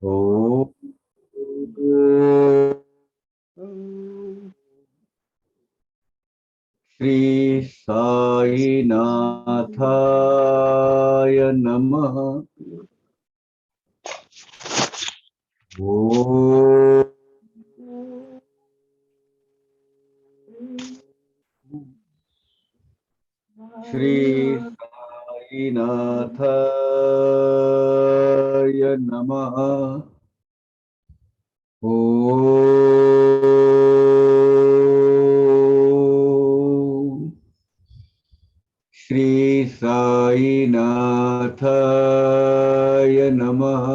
ओ श्री साईनाथाय नमः। ओ श्री साईनाथाय नमः। ओ श्री साईनाथाय नमः।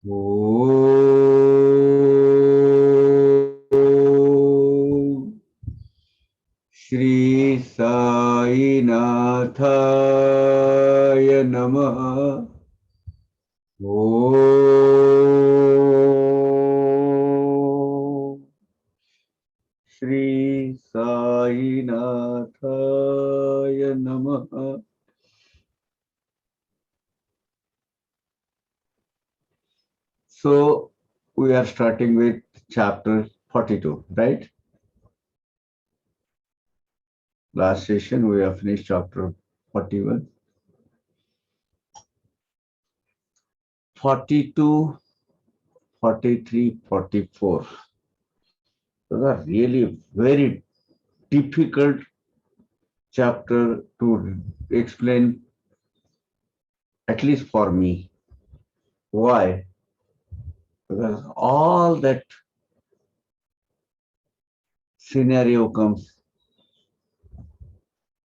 ओ श्री साईनाथाय नमः। ओ श्री साईनाथाय नमः। So we are starting with chapter 42, right? Last session we have finished chapter 41. 42, 43, 44. Those are really very difficult chapter to explain, at least for me. Why? Because all that scenario comes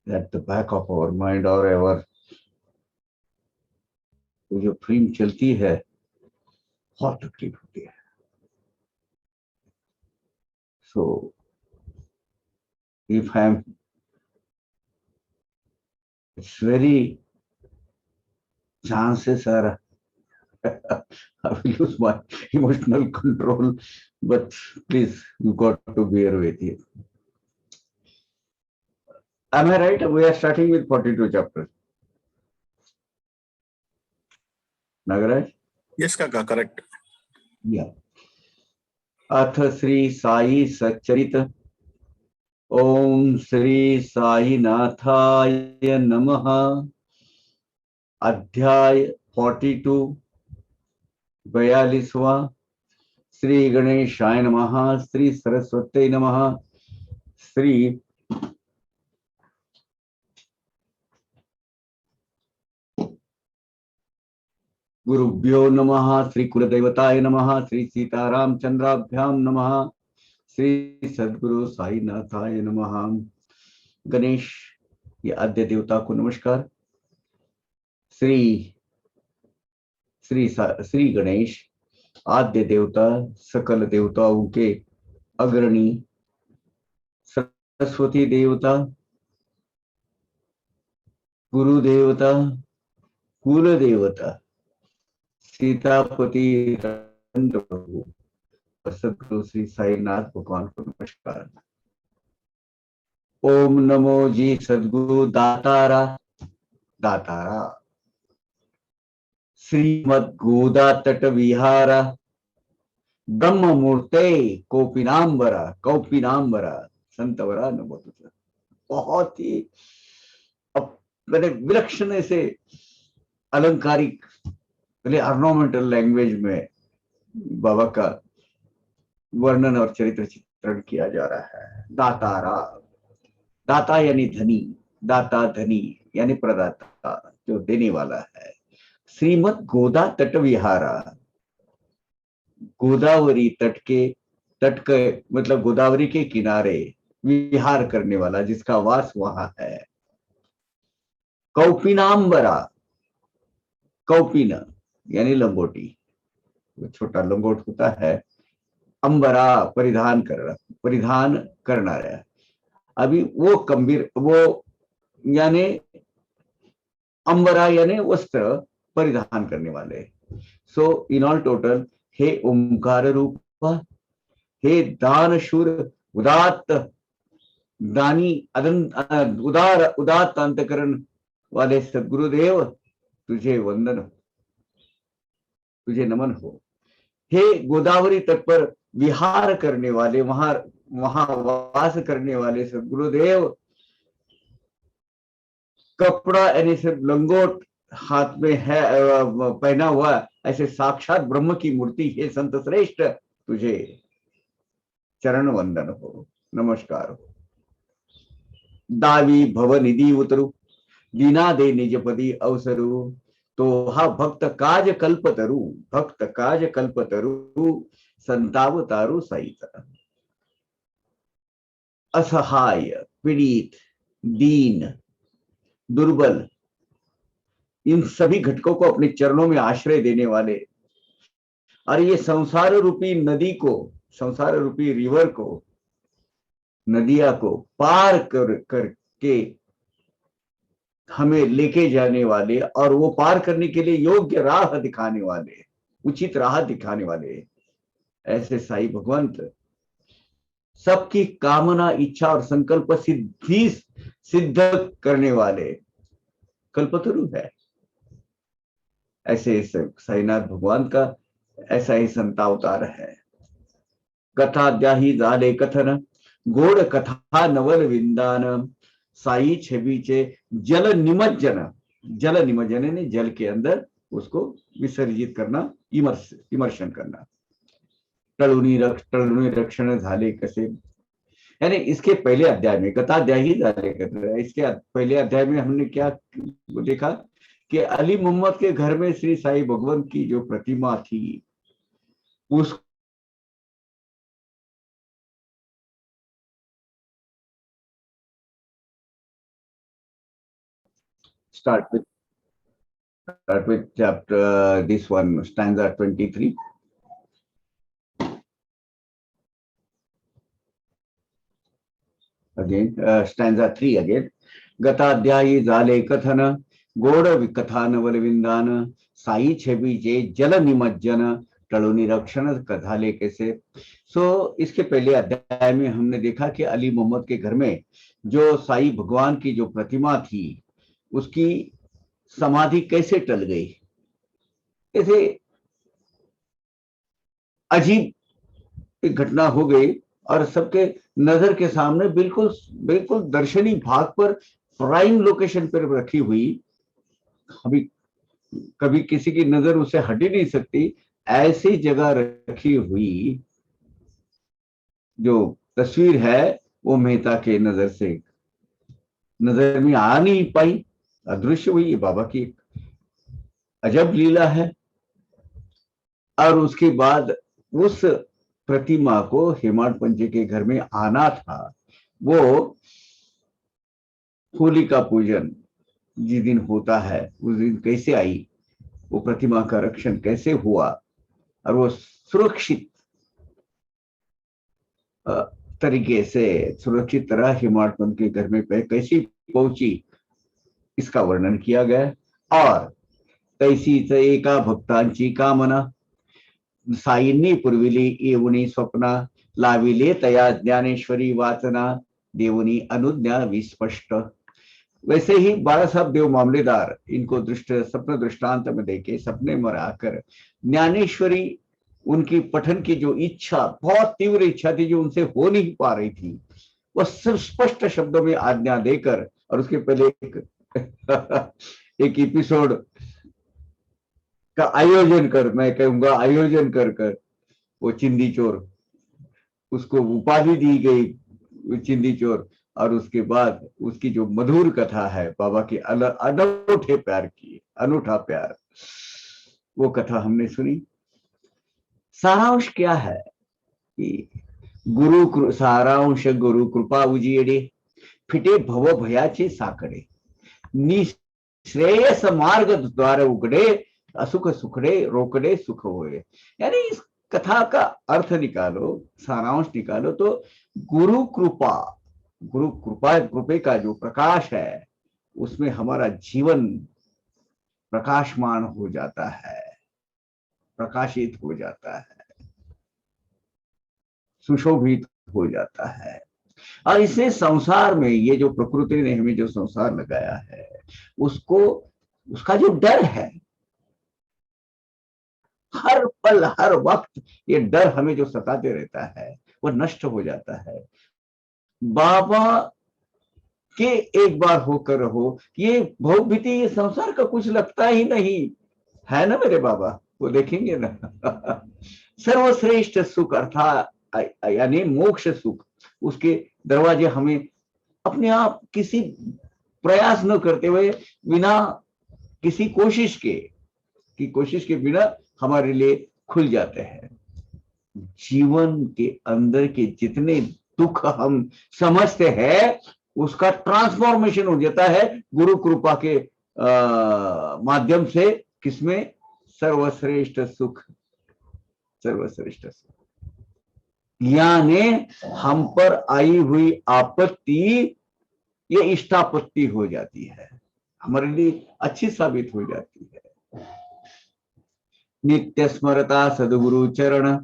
at the back of our mind or ever. जो film चलती है बहुत तकलीफ होती है. So if it's very chances are I will lose my emotional control, but please, you got to bear with it. Am I right? We are starting with 42 chapters. Nagaraj? Yes, Kaka, correct. Yeah. अथ श्री साई सच्चरित ओम श्री साई नाथाय नमः. अध्याय 42 42वां. श्री गणेशाय नमः. श्री सरस्वती नमः. श्री गुरुभ्यो नमः. श्री कुलदेवताय नमः. श्री सीतारामचंद्राभ्याम नमः. श्री सद्गुरु साईनाथाय नमः. गणेश ये आद्य देवता को नमस्कार. श्री श्री श्री गणेश आद्य देवता, सकल देवताओं के अग्रणी, सरस्वती देवता, गुरु देवता, कुल देवता, सीतापति प्रभु और सद्गुरु श्री साईनाथ भगवान को नमस्कार. ओम नमो जी सद्गुरु दातारा दातारा. श्रीमद गोदा तट विहारा ब्रह्म मूर्ते कोपिनाम्बरा कौपिनाम्बरा संतवरा नमो. बहुत ही मैंने विलक्षण ऐसे अलंकारिक ऑर्नामेंटल लैंग्वेज में बाबा का वर्णन और चरित्र चित्रण किया जा रहा है. दातारा, दाता यानी धनी, दाता धनी यानी प्रदाता, जो देने वाला है. श्रीमद गोदा तट विहारा, गोदावरी तट के मतलब गोदावरी के किनारे विहार करने वाला, जिसका वास वहां है. कौपिनाम्बरा, कौपिन यानी लंगोटी, छोटा लंगोट होता है. अंबरा परिधान करना है. अभी वो गंभीर, वो यानी अंबरा यानी वस्त्र परिधान करने वाले. सो इन ऑल टोटल, हे ओंकार रूप, हे दान शूर उदात्त दानी उदार उदात्त अंतकरण वाले सदगुरुदेव, तुझे वंदन. तुझे नमन हो। हे गोदावरी तट पर विहार करने वाले, वहां वहां वास करने वाले सदगुरुदेव, कपड़ा यानी सिर्फ लंगोट हाथ में है पहना हुआ ऐसे साक्षात ब्रह्म की मूर्ति, हे संत श्रेष्ठ, तुझे चरण वंदन हो, नमस्कार हो। दावी भव निधि उतरु, दीना दे निजपदी अवसरु, तो हा भक्त काज कल्पतरु, भक्त काज कल्पतरु, संतावतारु सहित। असहाय, पीड़ित, दीन, दुर्बल, इन सभी घटकों को अपने चरणों में आश्रय देने वाले, और ये संसार रूपी नदी को, संसार रूपी रिवर को, नदिया को पार करके हमें लेके जाने वाले, और वो पार करने के लिए योग्य राह दिखाने वाले, उचित राह दिखाने वाले ऐसे साईं भगवंत, सबकी कामना, इच्छा और संकल्प सिद्ध करने वाले कल्पतरु है। ऐसे साईनाथ भगवान का ऐसा ही संत अवतार है। कथा द्याही झाले कथन, गोड कथा नवल विंदान, साई छबीचे जल निमज्जन, जल निमज्जन यानी जल के अंदर उसको विसर्जित करना, इमर्शन करना। टळुनी रक्षण झाले कसे, यानी इसके पहले अध्याय में, कथाध्यायी झाले कथन, इसके पहले अध्याय में हमने क्या देखा कि अली मोहम्मद के घर में श्री साईं भगवंत की जो प्रतिमा थी, उस start with chapter this one stanza 23. Again, stanza 3 again. गताध्यायी झाले कथन, गोड कथा नवल विंदान, साई छबीचे जल निमज्जन, टळुनी रक्षण कथाले कैसे। सो इसके पहले अध्याय में हमने देखा कि अली मोहम्मद के घर में जो साईं भगवान की जो प्रतिमा थी, उसकी समाधि कैसे टल गई, ऐसे अजीब एक घटना हो गई, और सबके नजर के सामने बिल्कुल बिल्कुल दर्शनी भाग पर, प्राइम लोकेशन पर रखी हुई, अभी कभी किसी की नजर उसे हट ही नहीं सकती, ऐसी जगह रखी हुई जो तस्वीर है, वो मेहता के नजर से नजर में आ नहीं पाई, अदृश्य हुई। ये बाबा की अजब लीला है। और उसके बाद उस प्रतिमा को हेमाड पंचे के घर में आना था, वो होली का पूजन जिस दिन होता है, उस दिन कैसे आई, वो प्रतिमा का रक्षण कैसे हुआ, और वो सुरक्षित तरीके से, सुरक्षित तरह हेमाड पंत के घर में कैसी पहुंची, इसका वर्णन किया गया। और तैसीच एका भक्तांची कामना, साईंनी पुरविली येऊनी स्वप्ना, लाविले तया ज्ञानेश्वरी वाचना, देवनी अनुज्ञा विस्पष्ट। वैसे ही बाला साहब देव मामलेदार, इनको सपन दृष्टांत में देके, सपने में आकर ज्ञानेश्वरी, उनकी पठन की जो इच्छा, बहुत तीव्र इच्छा थी, जो उनसे हो नहीं पा रही थी, वह सिर्फ स्पष्ट शब्दों में आज्ञा देकर, और उसके पहले एक एपिसोड का आयोजन कर, मैं कहूंगा आयोजन कर वो चिंदी चोर, उसको उपाधि दी गई चिंदी चोर, और उसके बाद उसकी जो मधुर कथा है बाबा की अनूठे प्यार की, अनूठा प्यार, वो कथा हमने सुनी। सारांश क्या है कि सारांश गुरु कृपा उजियडे, फिटे भव भयाचे साकडे, निश्रेयस मार्ग द्वार उघडे, असुख सुखडे रोकड़े सुख होए। यानी इस कथा का अर्थ निकालो, सारांश निकालो तो गुरु कृपा, कृपे का जो प्रकाश है, उसमें हमारा जीवन प्रकाशमान हो जाता है, प्रकाशित हो जाता है, सुशोभित हो जाता है। और इससे संसार में, ये जो प्रकृति ने हमें जो संसार लगाया है, उसको, उसका जो डर है, हर पल हर वक्त ये डर हमें जो सताते रहता है वो नष्ट हो जाता है। बाबा के एक बार होकर रहो, ये भवभीति ये संसार का कुछ लगता ही नहीं है ना मेरे बाबा, वो देखेंगे ना। सर्वश्रेष्ठ सुख अर्थात यानी मोक्ष सुख, उसके दरवाजे हमें अपने आप किसी प्रयास न करते हुए, बिना किसी कोशिश के बिना हमारे लिए खुल जाते हैं। जीवन के अंदर के जितने दुख हम समझते हैं उसका ट्रांसफॉर्मेशन हो जाता है गुरु कृपा के माध्यम से। किसमें? सर्वश्रेष्ठ सुख, सर्वश्रेष्ठ सुख। यानी हम पर आई हुई आपत्ति ये इष्टापत्ति हो जाती है, हमारे लिए अच्छी साबित हो जाती है। नित्य स्मरता सदगुरु चरण,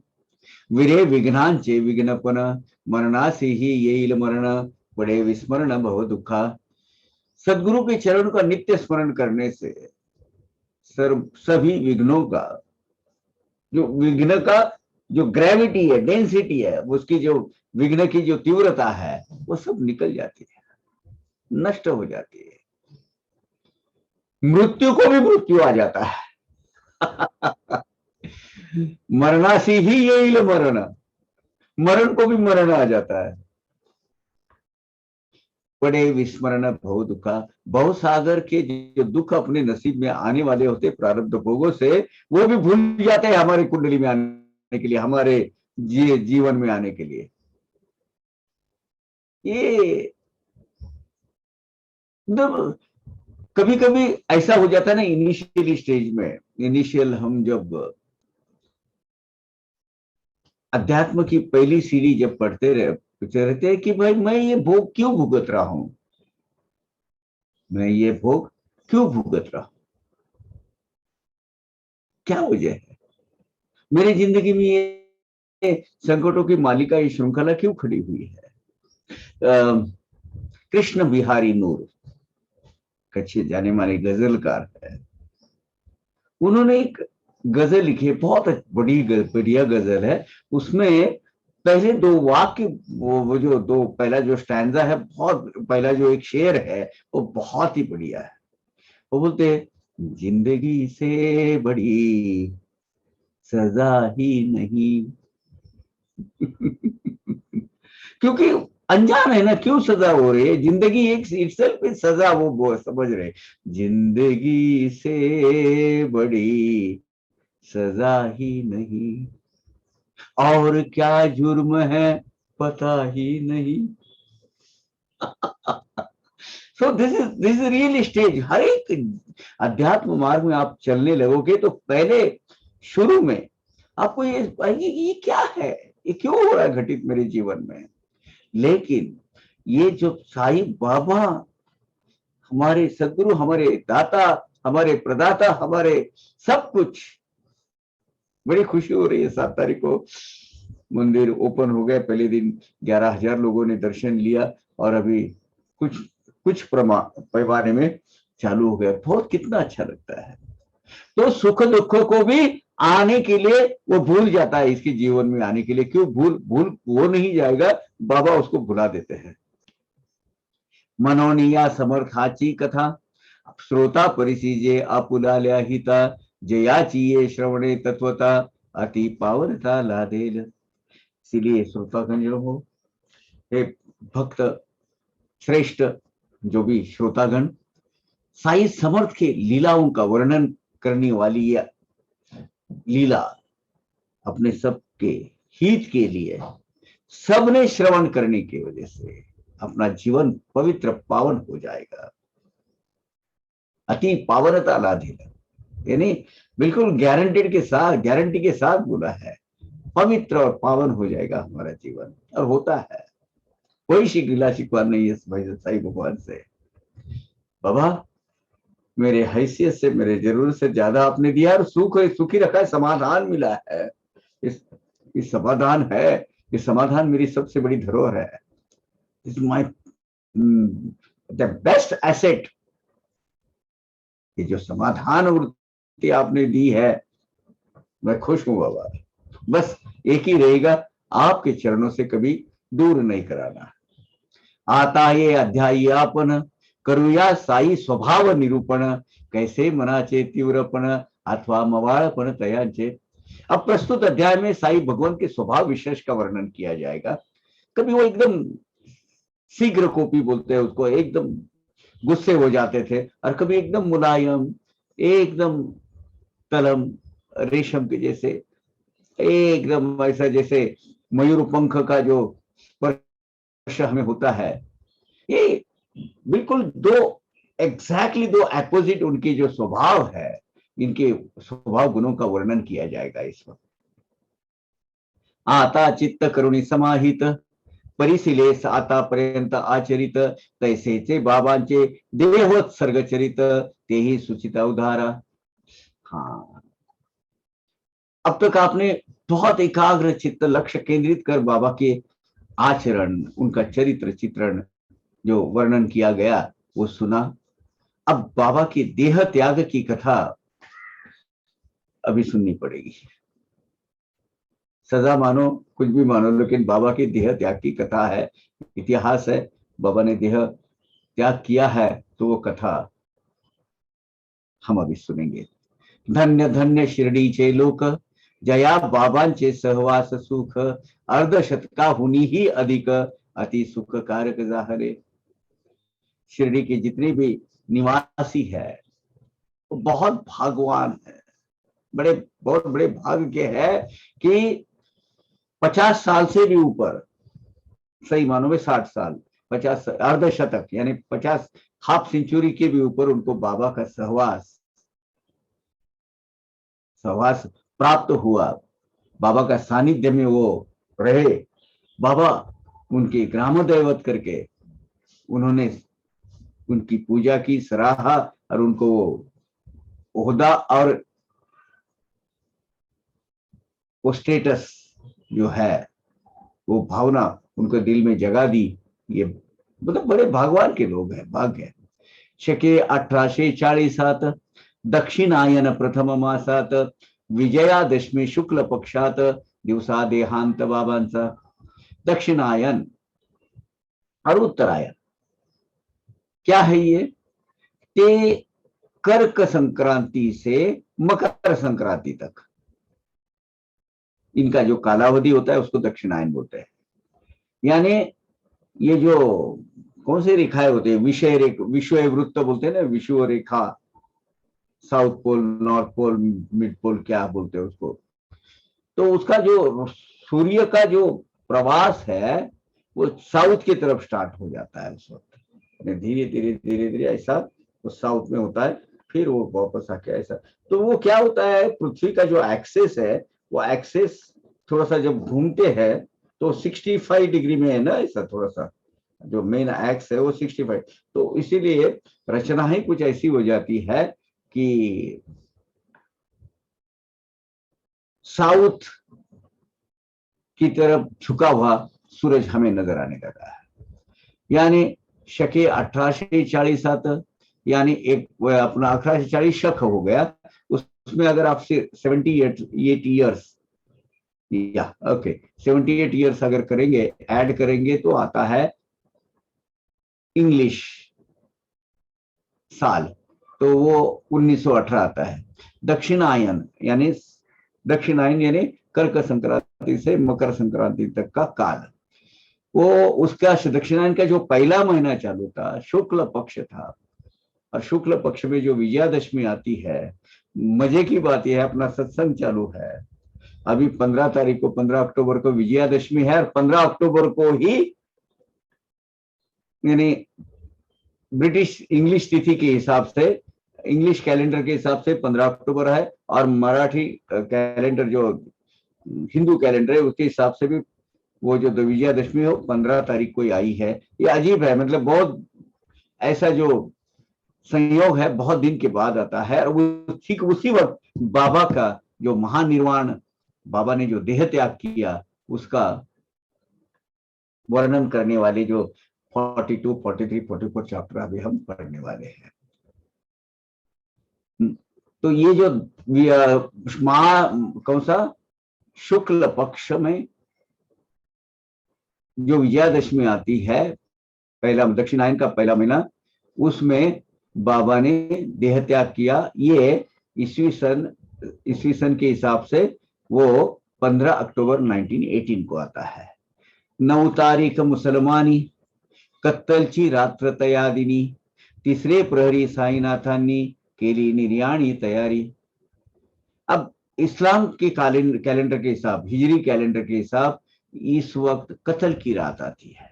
विरे विघ्नांचे विघ्नपन, मरणासी ही येईल मरण, बड़े विस्मरण भव दुखा। सदगुरु के चरण का नित्य स्मरण करने से सभी विघ्नों का, जो विघ्न का जो ग्रेविटी है, डेंसिटी है, उसकी जो विघ्न की जो तीव्रता है वो सब निकल जाती है, नष्ट हो जाती है। मृत्यु को भी मृत्यु आ जाता है। मरणासी ही येईल मरण, मरण को भी मरण आ जाता है। बड़े विस्मरण भव दुखा, भव सागर के जो दुख अपने नसीब में आने वाले होते प्रारब्ध भोगों से, वो भी भूल जाते हैं हमारी कुंडली में आने के लिए, हमारे जीवन में आने के लिए। ये कभी कभी ऐसा हो जाता है ना, इनिशियल स्टेज में, इनिशियल हम जब अध्यात्म की पहली सीढ़ी जब पढ़ते रहते हैं कि भाई मैं ये भोग क्यों भुगत रहा हूं, मैं ये भोग क्यों भुगत रहा हूं, क्या वजह है मेरी जिंदगी में, ये संकटों की मालिका, ये श्रृंखला क्यों खड़ी हुई है। कृष्ण बिहारी नूर कच्चे जाने माने गजलकार है, उन्होंने एक गजल लिखी है, बहुत बढ़िया गजल है। उसमें पहले दो वाक्य, वो जो दो पहला जो स्टैंजा है, बहुत पहला जो एक शेर है वो बहुत ही बढ़िया है। वो बोलते हैं, जिंदगी से बड़ी सजा ही नहीं। क्योंकि अनजान है ना, क्यों सजा हो रही है, जिंदगी एक इटसेल्फ में सजा, वो समझ रहे, जिंदगी से बड़ी सजा ही नहीं, और क्या जुर्म है पता ही नहीं। So this is real stage. हर एक अध्यात्म मार्ग में आप चलने लगोगे तो पहले शुरू में आपको ये क्या है, ये क्यों हो रहा है घटित मेरे जीवन में। लेकिन ये जो साईं बाबा, हमारे सदगुरु, हमारे दाता, हमारे प्रदाता, हमारे सब कुछ, बड़ी खुशी हो रही है। 7 तारीख को मंदिर ओपन हो गया, पहले दिन 11,000 लोगों ने दर्शन लिया, और अभी कुछ कुछ पैमाने में चालू हो गया। बहुत कितना अच्छा लगता है। तो सुख दुखों को भी आने के लिए वो भूल जाता है, इसके जीवन में आने के लिए। क्यों भूल वो नहीं जाएगा, बाबा उसको भुला देते हैं। मनोनिया समर्थाची कथा, श्रोता परिसीजे आपुलाल्या हिता, जयाची ये श्रवणे तत्वता, अति पावनता लादेल। इसीलिए श्रोतागण जो हो, हे भक्त श्रेष्ठ जो भी श्रोतागण, साई समर्थ के लीलाओं का वर्णन करने वाली यह लीला अपने सबके हित के लिए, सबने श्रवण करने की वजह से अपना जीवन पवित्र पावन हो जाएगा। अति पावनता लाधेला, यानी बिल्कुल गारंटी के साथ बोला है, पवित्र और पावन हो जाएगा हमारा जीवन, और होता है। कोई गिला शिकवा नहीं है भाई साईं भगवान से। बाबा मेरे हैसियत से, मेरे जरूरत से ज्यादा आपने दिया, और सुखी रखा है, समाधान मिला है। इस समाधान है, ये समाधान मेरी सबसे बड़ी धरोहर है। Is my the best asset. ये जो समाधान वृत्ति आपने दी है, मैं खुश हूं बाबा, बस एक ही रहेगा, आपके चरणों से कभी दूर नहीं कराना। आता ये अध्यायी आपण करूया साई स्वभाव निरूपण, कैसे मनाचे तीव्रपण अथवा मवाळपण तयांचे। अब प्रस्तुत अध्याय में साई भगवान के स्वभाव विशेष का वर्णन किया जाएगा। कभी वो एकदम शीघ्र कोपी बोलते हैं उसको, एकदम गुस्से हो जाते थे, और कभी एकदम मुलायम, एकदम तलम, रेशम के जैसे, एकदम ऐसा जैसे मयूर पंख का जो स्पर्श हमें होता है। ये बिल्कुल दो, एग्जैक्टली दो अपोजिट उनके जो स्वभाव है, इनके स्वभाव गुणों का वर्णन किया जाएगा इस वक्त। आता चित्त करुणी समाहित, परिशिलेस आतापर्यंत आचरित, तैसेचे बाबांचे देहोत्सर्ग चरित, तेही सुचिता उदारा। हाँ, अब तक आपने बहुत एकाग्र चित्त लक्ष्य केंद्रित कर बाबा के आचरण, उनका चरित्र चित्रण जो वर्णन किया गया वो सुना। अब बाबा के देह त्याग की कथा अभी सुननी पड़ेगी। सजा मानो, कुछ भी मानो, लेकिन बाबा के देह त्याग की कथा है, इतिहास है। बाबा ने देह त्याग किया है, तो वो कथा हम अभी सुनेंगे। धन्य धन्य शिर्डीचे लोक, जया बाबांचे सहवास सुख, अर्धशतकाहुनी ही अधिक, अति सुखकारक जाहरे। शिरडी के जितने भी निवासी है वो बहुत भागवान है, बड़े बहुत बड़े भाग्य के है कि 50 साल से भी ऊपर, सही मानो में 60 साल, 50 अर्धशतक यानी 50 हाफ सेंचुरी के भी ऊपर उनको बाबा का सहवास सहवास प्राप्त हुआ, बाबा का सानिध्य में वो रहे। बाबा उनके ग्राम दैवत करके उन्होंने उनकी पूजा की, सराहा, और उनको ओहदा और वो स्टेटस जो है, वो भावना उनको दिल में जगा दी। ये मतलब बड़े भगवान के लोग हैं, भाग्य। शके 1840 दक्षिणायन प्रथम मासात, विजयादशमी शुक्ल पक्षात, दिवसा देहांत बाबांचा। दक्षिणायन और उत्तरायण क्या है ये? ते कर्क संक्रांति से मकर संक्रांति तक इनका जो कालावधि होता है उसको दक्षिणायन बोलते हैं। यानी ये जो कौन से रेखाएं होते हैं, विषय वृत्त बोलते हैं ना, विषुव रेखा, south pole, north pole, mid pole, क्या बोलते हैं उसको। तो उसका जो सूर्य का जो प्रवास है वो साउथ की तरफ स्टार्ट हो जाता है उस वक्त, धीरे धीरे धीरे धीरे ऐसा वो साउथ में होता है, फिर वो वापस आके ऐसा। तो वो क्या होता है, पृथ्वी का जो एक्सेस है, वो एक्सेस थोड़ा सा जब घूमते हैं तो 65 डिग्री में है ना, ऐसा थोड़ा सा जो मेन एक्स है वो 65। तो इसीलिए रचना ही कुछ ऐसी हो जाती है कि साउथ की तरफ झुका हुआ सूरज हमें नजर आने लगा है। यानी शके 1840 यानी एक अपना 1840 शक हो गया, उसमें अगर आप 78 ईयर्स या ओके 78 ईयर्स अगर करेंगे, ऐड करेंगे, तो आता है इंग्लिश साल, तो वो 1918 आता है। दक्षिणायन यानी कर्क संक्रांति से मकर संक्रांति तक का काल, वो उसका दक्षिणायन का जो पहला महीना चालू था शुक्ल पक्ष था, और शुक्ल पक्ष में जो विजयादशमी आती है, मजे की बात यह है अपना सत्संग चालू है अभी 15 तारीख को, 15 अक्टूबर को विजयादशमी है, और 15 अक्टूबर को ही यानी ब्रिटिश इंग्लिश तिथि के हिसाब से, इंग्लिश कैलेंडर के हिसाब से 15 अक्टूबर है, और मराठी कैलेंडर जो हिंदू कैलेंडर है उसके हिसाब से भी वो जो विजयादशमी हो 15 तारीख को ही आई है। ये अजीब है, मतलब बहुत ऐसा जो संयोग है, बहुत दिन के बाद आता है। और वो ठीक उसी वक्त बाबा का जो महानिर्वाण, बाबा ने जो देह त्याग किया, उसका वर्णन करने वाले जो 42, 43, 44 चैप्टर अभी हम पढ़ने वाले हैं। तो ये जो कौन सा शुक्ल पक्ष में जो विजयादशमी आती है, पहला दक्षिणायन का पहला महीना, उसमें बाबा ने देह त्याग किया। ये ईस्वी सन के हिसाब से वो 15 अक्टूबर 1918 को आता है। 9 तारीख मुसलमानी, कत्तलची रात्र तयादिनी, तिसरे प्रहरी साईनाथांनी केली निर्याणी तयारी। अब इस्लाम के कैलेंडर के हिसाब, हिजरी कैलेंडर के हिसाब, इस वक्त कत्ल की रात आती है,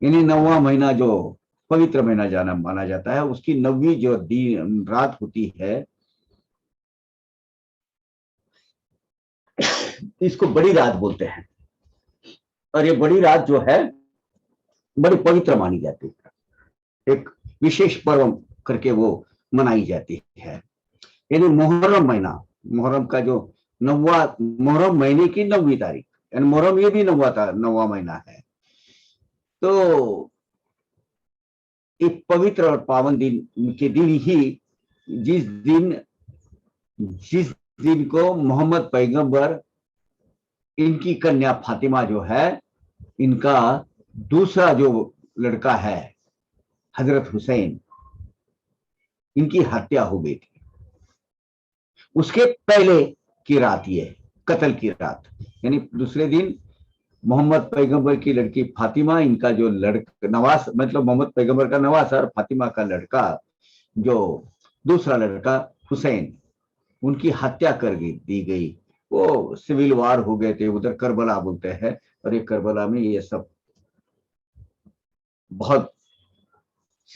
यानी 9वां महीना जो पवित्र महीना जाना माना जाता है, उसकी 9वीं जो दिन रात होती है, इसको बड़ी रात बोलते हैं। और ये बड़ी रात जो है बड़ी पवित्र मानी जाती है, एक विशेष पर्व करके वो मनाई जाती है। यानी मुहर्रम महीना, मुहर्रम का जो मुहर्रम महीने की 9वीं तारीख, यानी मुहर्रम ये भी 9वां महीना है। तो एक पवित्र और पावन दिन के दिन ही, जिस दिन को मोहम्मद पैगंबर, इनकी कन्या फातिमा जो है, इनका दूसरा जो लड़का है हजरत हुसैन, इनकी हत्या हो गई थी। उसके पहले की रात, ये कत्ल की रात, यानी दूसरे दिन मोहम्मद पैगंबर की लड़की फातिमा, इनका जो लड़का नवास, मतलब मोहम्मद पैगंबर का नवास और फातिमा का लड़का, जो दूसरा लड़का हुसैन, उनकी हत्या कर दी गई। वो सिविल वार हो गए थे, उधर करबला बोलते हैं, और ये करबला में ये सब बहुत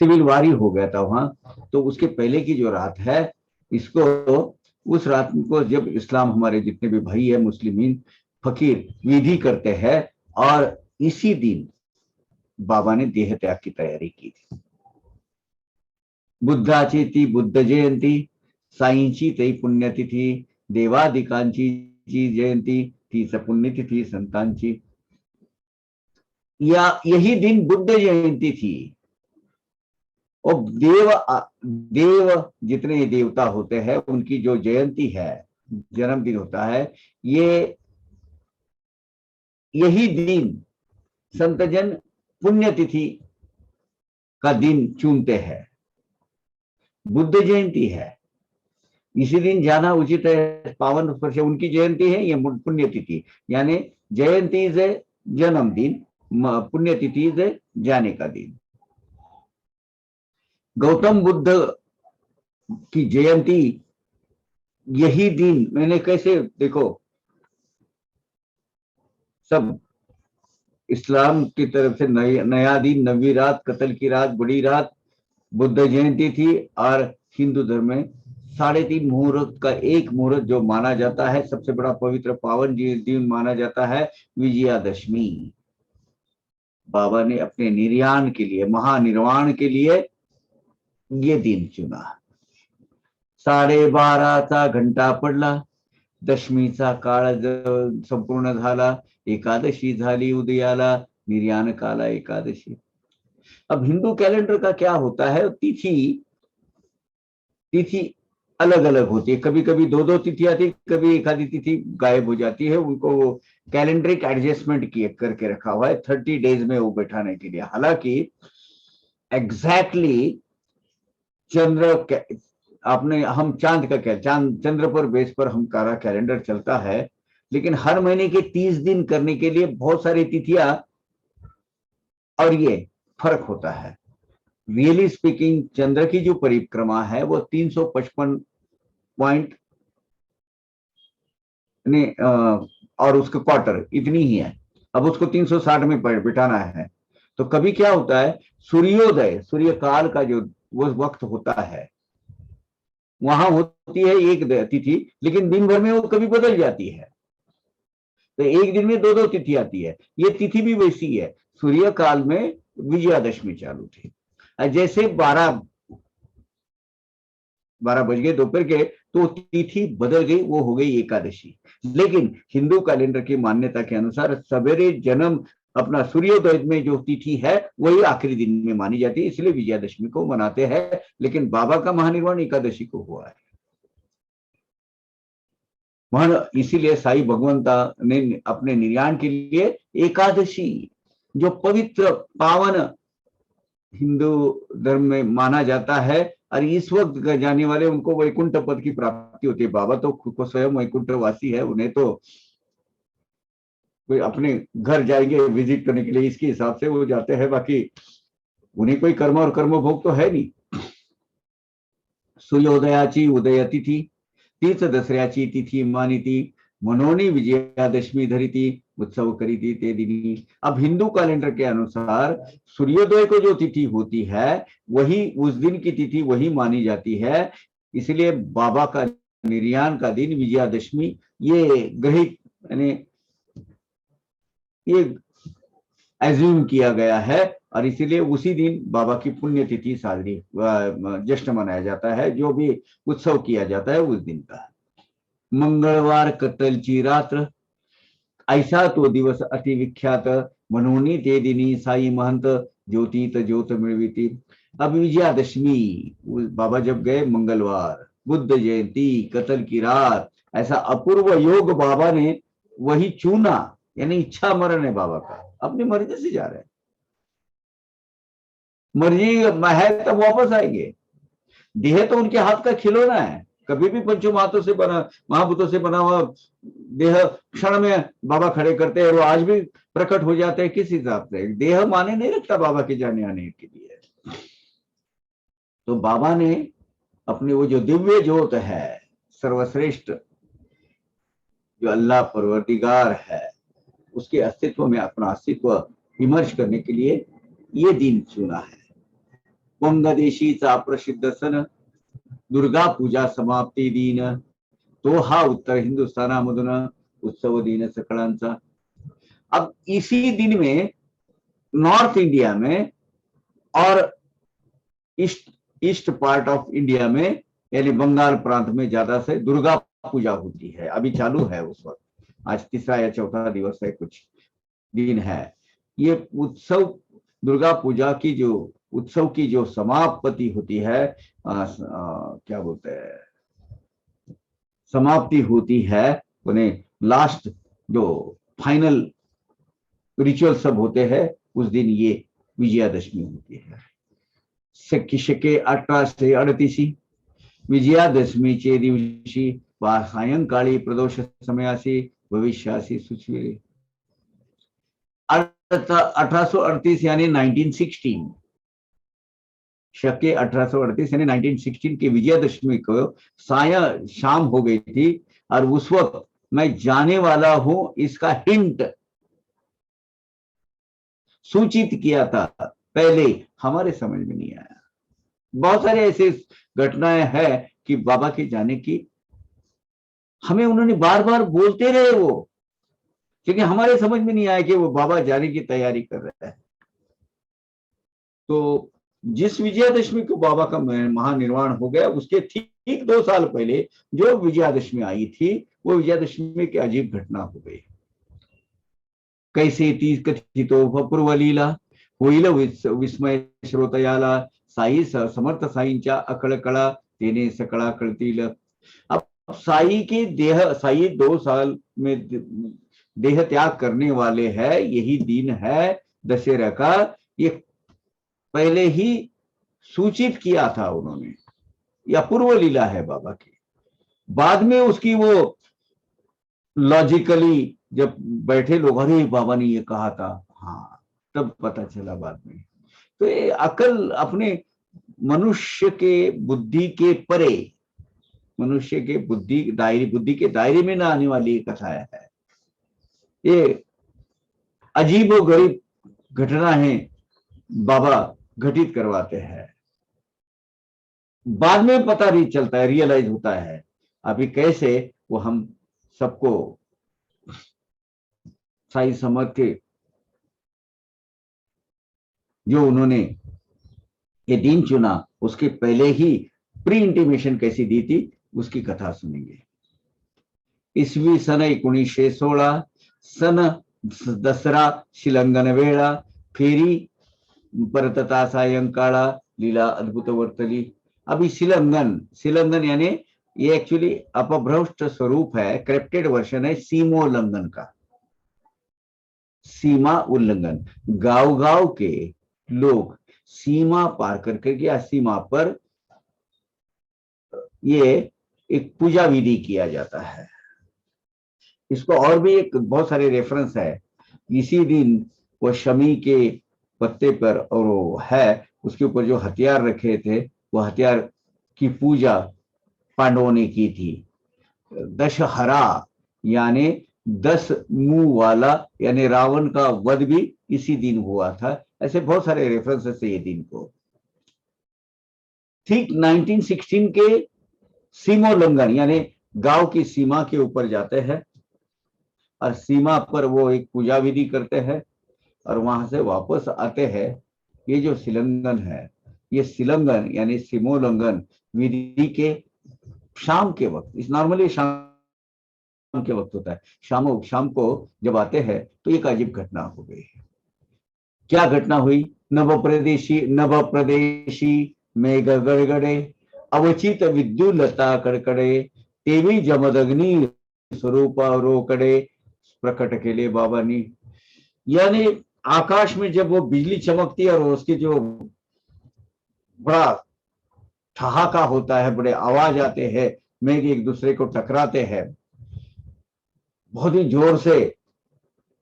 सिविल वार ही हो गया था वहां। तो उसके पहले की जो रात है, इसको, उस रात को जब इस्लाम, हमारे जितने भी भाई है मुस्लिमीन फकीर विधि करते हैं, और इसी दिन बाबा ने देह त्याग की तैयारी की थी। बुद्धाची ती बुद्ध जयंती, साईंची तई पुण्यतिथी, देवादिकांची जी जयंती, तीच पुण्यतिथि संतांची। या यही दिन बुद्ध जयंती थी। और देव जितने देवता होते हैं, उनकी जो जयंती है, जन्मदिन होता है, ये यही दिन संतजन पुण्यतिथि का दिन चुनते हैं। बुद्ध जयंती है, इसी दिन जाना उचित है, पावन स्पर्श, उनकी जयंती है, ये पुण्यतिथि, यानी जयंती से जन्मदिन, पुण्यतिथि से जाने का दिन। गौतम बुद्ध की जयंती यही दिन, मैंने कैसे देखो, सब इस्लाम की तरफ से नया दिन, 9वीं रात, कत्ल की रात, बड़ी रात, बुद्ध जयंती थी। और हिंदू धर्म में 3.5 मुहूर्त का एक मुहूर्त जो माना जाता है, सबसे बड़ा पवित्र पावन दिन माना जाता है, विजयादशमी। बाबा ने अपने निर्याण के लिए, महानिर्वाण के लिए ये दिन चुना। 12:30 घंटा पडला, दशमीचा काळ संपूर्ण झाला, एकादशी झाली उदयाला, निर्याण काला एकादशी। अब हिंदू कैलेंडर का क्या होता है, तिथि अलग अलग होती है, कभी कभी 2 तिथि आती, कभी एक आधी तिथि गायब हो जाती है। उनको कैलेंड्रिक एडजस्टमेंट किए करके रखा हुआ है 30 डेज में वो बैठाने के लिए। हालांकि एग्जैक्टली चंद्र, आपने, हम चांद का क्या, चंद्र पर बेस पर हमारा कैलेंडर चलता है, लेकिन हर महीने के 30 दिन करने के लिए बहुत सारी तिथियां, और ये फर्क होता है। रियली स्पीकिंग, चंद्र की जो परिक्रमा है वो 355 पॉइंट और उसका क्वार्टर इतनी ही है। अब उसको 360 में बिठाना है। तो कभी क्या होता है, सूर्योदय, सूर्य काल का जो वो वक्त होता है, वहां होती है एक तिथि, लेकिन दिन भर में वो कभी बदल जाती है। तो एक दिन में 2 तिथि आती है। ये तिथि भी वैसी है, सूर्य काल में विजयादशमी चालू थी, जैसे 12 बज गए दोपहर के, तो तिथि बदल गई, वो हो गई एकादशी। लेकिन हिंदू कैलेंडर की मान्यता के अनुसार सवेरे जन्म अपना सूर्योदय में जो तिथि है वही आखिरी दिन में मानी जाती है, इसलिए विजयादशमी को मनाते हैं। लेकिन बाबा का महानिर्वाण एकादशी को हुआ है। इसीलिए साई भगवंता ने अपने निर्याण के लिए एकादशी, जो पवित्र पावन हिंदू धर्म में माना जाता है, और इस वक्त जाने वाले उनको वैकुंठ पद की प्राप्ति होती है। बाबा तो खुद को स्वयं वैकुंठवासी है, उन्हें तो कोई अपने घर जाएंगे विजिट करने के लिए, इसके हिसाब से वो जाते हैं, बाकी उन्हें कोई कर्म और कर्म भोग तो है नहीं। सूर्योदयाची उदय तिथी, तीर्थ दसऱ्याची तिथी मानिती, मनोनी विजयादशमी धरिती, उत्सव करीती ते दिनी। अब हिंदू कैलेंडर के अनुसार सूर्योदय को जो तिथि होती है वही उस दिन की तिथि वही मानी जाती है। इसलिए बाबा का निर्याण का दिन विजयादशमी ये ग्रहित यानी ये एज्यूम किया गया है, और इसीलिए उसी दिन बाबा की पुण्यतिथि साजरी जश्न मनाया जाता है, जो भी उत्सव किया जाता है उस दिन का। मंगलवार कत्तलची रात्र, ऐसा तो दिवस अति विख्यात, मनोनी ते दिनी साई महंत, ज्योतित ज्योत मिळविती। अब विजयादशमी बाबा जब गए मंगलवार, बुद्ध जयंती, कत्ल की रात, ऐसा अपूर्व योग बाबा ने वही चुना, यानी इच्छा मरण है बाबा का, अपनी मर्जी से जा रहे हैं, मर्जी है तब वापस आएंगे। देह तो उनके हाथ का खिलौना है, कभी भी पंचों महातों से बना महाभूतों से बना हुआ देह क्षण में बाबा खड़े करते हैं, और वो आज भी प्रकट हो जाते हैं। किस हिसाब से देह माने नहीं रखता बाबा के जाने आने के लिए। तो बाबा ने अपने वो जो दिव्य ज्योत है, सर्वश्रेष्ठ जो अल्लाह परवरदिगार है, उसके अस्तित्व में अपना अस्तित्व विमर्श करने के लिए ये दिन चुना है। वंगदेशीचा प्रसिद्ध सन, दुर्गा पूजा समाप्ती दिन, तो हा उत्तर हिंदुस्थानामधून उत्सव दिन सकळांचा। अब इसी दिन में नॉर्थ इंडिया में और ईस्ट पार्ट ऑफ इंडिया में, यानी बंगाल प्रांत में ज्यादा से दुर्गा पूजा होती है, अभी चालू है उस वक्त, आज तीसरा या चौथा दिवस है, कुछ दिन है। ये उत्सव दुर्गा पूजा की जो उत्सव की जो समाप्ति होती है, क्या बोलते हैं, समाप्ति होती है, उन्हें लास्ट जो फाइनल रिचुअल सब होते हैं उस दिन ये विजयादशमी होती है। शके 1838 विजयादशमीचे दिवशी सायंकाळी प्रदोष समयासी भविष्यासी सुचविले। 1838 यानी 1916, शके 1838 यानी 1916 की विजयादशमी को शाम हो गई थी, और उस वक्त मैं जाने वाला हूं इसका हिंट सूचित किया था, पहले हमारे समझ में नहीं आया। बहुत सारे ऐसे घटनाएं हैं कि बाबा के जाने की हमें उन्होंने बार बार बोलते रहे वो, क्योंकि हमारे समझ में नहीं आया कि वो बाबा जाने की तैयारी कर रहे हैं। तो जिस विजयादशमी को बाबा का महानिर्वाण हो गया, उसके ठीक 2 साल पहले जो विजयादशमी आई थी, वो विजयादशमी की अजीब घटना हो गई। कैसे ती कथितो पूर्व लीला, होईल विस्मय श्रोतयाला, साई समर्थ साईंच्या अकळकळा तेने सकळा कळतील। अब साई के साई 2 साल में देह त्याग करने वाले हैं, यही दिन है दशहरा का, ये पहले ही सूचित किया था उन्होंने, या पूर्व लीला है बाबा की। बाद में उसकी वो लॉजिकली जब बैठे लोग, अरे बाबा ने ये कहा था, हाँ, तब पता चला बाद में। तो ये अकल अपने मनुष्य के बुद्धि के परे, मनुष्य के बुद्धि के दायरे में ना आने वाली ये कथा है। ये अजीबो गरीब घटना है बाबा घटित करवाते हैं, बाद में पता नहीं चलता है, रियलाइज होता है। अभी कैसे वो हम सबको साई समर्थ के जो उन्होंने ये दिन चुना, उसके पहले ही प्री इंटीमेशन कैसी दी थी, उसकी कथा सुनेंगे। इसवी सन 1916 सन दसरा शिलंगन वेळा फेरी परतता सायंकाळा लीला अद्भुत वर्तली। अभी शिलंगन, शिलंगन यानी ये एक्चुअली अपभ्रष्ट स्वरूप है, क्रिप्टेड वर्जन है सीमोल्लंघन का। सीमा उल्लंघन, गांव गांव के लोग सीमा पार करके या सीमा पर ये एक पूजा विधि किया जाता है। इसको और भी एक बहुत सारे रेफरेंस है। इसी दिन वो शमी के पत्ते पर और वो है उसके ऊपर जो हथियार रखे थे वो हथियार की पूजा पांडवों ने की थी। दशहरा यानी 10 मुंह वाला, यानी रावण का वध भी इसी दिन हुआ था। ऐसे बहुत सारे रेफरेंसेस है ये दिन को। ठीक 1916 के सीमोल्लंघन यानी गांव की सीमा के ऊपर जाते हैं और सीमा पर वो एक पूजा विधि करते हैं और वहां से वापस आते हैं। ये जो शिलंगन है, ये शिलंगन यानी सीमोल्लंघन विधि के शाम के वक्त, इस नॉर्मली शाम के वक्त होता है। शाम को जब आते हैं तो एक अजीब घटना हो गई। क्या घटना हुई? नव प्रदेशी मेघ गड़गड़े अवचित विद्युलता कड़कड़े तेवी जमदग्नि स्वरूप रोकड़े प्रकट के लिए बाबा ने। यानी आकाश में जब वो बिजली चमकती है और उसकी जो बड़ा ठहाका होता है, बड़े आवाज आते हैं, मेघ एक दूसरे को टकराते हैं, बहुत ही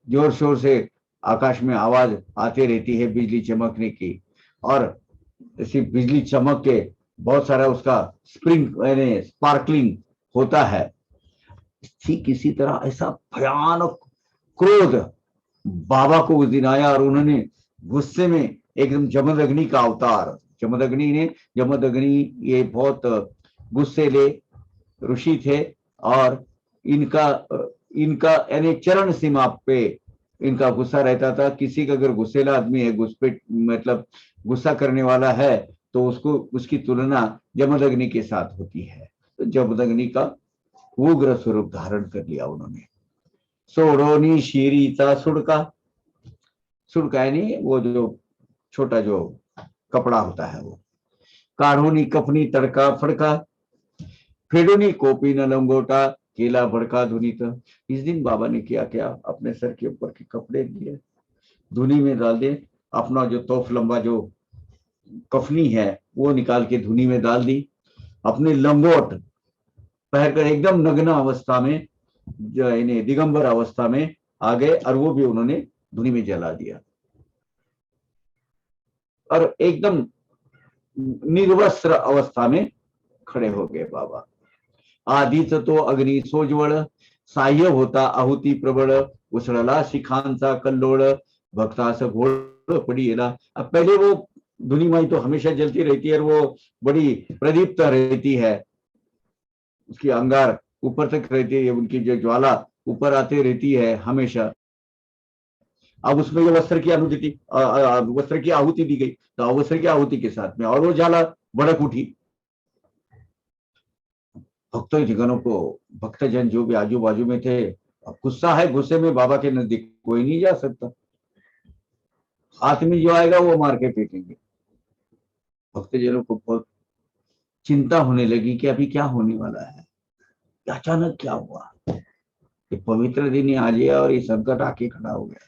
जोर शोर से आकाश में आवाज आती रहती है बिजली चमकने की। और ऐसी बिजली चमक के बहुत सारा उसका यानी स्पार्कलिंग होता है। ठीक इसी तरह ऐसा भयानक क्रोध बाबा को उस दिन आया और उन्होंने गुस्से में एकदम जमदग्नि का अवतार, जमदग्नि ये बहुत गुस्सेले ऋषि थे और इनका यानी चरण सीमा पे इनका गुस्सा रहता था। किसी का अगर गुस्सेला आदमी है, मतलब गुस्सा करने वाला है, तो उसकी तुलना जमदग्नि के साथ होती है। तो जमदग्नि का उग्र स्वरूप धारण कर लिया उन्होंने। सोड़ोनी शीरीचा सुड़का, सुड़का यानी वो जो छोटा जो कपड़ा होता है वो। काढ़ोनी कपनी तड़का फड़का फेडोनी कोपी न लंगोटा केला भड़का धुनी। तो इस दिन बाबा ने किया क्या, अपने सर के ऊपर के कपड़े लिए धुनी में डाल दिए, अपना जो तोफ लंबा जो कफनी है वो निकाल के धुनी में डाल दी, अपने लंगोट पहनकर एकदम नग्न अवस्था में, जो इन्हें दिगंबर अवस्था में आ गए और वो भी उन्होंने धुनी में जला दिया और एकदम निर्वस्त्र अवस्था में खड़े हो गए बाबा। आधीच तो अग्नि सोजवळ साह्य होता आहुती प्रबळ उसळला शिखांचा कल्लोळ भक्तास घोळ पडिला। अब पहले वो धुनी माई तो हमेशा जलती रहती है और वो बड़ी प्रदीप्त रहती है, उसकी अंगार ऊपर तक रहती है, उनकी जो ज्वाला ऊपर आती रहती है हमेशा। अब उसमें ये वस्त्र की आहुति दी गई, तो वस्त्र की आहुति के साथ में और वो ज्वाला भड़क उठी। भक्तजन जो भी आजू बाजू में थे, अब गुस्सा है, गुस्से में बाबा के नजदीक कोई नहीं जा सकता, हाथ में जो आएगा वो मार के फेंकेंगे। भक्तजनों को बहुत चिंता होने लगी कि अभी क्या होने वाला है, अचानक क्या हुआ। ये पवित्र दिन आज गया और ये संकट आके खड़ा हो गया।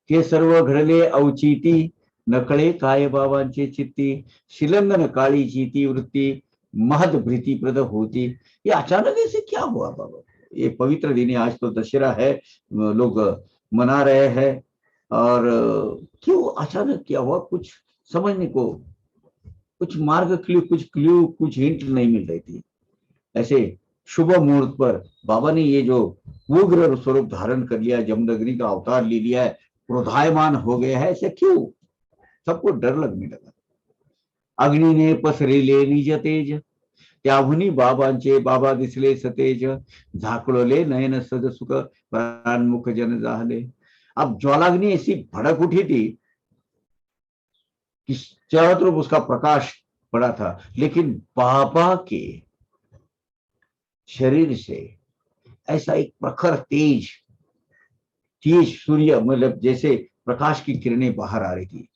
ते सर्व घडले औचिती नकळे काय बाबांचे चित्ती शिलंगन काळीची ती वृत्ती महद भीतिप्रद होती। ये अचानक ऐसे क्या हुआ बाबा? ये पवित्र दिन है, आज तो दशहरा है, लोग मना रहे हैं और क्यों अचानक क्या हुआ, कुछ समझने को कुछ मार्ग क्ल्यू कुछ हिंट नहीं मिल रही थी। ऐसे शुभ मुहूर्त पर बाबा ने ये जो उग्र स्वरूप धारण कर लिया, जमदग्नि का अवतार ले लिया है, क्रोधायमान हो गया है, ऐसे क्यों? सबको डर लगने लगा। अग्नि ने पसरेले निज तेज त्याहुनी बाबांचे बाबा दिसले सतेज झाकळले नयन सद सुख प्राणमुख जन जाहले। अब ज्वालाग्नि ऐसी भड़क उठी थी कि चारों तरफ उसका प्रकाश पड़ा था, लेकिन बाबा के शरीर से ऐसा एक प्रखर तेज तेज सूर्य मतलब जैसे प्रकाश की किरणें बाहर आ रही थी।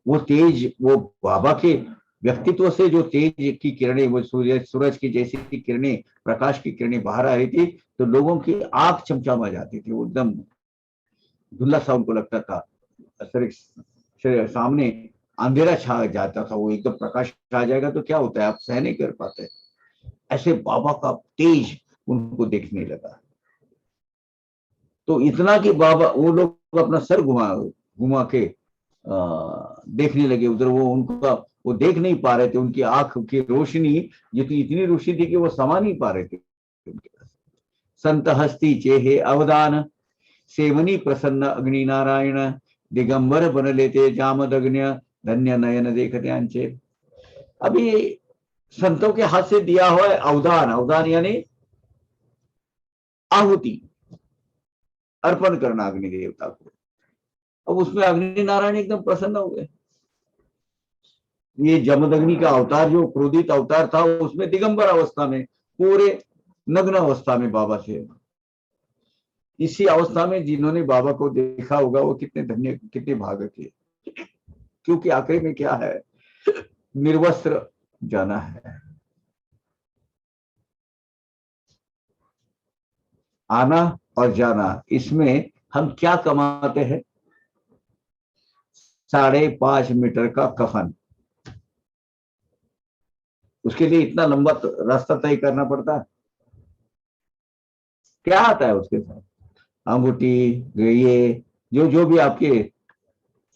वो तेज, वो बाबा के व्यक्तित्व से जो तेज की किरणें, वो सूरज की जैसी किरणें, प्रकाश की किरणें बाहर आ रही थी, तो लोगों की आंख चमचमा जाती थी। वो एकदम धुंधला सा उनको लगता था, सामने अंधेरा छा जाता था, वो एकदम प्रकाश आ जाएगा तो क्या होता है, आप सह नहीं कर पाते। ऐसे बाबा का तेज उनको देखने लगा। तो इतना कि बाबा, वो लोग अपना सर घुमा घुमा के देखने लगे उधर। वो उनका वो देख नहीं पा रहे थे, उनकी आंख की रोशनी जितनी इतनी रोशनी थी कि वो समा नहीं पा रहे थे। संत हस्ती चेहे अवदान, सेवनी प्रसन्न अग्नि नारायण, दिगंबर बन लेते जामदग्न्य, धन्य नयन देखते आंचे। अभी संतों के हाथ से दिया हुआ है अवदान, अवदान यानी आहुति, अर्पण करना अग्नि देवता को। अब उसमें अग्नि नारायण एकदम प्रसन्न हो गए। ये जमदग्नि का अवतार, जो क्रोधित अवतार था, उसमें दिगंबर अवस्था में, पूरे नग्न अवस्था में बाबा थे। इसी अवस्था में जिन्होंने बाबा को देखा होगा वो कितने धन्य, कितने भाग्य थे। क्योंकि आखिरी में क्या है, निर्वस्त्र जाना है। आना और जाना, इसमें हम क्या कमाते हैं? 5.5 मीटर का कफन। उसके लिए इतना लंबा रास्ता तय करना पड़ता है। क्या आता है उसके साथ? अंगूठी, ये जो जो भी आपके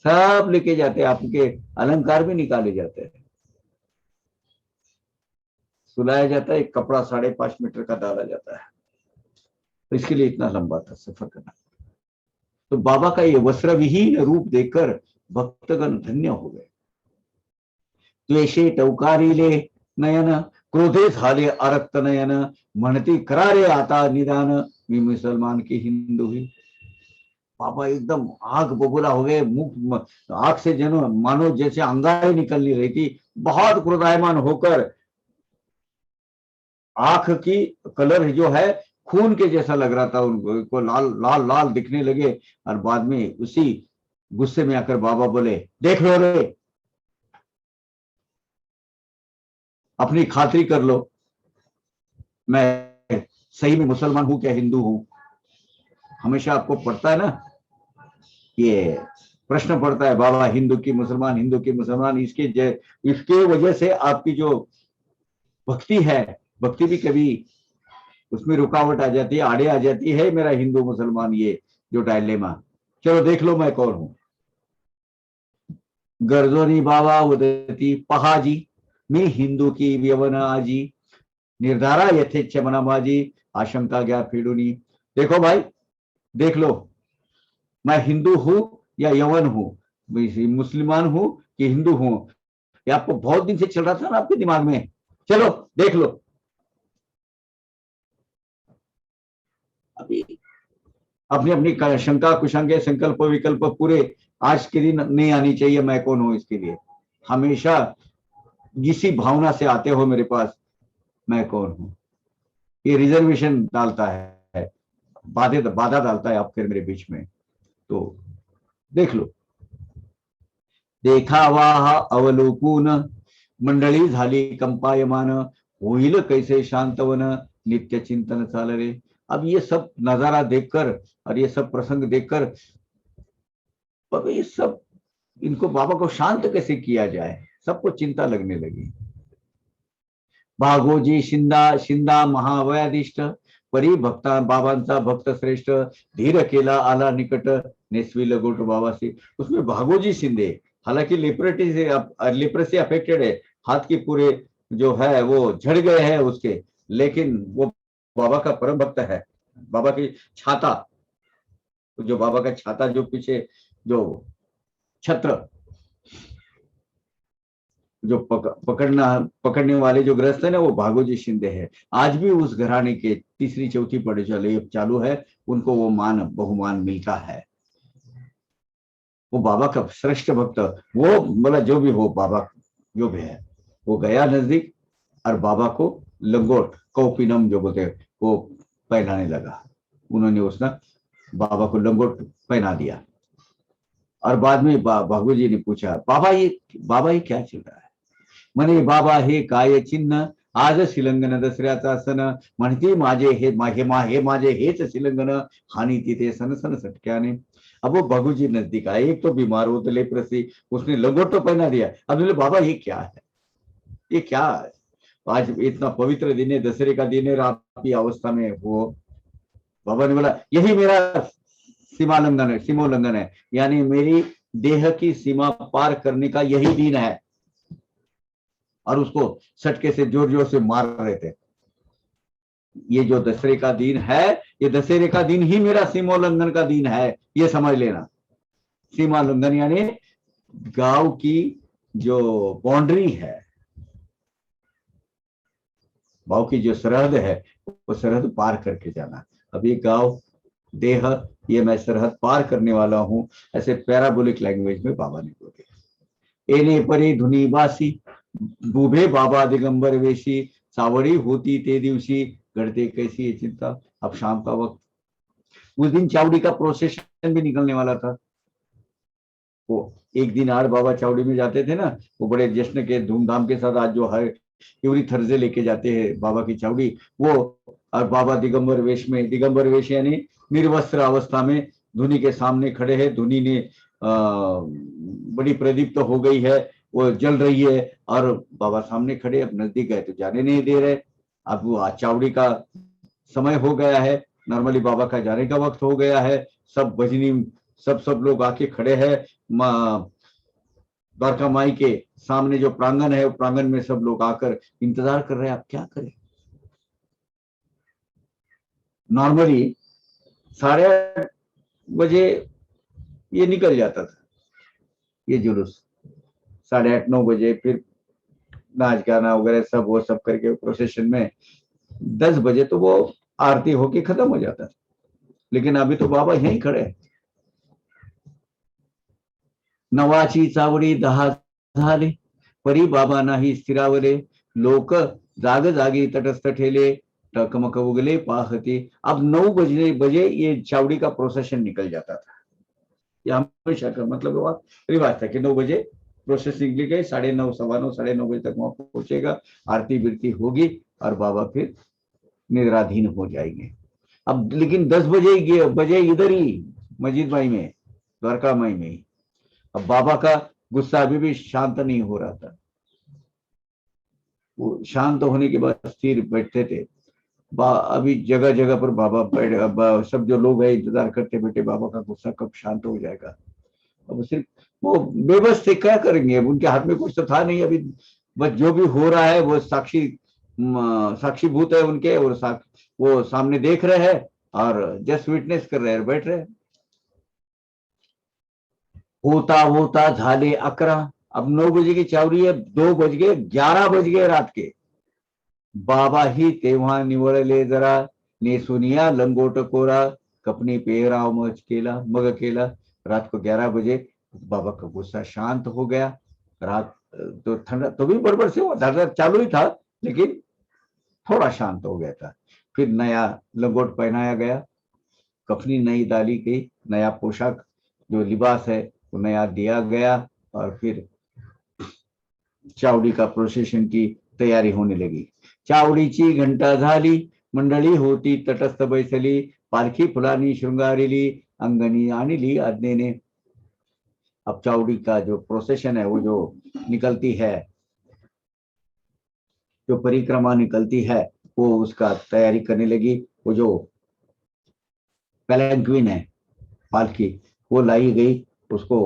सब लेके जाते हैं, आपके अलंकार भी निकाले जाते हैं। सुलाया जाता है, एक कपड़ा 5.5 मीटर का डाला जाता है। तो इसके लिए इतना लंबा था सफर करना। तो बाबा का ये वस्त्र विहीन रूप देखकर भक्तगण धन्य हो गए। द्वेषे टौकारिले नयन, क्रोधे झाले अरक्त नयन, म्हणती करारे आता निदान, मी मुसलमान की हिंदू ही। पापा एकदम आग बबूला हो गए, मुख आग से जनो मानो जैसे अंगारें निकलनी रही थी। बहुत क्रोधायमान होकर, आंख की कलर जो है खून के जैसा लग रहा था, उनको लाल लाल लाल दिखने लगे। और बाद में उसी गुस्से में आकर बाबा बोले, देख लो रे, अपनी खातिरी कर लो, मैं सही में मुसलमान हूं क्या हिंदू हूं। हमेशा आपको पड़ता है ना, ये प्रश्न पड़ता है, बाबा हिंदू की मुसलमान, हिंदू की मुसलमान। इसके वजह से आपकी जो भक्ति है, भक्ति भी कभी उसमें रुकावट आ जाती है, आड़े आ जाती है। मेरा हिंदू मुसलमान ये जो डायलेमा, चलो देख लो मैं कौन हूं। गर्जोनी बाबा उदती पहाजी, मी हिंदू की व्यवन आजी, निर्धारा यथेच्छ मना माझी, आशंका गया फेडूनी। देखो भाई, देख लो, मैं हिंदू हूं या यवन हूं, मुसलमान हूं कि हिंदू हूं। ये आपको बहुत दिन से चल रहा था ना आपके दिमाग में, चलो देख लो। अभी अपनी अपनी शंका कुशंके संकल्प विकल्प पूरे आज के दिन नहीं आनी चाहिए। मैं कौन हूं इसके लिए हमेशा इसी भावना से आते हो मेरे पास, मैं कौन हूं। ये रिजर्वेशन डालता है, बाधा डालता है आपके मेरे बीच में। तो देख लो, देखावा अवलोकून, मंडळी झाली कंपायमान, होईल कैसे शांतवन, नित्य चिंतन चाल रे। अब ये सब नजारा देखकर और ये सब प्रसंग देखकर, अब ये सब, इनको बाबा को शांत कैसे किया जाए, सबको चिंता लगने लगी। भागोजी शिंदा शिंदा महावयादिष्ट, परी भक्ता बाबांचा भक्त श्रेष्ठ, धीर केला आला निकट, नेसविल गोट बाबा से। उसमें भागोजी शिंदे, हालांकि लेप्रेसी अफेक्टेड है, हाथ की पूरे जो है वो झड़ गए हैं उसके, लेकिन वो बाबा का परम भक्त है। बाबा की छाता, जो बाबा का छाता जो पीछे जो छत्र जो पकड़ने वाले जो ग्रस्त है ना, वो भागोजी शिंदे है। आज भी उस घराने के तीसरी चौथी पढ़े चालू है, उनको वो मान बहुमान मिलता है। वो बाबा का श्रेष्ठ भक्त, वो बोला जो भी हो बाबा जो भी है, वो गया नजदीक और बाबा को लंगोट कौपिनम जो बोलते हैं वो पहनाने लगा। उन्होंने उसका बाबा को लंगोट पहना दिया। और बाद में भगवत जी ने पूछा, बाबा ये क्या चल रहा है? म्हणे, बाबा हे काय चिन्ह, आज शिलंगन दसऱ्याचा सण, म्हणते माझे हे हे माझे हेच शिलंगन, हानी तिथे सन सन सटक्याने। अब वो भगु जी नजदीक आए, एक तो बीमार हो तो लेप्रसी, उसने लंगोट तो पहना दिया। अब बोले, बाबा ये क्या है, ये क्या है? आज इतना पवित्र दिन है, दशहरे का दिन है, आप की अवस्था में वो। बाबा ने बोला, यही मेरा सीमालंघन है, सीमोल्लंघन है, यानी मेरी देह की सीमा पार करने का यही दिन है। और उसको सटके से जोर जोर से मार रहे थे। ये जो दशहरे का दिन है, ये दशहरे का दिन ही मेरा सीमोल्लंघन का दिन है, ये समझ लेना। सीमालंघन यानी गांव की जो बाउंड्री है, गांव की जो सरहद है, वो सरहद पार करके जाना। अब ये गांव देह, ये मैं सरहद पार करने वाला हूं, ऐसे पैराबोलिक लैंग्वेज में बाबा ने बोले। एने परी धुनी बासी, बुभे बाबा दिगंबर वेशी, सावड़ी होती ते दिवशी, गढ़ते कैसी ये चिंता। अब शाम का वक्त, उस दिन चावड़ी का प्रोसेशन भी निकलने वाला था। वो एक दिन आड़ बाबा चावड़ी में जाते थे ना, वो बड़े जश्न के धूमधाम के साथ, आज जो हर एवरी थर्सडे लेके जाते हैं बाबा की चावड़ी, वो। और बाबा दिगंबर वेश में, दिगंबर वेश यानी निर्वस्त्र अवस्था में धुनी के सामने खड़े हैं। धुनी ने बड़ी प्रदीप्त तो हो गई है, वो जल रही है, और बाबा सामने खड़े। अब नजदीक गए तो जाने नहीं दे रहे। अब वो चावड़ी का समय हो गया है, नॉर्मली बाबा का जाने का वक्त हो गया है। सब भजनी, सब लोग आके खड़े हैं। द्वारका माई के सामने जो प्रांगण है, वो प्रांगण में सब लोग आकर इंतजार कर रहे हैं। आप क्या करें? नॉर्मली 8:30 बजे ये निकल जाता था, ये जुलूस। 8:30 9 बजे फिर नाच गाना वगैरह सब, वो सब करके प्रोसेशन में 10 बजे तो वो आरती होके खत्म हो जाता था। लेकिन अभी तो बाबा यहीं खड़े हैं। नवाची चावडी 10 झाले, परी बाबा नाही स्थिरावले, लोक जाग जागी तटस्थ ठेले, टकमक उगले पाहते। अब 9 बजे ये चावड़ी का प्रोसेशन निकल जाता था। ये हमेशा का मतलब हुआ, रिवाज था कि 9 बजे प्रोसेस निकली गई, 9:30 9:15 9:30 तक वहां पहुंचेगा, आरती बिरती होगी, और बाबा फिर निद्राधीन हो जाएंगे। अब लेकिन 10 बजे इधर ही मस्जिद माई में, द्वारका माई में ही। अब बाबा का गुस्सा अभी भी शांत नहीं हो रहा था। वो शांत होने के बाद स्थिर बैठते थे। अभी जगह जगह पर बाबा बैठ, सब जो लोग हैं इंतजार करते बैठे, बाबा का गुस्सा कब शांत हो जाएगा। अब सिर्फ वो बेबस थे, क्या करेंगे? अब उनके हाथ में कुछ तो था नहीं अभी। बस जो भी हो रहा है वो साक्षीभूत है उनके, और वो सामने देख रहे हैं, और जस्ट विटनेस कर रहे हैं, बैठ रहे हैं। होता होता झाले 11। अब 9 बजे की चावरी है, 2 बज गए, 11 बज गए रात के। बाबा ही तेव्हा निवळले जरा, नेसुनिया लंगोट कोरा, कपनी पेहराव मग केला। रात को 11 बजे बाबा का गुस्सा शांत हो गया। रात तो ठंडा तो भी बरबर से वो धड़धड़ चालू ही था, लेकिन थोड़ा शांत हो गया था। फिर नया लंगोट पहनाया गया, कफनी नई डाली गई, नया पोशाक जो लिबास है वो नया दिया गया। और फिर चावडी का प्रोसेशन की तैयारी होने लगी। चावडीची घंटा झाली, मंडळी होती तटस्थ बैसली, पालखी फुलांनी शृंगारिली, अंगणी आणली आज्ञेने। अब चावडी का जो प्रोसेशन है, वो जो निकलती है, जो परिक्रमा निकलती है, वो उसका तैयारी करने लगी। वो जो पैलेंक्विन है, पालकी, वो लाई गई। उसको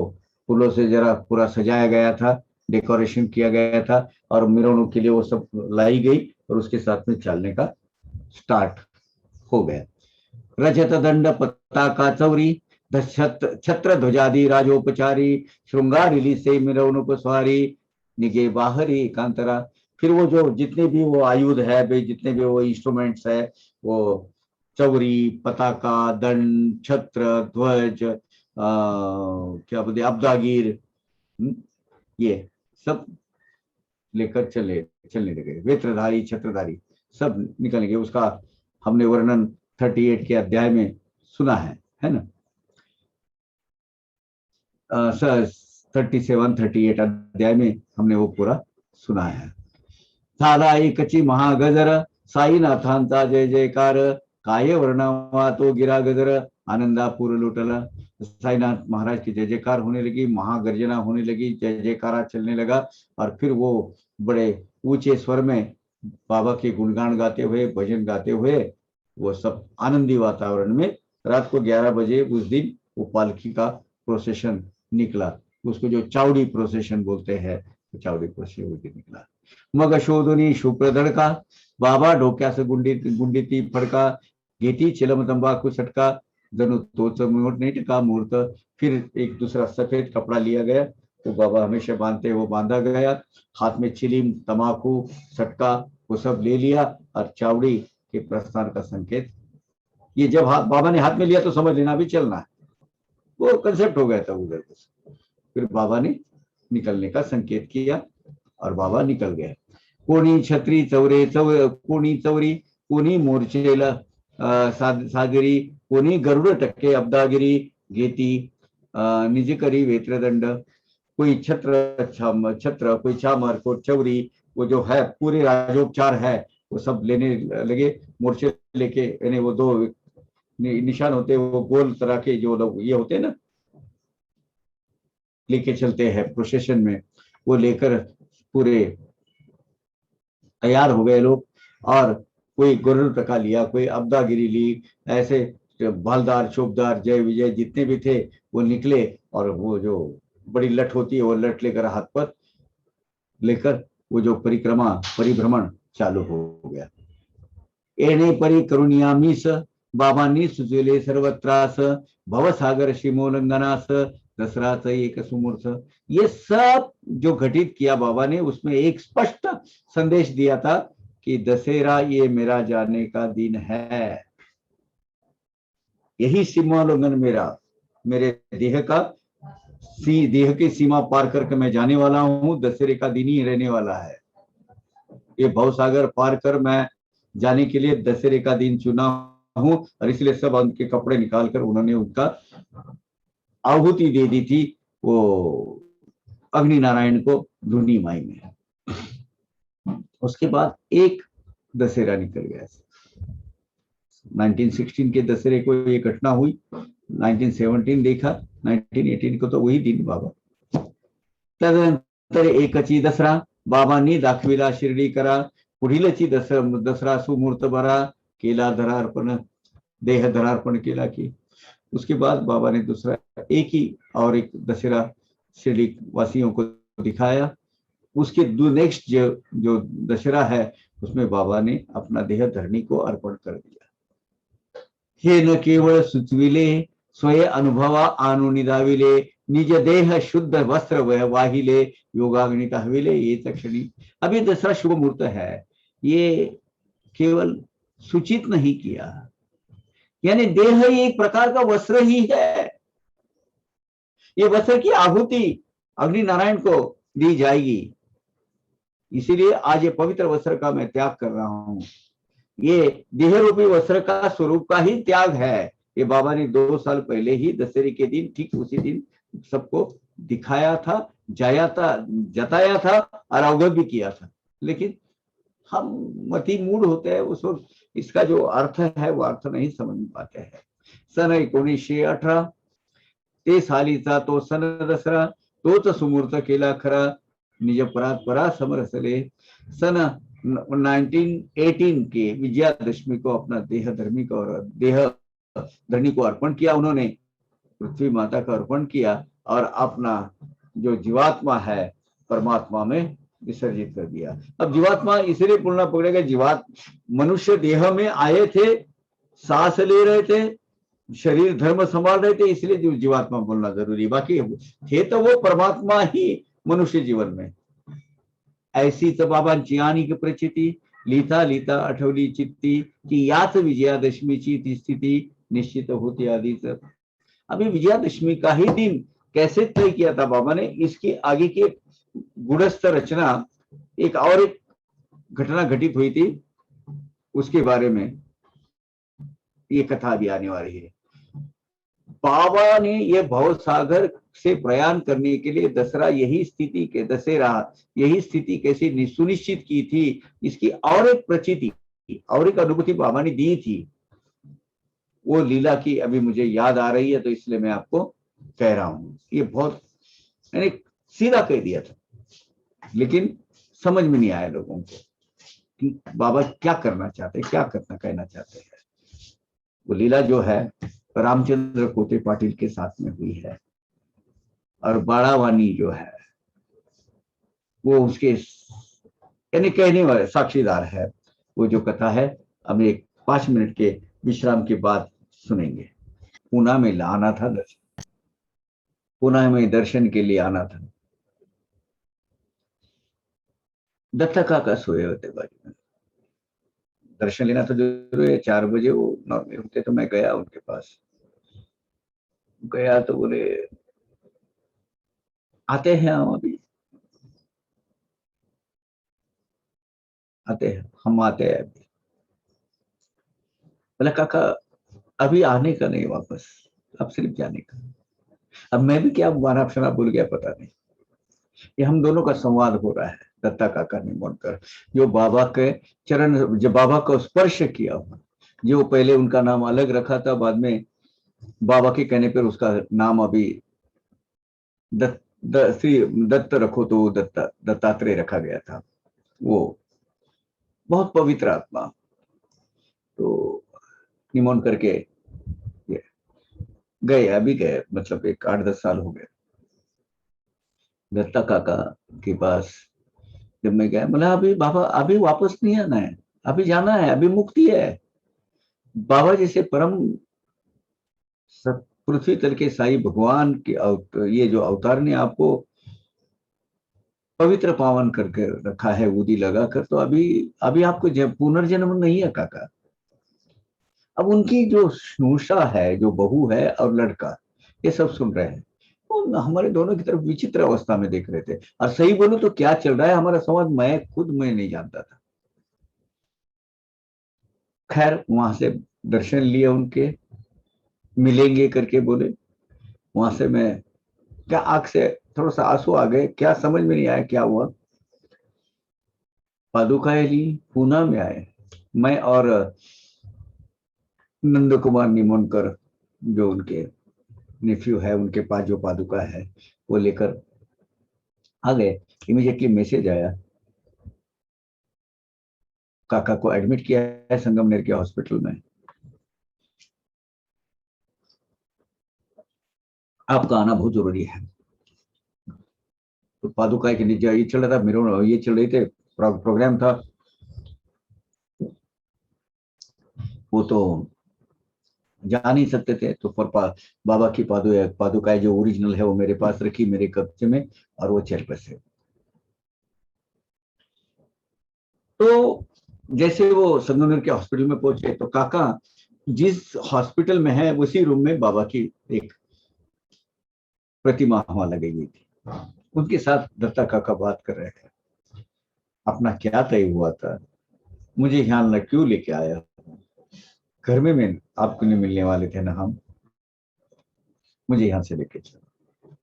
फूलों से जरा पूरा सजाया गया था, डेकोरेशन किया गया था, और मिरवणूक के लिए वो सब लाई गई, और उसके साथ में चलने का स्टार्ट हो गया। रजत दंड पताका चौरी, छत्र ध्वजादी राजोपचारी, श्रृंगारिली से मिरवणूक स्वारी, निगे बाहरी एकांतरा। फिर वो जो जितने भी वो आयुध है भाई, जितने भी वो इंस्ट्रूमेंट्स है, वो चौरी, पताका, दंड, छत्र, ध्वज, क्या बोलते अब्दागीर, ये सब लेकर चलने लगे। वेत्रधारी, छत्रधारी सब निकल गए। उसका हमने वर्णन 38 के अध्याय में सुना है। है ना। 37-38 अध्याय में हमने वो पूरा सुना है। झाला एकची महागजर, साईनाथांचा जय जयकार, काय वर्णावा तो गिरा गजर, आनंदापूर लुटला। साईनाथ महाराज की जय जयकार होने लगी, महागर्जना होने लगी, जय जयकारा चलने लगा। और फिर वो बड़े ऊंचे स्वर में बाबा के गुणगान गाते हुए, भजन गाते हुए, वो सब आनंदी वातावरण में रात को 11 बजे उस दिन वो पालकी का प्रोसेशन निकला। उसको जो चावड़ी प्रोसेशन बोलते हैं, चावडी प्रोसेशन उस दिन निकला। मग शोधुनी शुप्रधडका, बाबा डोक्यास गुंडीती फडका, घेती चिलम तंबाखू सटका, जणू तोच नीट का मूर्त। फिर एक दूसरा सफेद कपड़ा लिया गया, तो बाबा हमेशा बांधते वो बांधा गया। हाथ में चिलीम, तमाकू, सटका वो सब ले लिया और चावड़ी के प्रस्थान का संकेत। ये जब हाथ बाबा ने हाथ में लिया तो समझ लेना भी चलना है, वो कंसेप्ट हो गया था उधर। फिर बाबा ने निकलने का संकेत किया और बाबा निकल गए। कोणी छत्री चौरे कोणी चौरी, कोणी मोर्चेला सागरी, कोणी गरुड टक्के अब्दागिरी घेती निज करी वेत्रदंड। कोई छत्र, कोई चामर, कोई चौरी, वो जो है पूरे राजोपचार है वो सब लेने लगे। मोर्चे लेके, यानी वो दो निशान होते हैं, वो गोल तरह के जो लोग ये होते हैं ना, लेके चलते हैं प्रोसेशन में, वो लेकर पूरे तैयार हो गए लोग। और कोई गुरु टका लिया, कोई अब्दागिरी ली, ऐसे बालदार, चौबदार, जय विजय जितने भी थे वो निकले। और वो जो बड़ी लठ होती है वो लठ लेकर हाथ पर लेकर वो जो परिक्रमा परिभ्रमण चालू हो गया। एणे परी करुणियामीस, बाबांनी सुचविले सर्व त्रास, भवसागर शिमोल्लंघनास, दसराच एक सुमूर्त। ये सब जो घटित किया बाबा ने, उसमें एक स्पष्ट संदेश दिया था कि दशहरा ये मेरा जाने का दिन है। यही सीमोल्लंघन मेरे देह का देह की सीमा पार करके मैं जाने वाला हूँ। दशहरे का दिन ही रहने वाला है। ये भवसागर पार कर मैं जाने के लिए दशहरे का दिन चुना हूँ। और इसलिए सब उनके कपड़े निकालकर उन्होंने उनका आहुति दे दी थी वो अग्नि नारायण को धुनी माई में। उसके बाद एक दशहरा निकल गया। 1916 के दशहरे को ये घटना हुई, 1917 देखा, 1918 को तो वही दिन बाबा। तदनंतर एकची दसरा, बाबांनी दाखविला शिर्डी करा, पुढीलची दसरा सुमूर्त बरा, केला धरार्पण, देह धरार्पण केला की। उसके बाद बाबा ने दूसरा एक ही और एक दशहरा शिरडी वासियों को दिखाया। उसके नेक्स्ट जो दशहरा है उसमें बाबा ने अपना देह धरणी को अर्पण कर दिया। हे न केवळ सुचविले, स्वय अनुभवा आणून निदाविले, निज देह शुद्ध वस्त्र वाहिले, योगाग्नि हविले ये क्षणी। अब ये दसरा शुभ मुहूर्त है, ये केवल सूचित नहीं किया, यानी देह ही एक प्रकार का वस्त्र ही है। ये वस्त्र की आहुति अग्नि नारायण को दी जाएगी, इसीलिए आज ये पवित्र वस्त्र का मैं त्याग कर रहा हूं। ये देह रूपी वस्त्र का स्वरूप का ही त्याग है। ये बाबा ने 2 साल पहले ही दशहरे के दिन, ठीक उसी दिन सबको दिखाया था, जताया था और अवगत भी किया था। लेकिन हम मति मूड होते हैं, उस वक्त इसका जो अर्थ है वो अर्थ नहीं समझ पाते हैं। सन 1918 ते सालीचा तो सन दसरा, तोच सुमूर्त केला खरा, निज परात्परा समरसले। सन 1918 के विजयादशमी को अपना देह धरणी को अर्पण किया उन्होंने, पृथ्वी माता का अर्पण किया और अपना जो जीवात्मा है परमात्मा में विसर्जित कर दिया। अब जीवात्मा इसलिए बोलना पड़ेगा, मनुष्य देह में आए थे, सांस ले रहे थे, शरीर धर्म संभाल रहे थे, इसलिए जीवात्मा बोलना जरूरी। बाकी थे तो वो परमात्मा ही मनुष्य जीवन में। ऐसीच बाबांची आणिक प्रचिती, लिहिता लिहिता आठवली चित्ती, की याच विजयादशमीची ती स्थिती निश्चित होती आधीच। अभी विजयादशमी का ही दिन कैसे तय किया था बाबा ने, इसकी आगे की गुणस्थ रचना, एक और एक घटना घटित हुई थी, उसके बारे में ये कथा भी आने वाली है। बाबा ने ये भव सागर से प्रयाण करने के लिए दसरा यही स्थिति के दशहरा यही स्थिति कैसे सुनिश्चित की थी, इसकी और एक प्रचिति और एक अनुभूति बाबा ने दी थी। वो लीला की अभी मुझे याद आ रही है, तो इसलिए मैं आपको कह रहा हूं। ये बहुत मैंने सीधा कह दिया था, लेकिन समझ में नहीं आया लोगों को कि बाबा क्या करना चाहते, क्या करना कहना चाहते हैं। वो लीला जो है रामचंद्र कोटे पाटिल के साथ में हुई है, और बाड़ावानी जो है वो उसके यानी कहने वाले साक्षीदार है। वो जो कथा है हम एक 5 मिनट के विश्राम के बाद सुनेंगे। पूना में आना था दर्शन, पूना में दर्शन के लिए आना था। दत्ता काका सोए होते बाजू में, दर्शन लेना तो जरूरी है। 4 बजे वो नॉर्मली होते, तो मैं गया उनके पास। गया तो बोले आते हैं हम, अभी आते हैं, हम आते हैं अभी। बोला काका अभी आने का नहीं वापस, अब सिर्फ जाने का। अब मैं भी क्या माना शना भूल गया पता नहीं। ये हम दोनों का संवाद हो रहा है। दत्ता काका ने मुड़कर जो बाबा के चरण, जो बाबा को स्पर्श किया हुआ, जो पहले उनका नाम अलग रखा था, बाद में बाबा के कहने पर उसका नाम अभी श्री दत्त रखो, तो दत्तात्रेय रखा गया था। वो बहुत पवित्र आत्मा। तो निमोन करके गए, अभी गए, मतलब एक 8-10 साल हो गए दत्ता काका के पास। जब मैं गया, बोला अभी बाबा अभी वापस नहीं आना है, अभी जाना है, अभी मुक्ति है। बाबा जैसे परम पृथ्वी तल के साई भगवान के ये जो अवतार ने आपको पवित्र पावन करके रखा है उदी लगाकर, तो अभी अभी आपको पुनर्जन्म नहीं है काका। अब उनकी जो स्नुषा है, जो बहू है और लड़का, ये सब सुन रहे हैं। वो हमारे दोनों की तरफ विचित्र अवस्था में देख रहे थे। और सही बोलूं तो क्या चल रहा है हमारा समाज, मैं नहीं जानता था। खैर वहां से दर्शन लिए उनके, मिलेंगे करके बोले। वहां से मैं क्या आंख से थोड़ा सा आंसू आ गए, क्या समझ में नहीं आया क्या हुआ। पादुकाएं ली, पूना में आए, मैं और नंद कुमार निमोनकर, जो उनके नेफ्यू है, उनके पास जो पादुका है वो लेकर आ गए। इमीडिएटली मैसेज आया, काका को एडमिट किया है संगमनेर के हॉस्पिटल में, आपका आना बहुत जरूरी है। तो पादुका के नीचे ये चल रहा था, मेरे ये चल रहे थे, प्रोग्राम था। वो तो जा नहीं सकते थे, तो पर बाबा की पादुकाएं जो ओरिजिनल है वो मेरे पास रखी, मेरे कब्जे में, और वो चल बसे। तो जैसे वो संगमनेर के हॉस्पिटल में पहुंचे, तो काका जिस हॉस्पिटल में है उसी रूम में बाबा की एक प्रतिमा वहां लगी हुई थी। उनके साथ दत्ता काका बात कर रहे थे, अपना क्या तय हुआ था, मुझे यहाँ न क्यों लेके आया, घर में मैं आपको नहीं मिलने वाले थे ना हम, मुझे यहाँ से लेके चलो।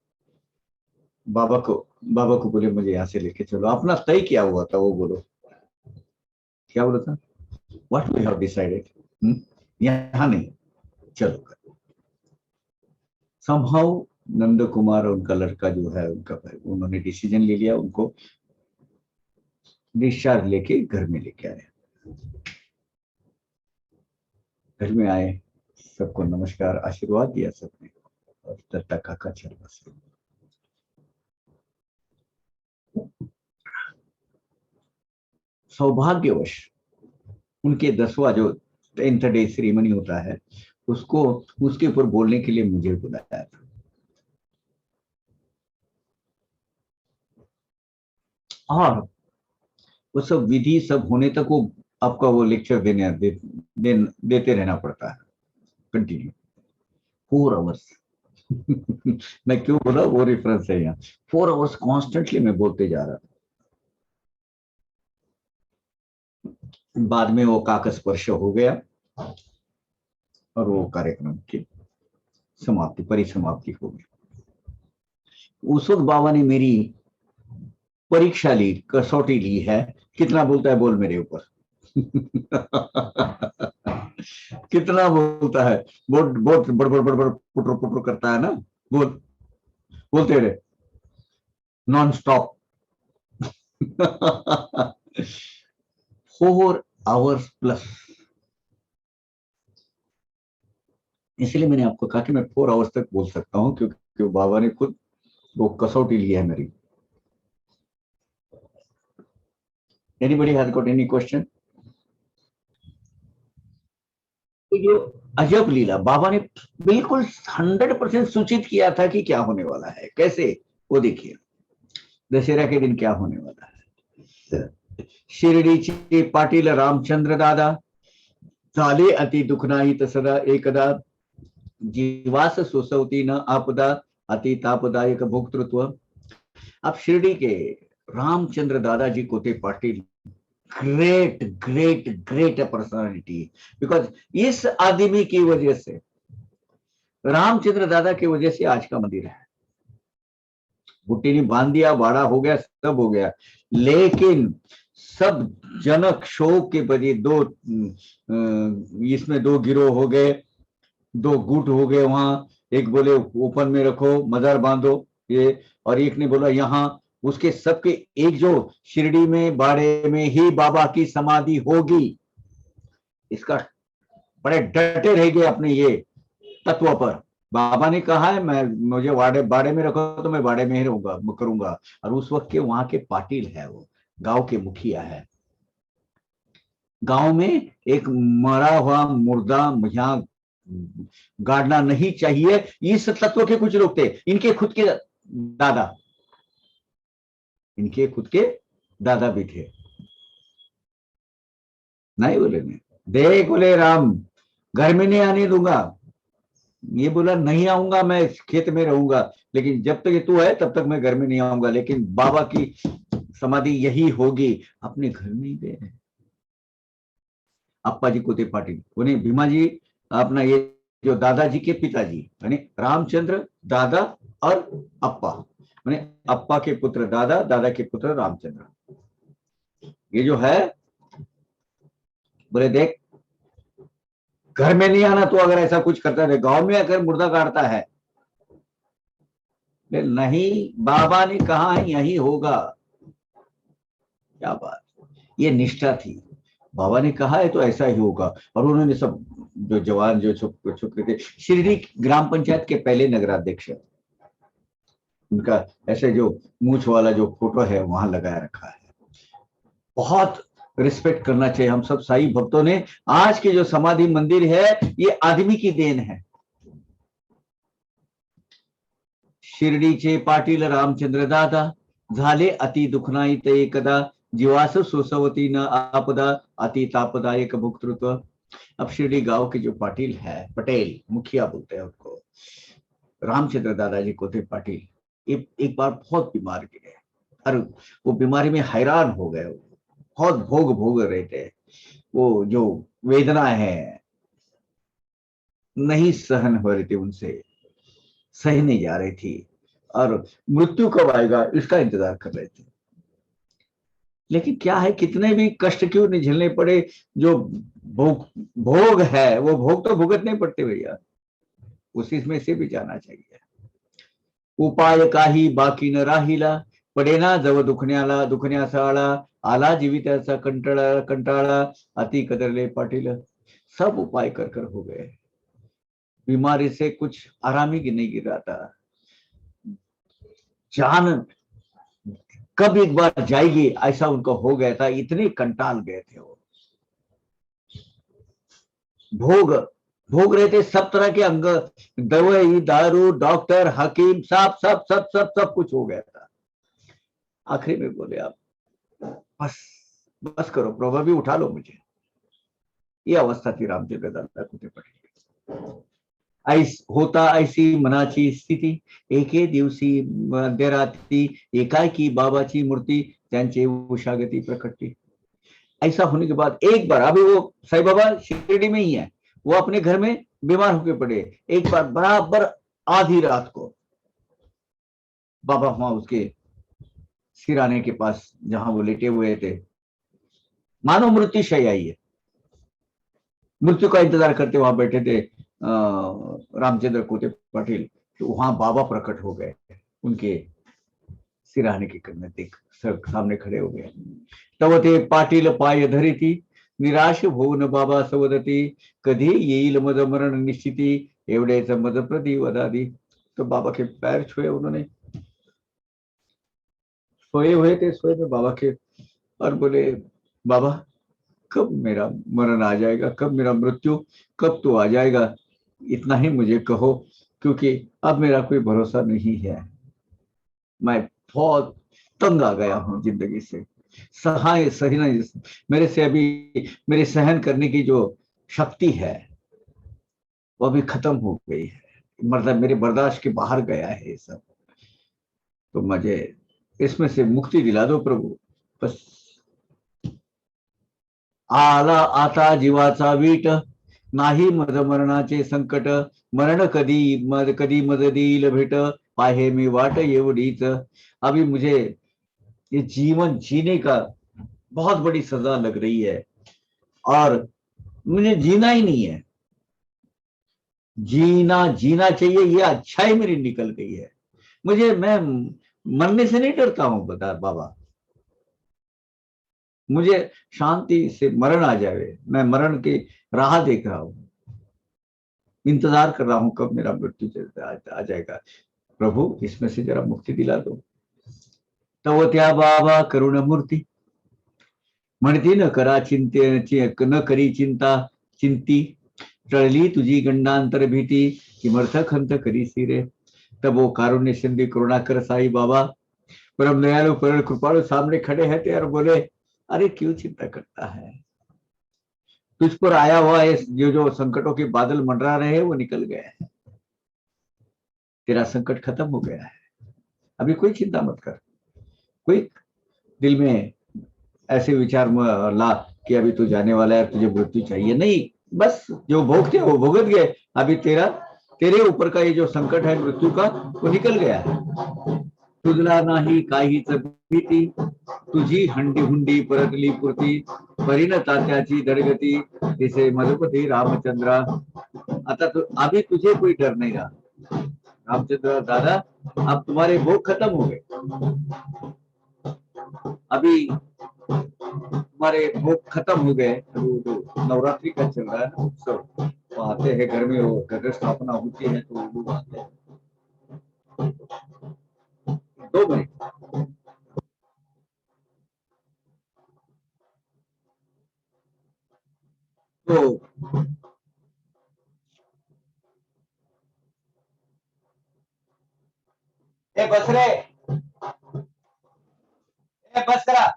बाबा को बाबा को बोले मुझे यहाँ से लेके चलो। अपना तय क्या हुआ था वो बोलो, क्या बोला था, व्हाट वी हैव डिसाइडेड, यहाँ नहीं, चलो। समहाउ नंद कुमार और उनका लड़का जो है, उनका भाई, उन्होंने डिसीजन ले लिया, उनको डिस्चार्ज लेके घर में लेके आए। घर में आए, सबको नमस्कार आशीर्वाद दिया सबने, और दत्ता काका चल बसे। सौभाग्यवश उनके 10वां जो 10th डे सेरेमनी होता है, उसको उसके ऊपर बोलने के लिए मुझे बुलाया था। और वो सब विधि सब होने तक वो आपका वो लेक्चर देते रहना पड़ता है कंटिन्यू, 4 आवर्स। मैं क्यों बोला, वो रेफरेंस है यहाँ। 4 आवर्स कॉन्स्टेंटली मैं बोलते जा रहा था। बाद में वो काकस्पर्श हो गया और वो कार्यक्रम की समाप्ति, परिसमाप्ति हो गई। उस वक्त बाबा ने मेरी परीक्षा ली, कसौटी ली है। कितना बोलता है बोल मेरे ऊपर। कितना बोलता है, बहुत बहुत बड़ बड़ बड़ पुटर पुटर करता है ना, बोल बोलते रहे नॉन स्टॉप। 4 hours plus. इसलिए मैंने आपको कहा कि मैं 4 आवर्स तक बोल सकता हूं, क्योंकि बाबा ने खुद वो कसौटी ली है मेरी। Anybody has got any question? तो ये अजब लीला बाबा ने बिल्कुल 100% सूचित किया था कि क्या होने वाला है, कैसे, वो देखिए दशहरा के दिन क्या होने वाला है। शिर्डीचे पाटील रामचंद्र दादा झाले अति दुखनाहित सदा एकदा, जीवास सोसवती न आपदा, अति तापदायक भोक्तृत्व। अब शिरडी के Ramachandra Dadaji Kote Patil, great great great personality, because इस आदमी की वजह से, रामचंद्र दादा की वजह से आज का मंदिर है। बुट्टी ने बांध दिया, बाड़ा हो गया, सब हो गया, लेकिन सब जनक शोक के बजे दो, इसमें 2 गिरोह हो गए, 2 गुट हो गए वहां। एक बोले ओपन में रखो, मजार बांधो ये, और एक ने बोला यहाँ, उसके सबके एक जो शिरडी में बाड़े में ही बाबा की समाधि होगी, इसका बड़े डटे रह गए अपने ये तत्व पर। बाबा ने कहा है मैं, मुझे बाड़े में रखो तो मैं बाड़े में ही रहूंगा, करूंगा। और उस वक्त के वहां के पाटिल है, वो गांव के मुखिया है। गांव में एक मरा हुआ मुर्दा यहाँ गाड़ना नहीं चाहिए, इस तत्व के कुछ लोग थे। इनके खुद के दादा, इनके खुद के दादा भी थे। नहीं बोले, मैं देख बोले राम घर में नहीं आने दूंगा। ये बोला नहीं आऊंगा, मैं खेत में रहूंगा, लेकिन जब तक ये तू है तब तक मैं घर में नहीं आऊंगा, लेकिन बाबा की समाधि यही होगी। अपने घर में ही गए। अप्पा जी कोते पाटिल, उन्हें भीमा जी अपना ये जो दादाजी के पिताजी यानी रामचंद्र दादा और अप्पा, मैंने अप्पा के पुत्र दादा, दादा के पुत्र रामचंद्र। ये जो है बोले देख घर में नहीं आना, तो अगर ऐसा कुछ करता है गांव में अगर मुर्दा काटता है, नहीं बाबा ने कहा है यही होगा। क्या बात, ये निष्ठा थी। बाबा ने कहा है तो ऐसा ही होगा। और उन्होंने सब जो जवान जो छुप थे, शिरडी ग्राम पंचायत के पहले नगराध्यक्ष, उनका ऐसे जो मूछ वाला जो फोटो है वहां लगाया रखा है। बहुत रिस्पेक्ट करना चाहिए हम सब साई भक्तों ने। आज के जो समाधि मंदिर है ये आदमी की देन है। शिर्डीचे पाटील रामचंद्र दादा झाले अति दुखनाईत एकदा, जीवास सोसवती न आपदा, अति तापदायक भोक्तृत्व। अब शिरडी गांव के जो पाटिल है, पटेल मुखिया बोलते हैं उनको, रामचंद्र दादाजी कोते पाटिल, एक बार बहुत बीमार गिरे और वो बीमारी में हैरान हो गए। बहुत भोग भोग रहे थे, वो जो वेदना है नहीं सहन हो रही थी उनसे, सही नहीं जा रही थी, और मृत्यु कब आएगा इसका इंतजार कर रहे थे। लेकिन क्या है, कितने भी कष्ट क्यों नहीं झेलने पड़े, जो भोग भोग है वो भोग तो भुगतने पड़ते भैया, उसी में से भी जाना चाहिए। उपाय काही बाकी न राहिला, पडेना जव दुखण्याला दुखण्याचा आळा, आला जीविताचा कंटाळा कंटाळा, अति कदरले पाटील। सब उपाय कर कर हो गए, बीमारी से कुछ आराम ही नहीं गिर रहा था। जान कब एक बार जाएगी ऐसा उनको हो गया था, इतने कंटाल गए थे वो। भोग भोग रहे थे सब तरह के अंग, दवाई दारू डॉक्टर हकीम सब सब सब सब सब कुछ हो गया था। आखिरी में बोले आप बस बस करो प्रभु, भी उठा लो मुझे। ये अवस्था थी रामचंद्र दादा को होता ऐसी मनाची स्थिती, एके दिवशी मध्यरात्री एकाएकी बाबाची मूर्ति त्यांचे उषागती प्रकटती। ऐसा होने के बाद एक बार, अभी वो साईं बाबा शिरडी में ही है, वो अपने घर में बीमार होके पड़े। एक बार बराबर आधी रात को बाबा वहां उसके सिराने के पास जहां वो लेटे हुए थे, मानो मृत्यु शैया आई है, मृत्यु का इंतजार करते वहां बैठे थे रामचंद्र कोते पाटिल। तो वहां बाबा प्रकट हो गए, उनके सिराने के नजदीक सामने खड़े हो गए। तव ते पाटील पाय धरी थी, निराश होऊन बाबा सवदती, कधी येईल मद मरण निश्चिती, एवढेच मद प्रति वदादी। तो बाबा के पैर छुए उन्होंने, सोए हुए थे, सोए में बाबा के, और बोले बाबा कब मेरा मरण आ जाएगा, कब मेरा मृत्यु, कब तो आ जाएगा, इतना ही मुझे कहो, क्योंकि अब मेरा कोई भरोसा नहीं है। मैं बहुत तंग आ गया हूं जिंदगी से, सहाय सही नहीं, मेरे से अभी मेरे सहन करने की जो शक्ति है वो अभी खत्म हो गई है, मतलब मेरे बर्दाश्त के बाहर गया है ये सब। तो मुझे इसमें से मुक्ति दिला दो प्रभु, बस। आला आता जीवाचा वीट, नाही मद मरणाचे संकट, मरण कधी मद देईल भेट, पाहे मी वाट एवढीच। अभी मुझे ये जीवन जीने का बहुत बड़ी सजा लग रही है, और मुझे जीना ही नहीं है, जीना जीना चाहिए, ये अच्छाई मेरी निकल गई है। मैं मरने से नहीं डरता हूं, बता बाबा, मुझे शांति से मरण आ जाए, मैं मरण की राह देख रहा हूं, इंतजार कर रहा हूं कब मेरा मृत्यु आ जाएगा। प्रभु इसमें से जरा मुक्ति दिला दो। तव त्या बाबा करुण मूर्ती, म्हणती न करा चिंते, न करी चिंता चिंती, टळली तुझी गंडांतर भीती, किमर्थ खंत करी सिरे। तब वो कारुण्य सिंधु करुणा कर साई बाबा, परम दयालु परम कृपालु सामने खड़े हैं और बोले, अरे क्यों चिंता करता है, तुझ पर आया हुआ इस जो संकटों के बादल मंडरा रहे हैं वो निकल गए हैं, तेरा संकट खत्म हो गया है, अभी कोई चिंता मत कर। कोई दिल में ऐसे विचार ला कि अभी तू जाने वाला है, तुझे मृत्यु चाहिए, नहीं, बस जो भोगते वो भुगत गए, अभी तेरे ऊपर का ये जो संकट है मृत्यु का, वो निकल गया है। तुझला नाही काहीच भीती, तुझी हंडी हुंडी परतली पुरती, परिण तात्याची दडगती, तिसे मधुपती रामचंद्रा। आता अभी तुझे कोई डर नहीं रहा रामचंद्र दादा, अब तुम्हारे भोग खत्म हो गए, अभी तुम्हारे भोग खत्म हो गए। तो नवरात्रि का चल रहा है ना उत्सव, तो आते हैं घर में, वो घर स्थापना होती है तो लोग आते हैं। 2 मिनट। तो ए बस रे, ए बस करा।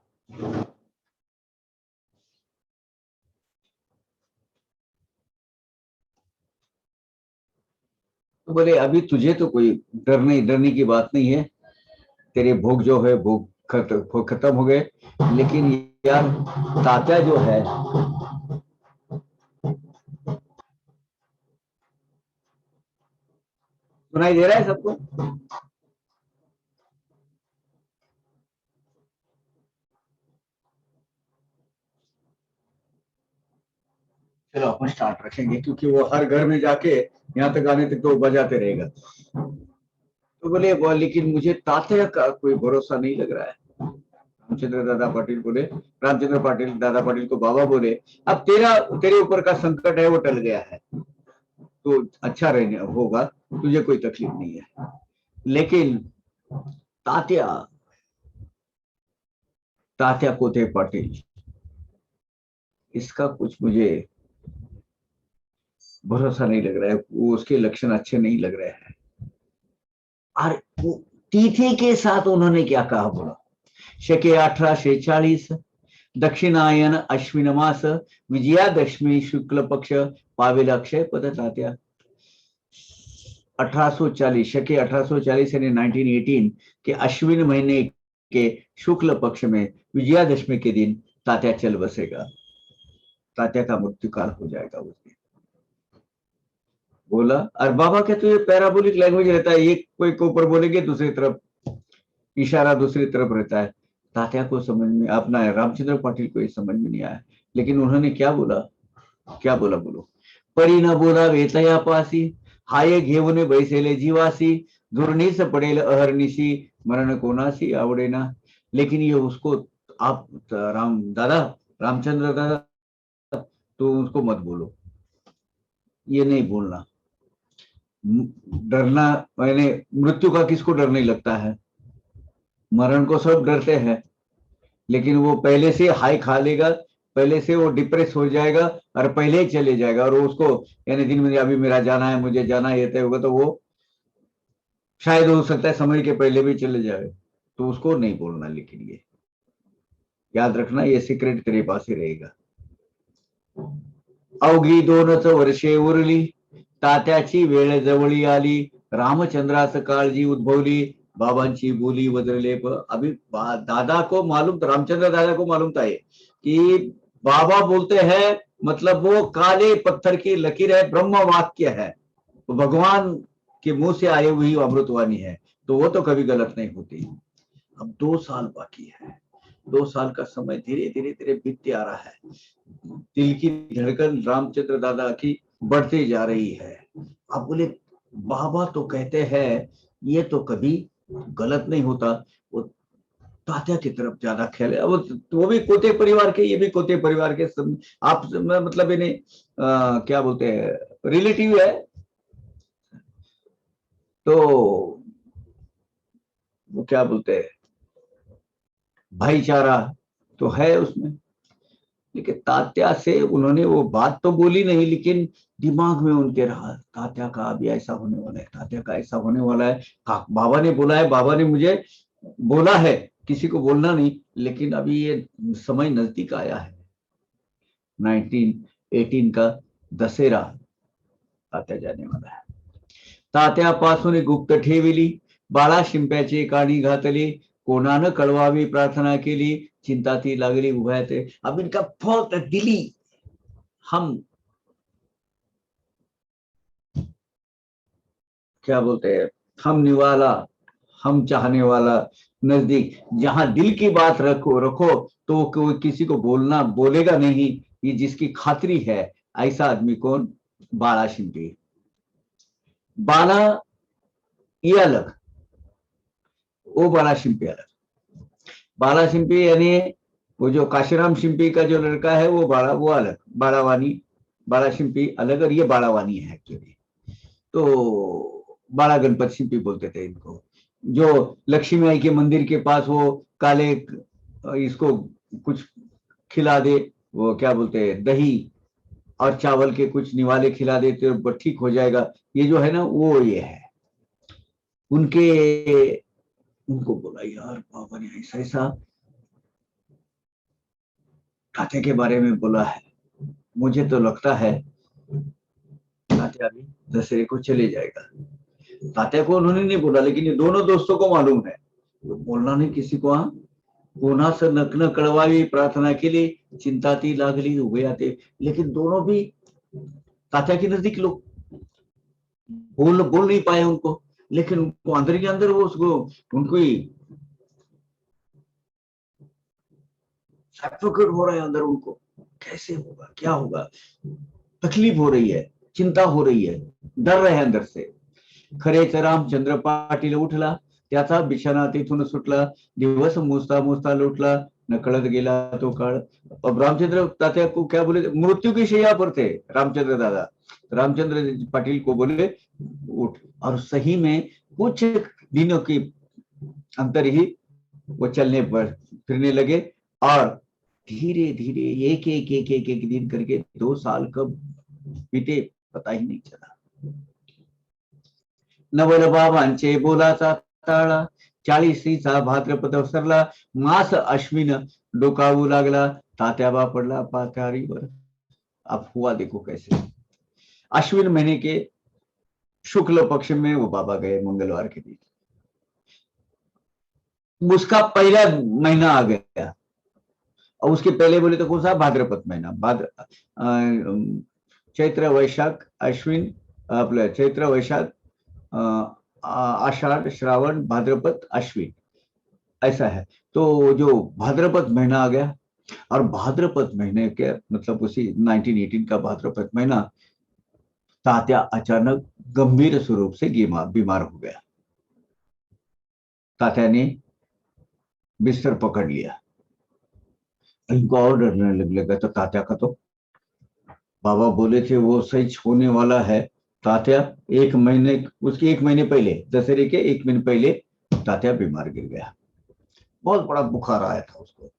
तो बोले अभी तुझे तो कोई डरने की बात नहीं है, तेरे भोग जो है भोग खत्म हो गए, लेकिन यार तात्या जो है, सुनाई दे रहा है सबको? चलो अपन स्टार्ट रखेंगे, क्योंकि वो हर घर में जाके यहाँ तक आने तक तो बजाते रहेगा। तो बोले लेकिन मुझे तात्या का कोई भरोसा नहीं लग रहा है। रामचंद्र दादा पाटिल बोले, रामचंद्र पाटिल दादा पाटिल को बाबा बोले, अब तेरे ऊपर का संकट है वो टल गया है, तो अच्छा रहने होगा, तुझे कोई तकलीफ नहीं है, लेकिन तात्या तात्या कोते पाटिल, इसका कुछ मुझे भरोसा नहीं लग रहा है, वो उसके लक्षण अच्छे नहीं लग रहे हैं। और तिथि के साथ उन्होंने क्या कहा बोला, शके 1840, दक्षिणायन अश्विन मास, विजयादशमी शुक्ल पक्ष, पावेल अक्षय पद तात्या। 1840 शके 1840 यानी 1918 के अश्विन महीने के शुक्ल पक्ष में विजयादशमी के दिन तात्या चल बसेगा, तात्या का मृत्यु काल हो जाएगा उस दिन। बोला। और बाबा के तो ये पैराबोलिक लैंग्वेज रहता है, एक कोई के ऊपर बोलेंगे दूसरी तरफ इशारा दूसरी तरफ रहता है। तात्या को समझ में, अपना रामचंद्र पाटिल को ये समझ में नहीं आया। लेकिन उन्होंने क्या बोला, क्या बोला बोलो। परी न बोला वेतया पासी, हाये घेऊन बैसेले जीवासी, दुर्निस पडेल अहर्निशी, मरण कोणासी आवडे ना। लेकिन ये उसको, आप राम दादा, रामचंद्र दादा, तो उसको मत बोलो, ये नहीं बोलना। डरना, मैंने मृत्यु का किसको डर नहीं लगता है, मरण को सब डरते हैं। लेकिन वो पहले से हाई खा लेगा, पहले से वो डिप्रेस हो जाएगा और पहले ही चले जाएगा, और उसको यानी दिन में अभी मेरा जाना है, मुझे जाना है, ये तय होगा, तो वो शायद हो सकता है समय के पहले भी चले जाए। तो उसको नहीं बोलना। लेकिन ये याद रखना, ये सीक्रेट तेरे पास ही रहेगा। अवघी 2च वर्षे उरली, तात्याची वेळ जवळी आली, रामचंद्राच काळजी उद्भवली, बाबांची बोली बदलले। अभी दादा को मालूम, रामचंद्र दादा को मालूम था ये कि बाबा बोलते हैं मतलब वो काले पत्थर की लकीर है, ब्रह्म वाक्य है, भगवान के मुंह से आई हुई अमृतवाणी है, तो वो तो कभी गलत नहीं होती। अब 2 साल बाकी है, 2 साल का समय धीरे धीरे धीरे बीतते आ रहा है। दिल की धड़कन रामचंद्र दादा की बढ़ती जा रही है। अब बोले बाबा तो कहते हैं ये तो कभी गलत नहीं होता। वो तात्या की तरफ ज्यादा ख्याल है। वो भी कोते परिवार के, ये भी कोते परिवार के सब, आप मतलब इन्हें क्या बोलते हैं, रिलेटिव है। तो वो क्या बोलते हैं, भाईचारा तो है उसमें। लेकिन तात्या से उन्होंने वो बात तो बोली नहीं, लेकिन दिमाग में उनके रहा तात्या का अभी ऐसा होने वाला है, तात्या का ऐसा होने वाला है। बाबा ने बोला है, बाबा ने मुझे बोला है किसी को बोलना नहीं, लेकिन अभी ये समय नजदीक आया है। 1918 का दशहरा तात्या जाने वाला है। तात्यापासून गुप्त ठेविली, बाळा शिंप्याची काणी घातली, कोणानं कळवावी प्रार्थना केली, चिंता ती लागली उभ्याते। अब इनका बहुत दिली, हम क्या बोलते हैं, हम निवाला, हम चाहने वाला नजदीक, जहां दिल की बात रखो रखो तो कोई किसी को बोलना बोलेगा नहीं, ये जिसकी खातरी है। ऐसा आदमी कौन, बाला शिंपी। बाला ये अलग, वो बाला शिंपी अलग। बाला शिंपी यानी वो जो काशीराम शिंपी का जो लड़का है वो बाड़ा, वो अलग, बाड़ावानी। बाड़ा शिंपी अलग और ये बाड़ावानी है एक्चुअली। तो बाड़ा गणपत शिंपी बोलते थे इनको। जो लक्ष्मी आई के मंदिर के पास वो काले, इसको कुछ खिला दे, वो क्या बोलते हैं, दही और चावल के कुछ निवाले खिला देते तो ठीक हो जाएगा, ये जो है ना वो ये है उनके। उनको बोला यार बाबा ने ऐसा ऐसा तात्या के बारे में बोला है, मुझे तो लगता है तात्या अभी दशहरे को चले जाएगा। तात्या को उन्होंने नहीं बोला, लेकिन ये दोनों दोस्तों को मालूम है, तो बोलना नहीं किसी को। हाँ, कोणाचं नकन कळवावी प्रार्थना केली, चिंता ती लागली उभे आते। लेकिन दोनों भी तात्या के नजदीक लोग बोल नहीं पाए उनको, लेकिन उनको अंदर के अंदर वो उसको उनको सफोकेट हो रहा है अंदर उनको, कैसे होगा, क्या होगा, तकलीफ हो रही है, चिंता हो रही है, डर रहे हैं अंदर से। खरेच रामचंद्र पाटील उठला, त्याचा बिछाना तिथून सुटला, दिवस मोजता मोजता लुटला, नकळत गेला तो काळ। अब रामचंद्र तात्या को क्या बोले, मृत्यु की शैया पर थे रामचंद्र दादा। रामचंद्र पाटिल को बोले उठ, और सही में कुछ दिनों की अंतर ही वो चलने पर फिरने लगे। और धीरे धीरे एक दिन करके 2 साल कब बीते पता ही नहीं चला। नवल बाबांचे बोलाचा ताळा, 40शीचा भाद्रपद सरला, मास अश्विन डोकावू लागला, तात्याबा पडला पाताळीवर। अब हुआ देखो कैसे, अश्विन महीने के शुक्ल पक्ष में वो बाबा गए मंगलवार के दिन, उसका पहला महीना आ गया। और उसके पहले बोले तो कौन सा, भाद्रपद महीना, चैत्र वैशाख अश्विन आपलं चैत्र वैशाख आषाढ़ श्रावण भाद्रपद अश्विन, ऐसा है। तो जो भाद्रपद महीना आ गया, और भाद्रपद महीने के मतलब उसी 1918 का भाद्रपद महीना तात्या अचानक गंभीर स्वरूप से बीमार हो गया। तात्या ने बिस्तर पकड़ लिया। इनको और डरने लगा। तो तात्या का तो बाबा बोले थे वो सही होने वाला है। तात्या एक महीने, उसके एक महीने पहले, दशहरे के एक महीने पहले तात्या बीमार गिर गया। बहुत बड़ा बुखार आया था उसको।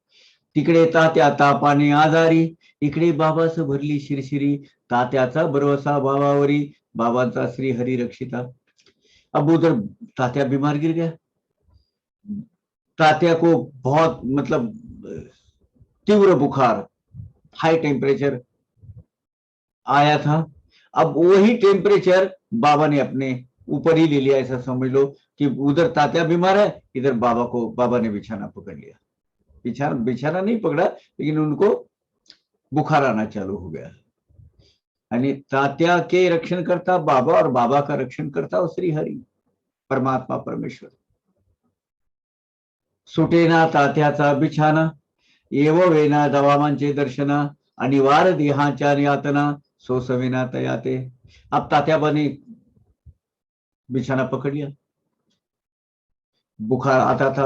तिकडे तात्या तापाने आजारी, इकडे बाबास भरली शिरशिरी, तात्याचा भरवसा बाबावरी, बाबांचा श्री हरी रक्षिता। अब उधर तात्या बीमार गिर गया। तात्या को बहुत मतलब तीव्र बुखार, हाई टेम्परेचर आया था। अब वही टेम्परेचर बाबा ने अपने ऊपर ही ले लिया, ऐसा समझ लो कि उधर तात्या बीमार है, इधर बाबा ने बिछाना पकड़ लिया। बिछाना नहीं पकड़ा, लेकिन उनको बुखार आना चालू हो गया। यानी तात्या के रक्षण करता बाबा, और बाबा का रक्षण करता श्री हरि परमात्मा परमेश्वर। सुटेना तात्याचा बिछाना, एव वेना दवामांचे दर्शना, अनिवार्य देहाच्या यातना, सोसविना तयाते। अब तात्याबा ने बिछाना पकड़ लिया। बुखार आता था,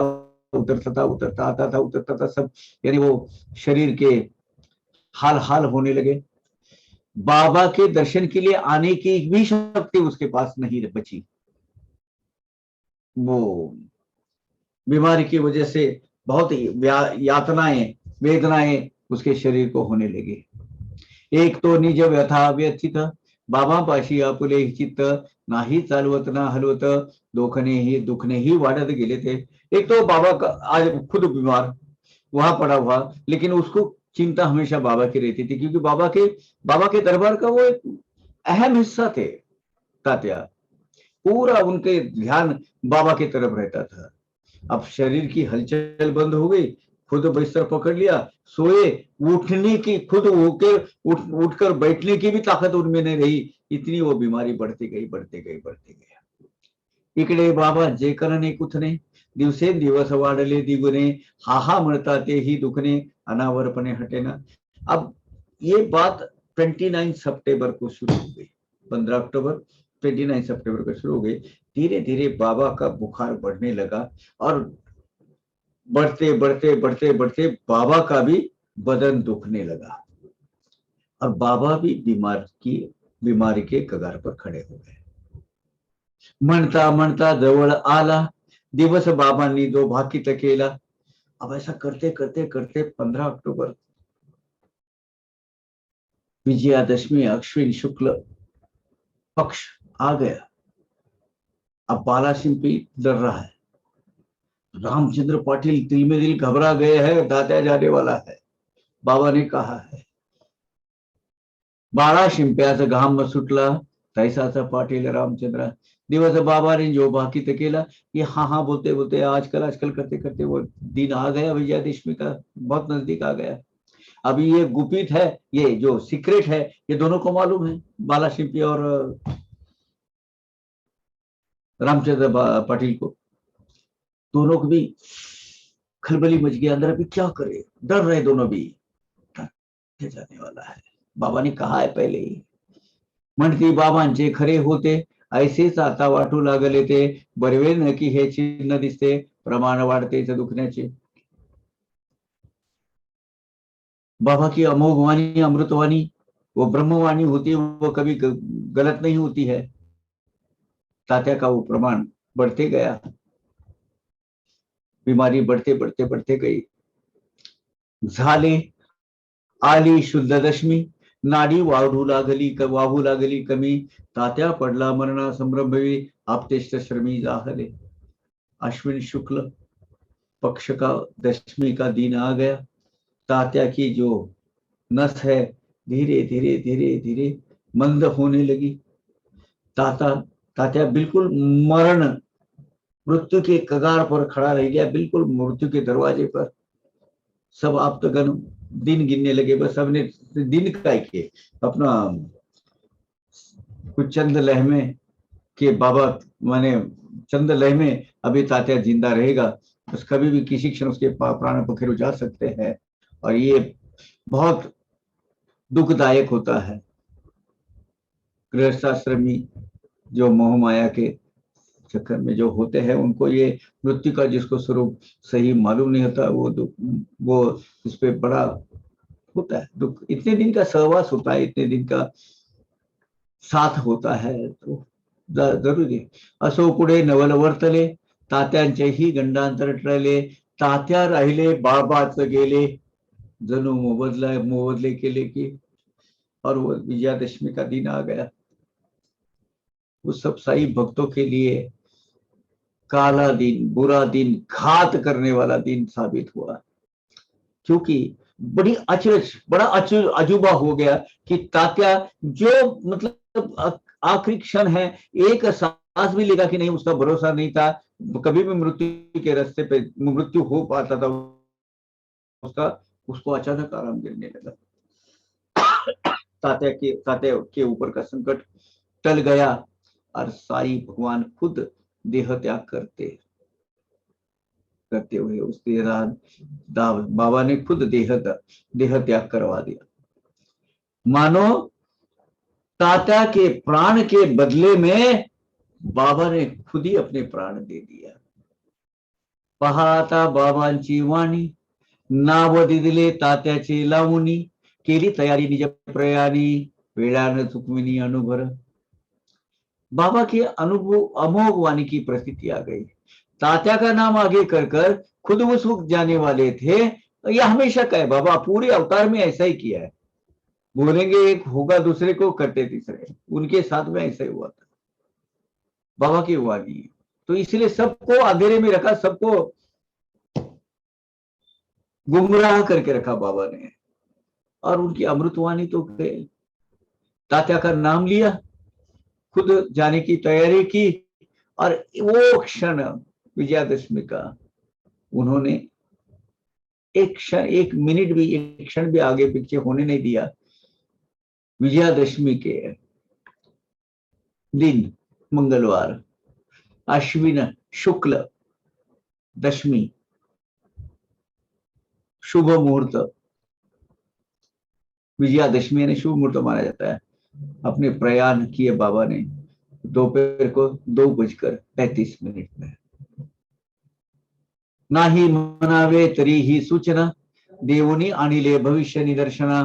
उतरता था, उतरता आता था, उतरता था, सब यानी वो शरीर के हाल हाल होने लगे। बाबा के दर्शन के लिए आने की भी शक्ति उसके पास नहीं बची। वो बीमारी की वजह से बहुत यातनाएं, वेदनाएं उसके शरीर को होने लगी। एक तो निज व्यथा व्यथित, बाबापाशी आपुले चित्त, नाही चालवत ना हलवत, दुखने ही वाढत गेले थे। एक तो बाबा का आज खुद बीमार वहां पड़ा हुआ, लेकिन उसको चिंता हमेशा बाबा की रहती थी, क्योंकि बाबा के दरबार का वो एक अहम हिस्सा थे। तात्या पूरा उनके ध्यान बाबा की तरफ रहता था। अब शरीर की हलचल बंद हो गई, खुद बिस्तर पकड़ लिया, सोए, उठने की खुद होकर उठकर बैठने की भी ताकत उनमें नहीं रही। इतनी वो बीमारी बढ़ती गई, बढ़ती गई, बढ़ती गई। इकडे बाबा जे करणे कुथने, दिवसेंदिवस वाढले दिगुने, हा म्हणता तेही दुखणे, अनावरपणे हटेना। अब ये बात 29 सितंबर को शुरू हो गई। 15 अक्टूबर 29 सितंबर को शुरू हो गई। धीरे धीरे बाबा का बुखार बढ़ने लगा, और बढ़ते बढ़ते बढ़ते बढ़ते बाबा का भी बदन दुखने लगा, और बाबा भी बीमारी के कगार पर खड़े हो गए। म्हणता म्हणता जवळ आला दिवस, बाबांनी जो भाकित केला। अब ऐसा करते करते करते 15 अक्टूबर, विजयादशमी, अश्विन शुक्ल पक्ष आ गया। अब बाला शिंपी डर रहा है। रामचंद्र पाटिल दिल में दिल घबरा गए हैं, तात्या जाने वाला है। बाबा ने कहा है, बाळा शिंप्याचा घाम सुटला, तैसाचा पाटील रामचंद्र। दिवस बाबाने जो भाकित केला, ये हाँ बोलते बोलते आजकल आजकल करते करते वो दिन आ गया। विजयादशमी का बहुत नजदीक आ गया। अभी ये गुपित है, ये जो सीक्रेट है, ये दोनों को मालूम है, बाला शिंपी और रामचंद्र पाटिल को। दोनों को भी खलबली मच गया अंदर। अभी क्या करे, डर रहे दोनों भी, जाने वाला है। बाबा ने कहा है पहले ही, म्हणती बाबांचे खरे होते, ऐसेच आता वाटू लागले ते, बरवे न की हे चिन्ह दिसते, प्रमाण वाढतेच दुखण्याचे। बाबा की अमोघ वाणी, अमृतवाणी, वो ब्रह्मवाणी होती है, वो कभी गलत नहीं होती है। तात्या का वो प्रमाण बढ़ते गया, बीमारी बढ़ते बढ़ते बढ़ते गई। झाले आली शुद्ध दशमी, नाडी वाढू लागली कमी, तात्या पडला मरणा संभ्रमवी, आपतेष्ट श्रमी जाहले। अश्विन शुक्ल पक्ष का दशमी का दिन आ गया। तात्या की जो नस है धीरे धीरे धीरे धीरे मंद होने लगी। तात्या बिल्कुल मृत्यु के कगार पर खड़ा रह गया, बिल्कुल मृत्यु के दरवाजे पर। सब आप्तगण दिन गिनने लगे, बस सबने दिन का किए, अपना कुछ चंद लहमे के बाबा, माने चंद लहमे अभी तात्या जिंदा रहेगा, बस कभी भी किसी क्षण उसके प्राण पखेरु जा सकते हैं। और ये बहुत दुखदायक होता है। गृहस्थाश्रमी जो मोह माया के चक्कर में जो होते हैं, उनको ये मृत्यु का जिसको स्वरूप सही मालूम नहीं होता, वो दुख, वो इस पे बड़ा होता है दुख। इतने दिन का सहवास होता है, इतने दिन का साथ होता है, तो जरूरी। असो पुढे नवल वर्तले, तात्यांचेही गंडांतर टळले, तात्या राहिले बाबाच गेले, जणू मोबदले केले की। और वो विजयादशमी का दिन आ गया। वो सब साई भक्तों के लिए काला दिन, बुरा दिन, घात करने वाला दिन साबित हुआ, क्योंकि बड़ी अचरज, बड़ा अजूबा हो गया कि तात्या जो मतलब आखिरी क्षण है, एक सांस भी लेगा कि नहीं, उसका भरोसा नहीं था। कभी भी मृत्यु के रास्ते पे मृत्यु हो पाता था उसका, उसको अचानक आराम गिरने लगा। तात्या के ऊपर का संकट टल गया और साई भगवान खुद देह त्याग करते हुए उस बाबा ने खुद देह त्याग करवा दिया। मानो तात्या के प्राण के बदले में बाबा ने खुद ही अपने प्राण दे दिया। पाहता बाबांची वाणी, नाव दिले तात्याचे लावणी, केली तयारी निज प्रयाणी, वेळान चुकविनी अनुभर। बाबा की अनुभव अमोघ वाणी की प्रतीति आ गई। तात्या का नाम आगे कर खुद उस वक्त जाने वाले थे। यह हमेशा का है, बाबा पूरे अवतार में ऐसा ही किया है। बोलेंगे एक होगा, दूसरे को करते तीसरे, उनके साथ में ऐसा ही हुआ था। बाबा की वाणी, तो इसलिए सबको अंधेरे में रखा, सबको गुमराह करके रखा बाबा ने। और उनकी अमृतवाणी तो गए, तात्या का नाम लिया, खुद जाने की तैयारी की, और वो क्षण विजयादशमी का उन्होंने एक क्षण, एक मिनट भी, एक क्षण भी आगे पीछे होने नहीं दिया। विजयादशमी के दिन, मंगलवार, अश्विन शुक्ल दशमी, शुभ मुहूर्त, विजयादशमी यानी शुभ मुहूर्त माना जाता है। अपने प्रयाण किए बाबा ने दोपहर को 2:35 में। नाही म्हणावे तरी ही सूचना, देवनी आणिले भविष्य निदर्शना,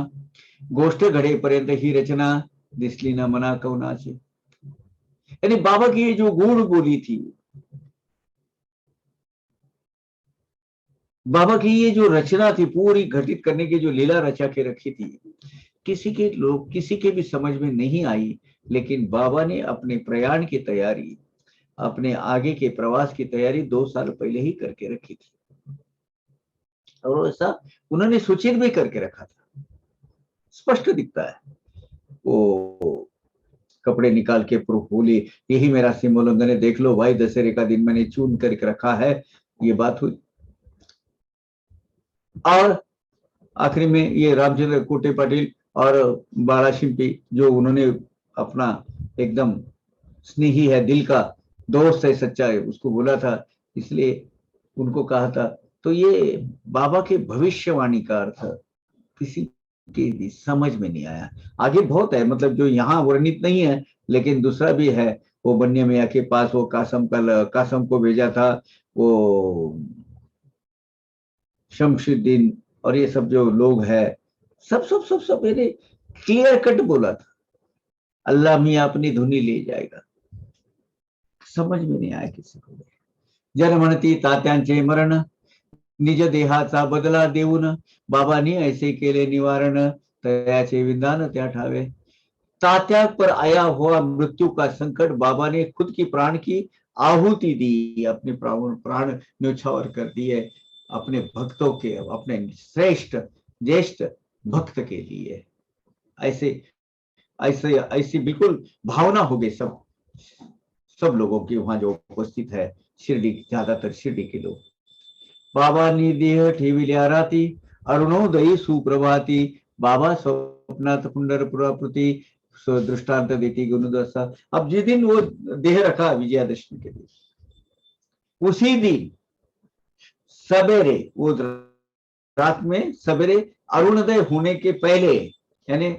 गोष्ट घडेपर्यंत ही रचना, दिसली न मना कवनाची। यानी बाबा की जो गूढ़ बोली थी, बाबा की ये जो रचना थी पूरी घटित करने की, जो लीला रचा के रखी थी, किसी के भी समझ में नहीं आई। लेकिन बाबा ने अपने प्रयाण की तैयारी, अपने आगे के प्रवास की तैयारी 2 साल पहले ही करके रखी थी, और ऐसा उन्होंने सूचित भी करके रखा था। स्पष्ट दिखता है। वो कपड़े निकाल के प्रूफ बोली, यही मेरा सीमोल्लंघन है, देख लो भाई, दशहरे का दिन मैंने चून करके रखा है। ये बात हुई। और आखिरी में ये रामचंद्र कोटे पाटिल और बाला शिंपी, जो उन्होंने अपना एकदम स्नेही है, दिल का दोस्त है, सच्चा है, उसको बोला था, इसलिए उनको कहा था। तो ये बाबा के भविष्यवाणी का अर्थ किसी के भी समझ में नहीं आया। आगे बहुत है, मतलब जो यहाँ वर्णित नहीं है, लेकिन दूसरा भी है। वो बन्ने मियाँ के पास वो कासम को भेजा था, वो शमशुद्दीन और ये सब जो लोग हैं, सब मैंने क्लियर कट बोला था, अल्लाह मियाँ अपनी धुनी ले जाएगा। समझ में नहीं आया किसी को। जन्मणती तात्यांचे मरण, निज देहाचा बदला देऊन, बाबांनी ऐसे केले निवारण, तयाचे विधान त्या ठावे। तात्या पर आया हुआ मृत्यू का संकट, बाबा ने खुद की प्राण की आहुति दी, अपने प्राण न्यौछावर कर दिए अपने भक्तों के, अपने श्रेष्ठ ज्येष्ठ भक्त के लिए। ऐसे ऐसे ऐसी बिल्कुल भावना हो गई सब लोगों की वहां जो उपस्थित है, शिरडी, ज्यादातर शिरडी के लोग। बाबांनी देह ठेविल्या राती, अरुणोदयी सुप्रभाती, बाबा स्वप्नात पंढरपुराप्रती दृष्टांत देती गुरुदशा। अब जिस दिन वो देह रखा विजयादशमी के दिन, उसी दिन सवेरे, वो रात में सवेरे अरुणोदय होने के पहले, यानी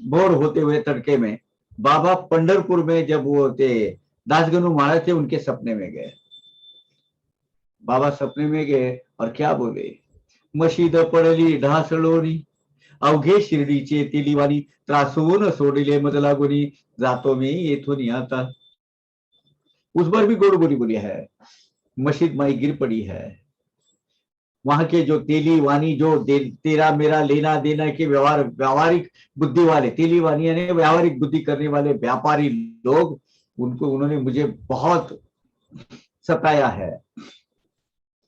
भोर होते हुए तड़के में, बाबा पंढरपुर में जब वो थे दासगनु महाराज थे, उनके सपने में गए। बाबा सपने में गए और क्या बोले, मशीद पडली ढासळोनी, अवघे शिर्डीचे तिलीवानी, त्रासवून सोडिले मज लागोनी, जातो मी येथून आता। उस बार भी गोड़ बोली बोली है, मशीद माई गिर पड़ी है। वहां के जो तेली वानी, जो तेरा मेरा लेना देना के व्यावहारिक बुद्धि वाले, तेली वानी यानी व्यावहारिक बुद्धि करने वाले व्यापारी लोग, उन्होंने मुझे बहुत सताया है।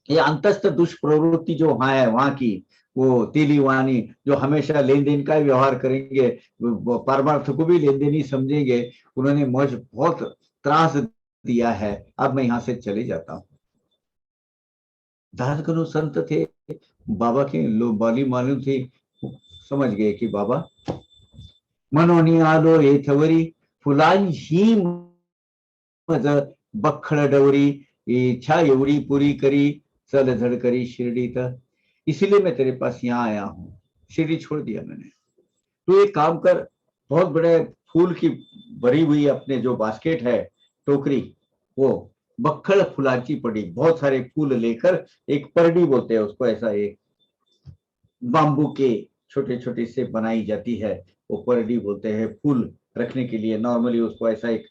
ये अंतस्थ दुष्प्रवृत्ति जो वहां है, वहां की वो तेली वानी जो हमेशा लेन देन का व्यवहार करेंगे, परमार्थ को भी लेन देन ही समझेंगे, उन्होंने मुझे बहुत त्रास दिया है। अब मैं यहां से चले जाता हूं। दासगनु संत थे, बाबा के लो बाली मालूम थी, समझ गए कि बाबा मनोनी आलो येथवरी, फुलांची मज बखळ डवरी, इच्छा एवढी पुरी करी, चल झड़ करी शिरडीत। इसीलिए मैं तेरे पास यहाँ आया हूँ। शिरडी छोड़ दिया मैंने। तू एक काम कर, बहुत बड़े फूल की भरी हुई अपने जो बास्केट है, टोकरी, वो बखड़ फुलाची पड़ी, बहुत सारे फूल लेकर, एक परडी बोलते हैं उसको, ऐसा एक बांबू के छोटे छोटे से बनाई जाती है, वो परडी बोलते हैं। फूल रखने के लिए नॉर्मली उसको ऐसा एक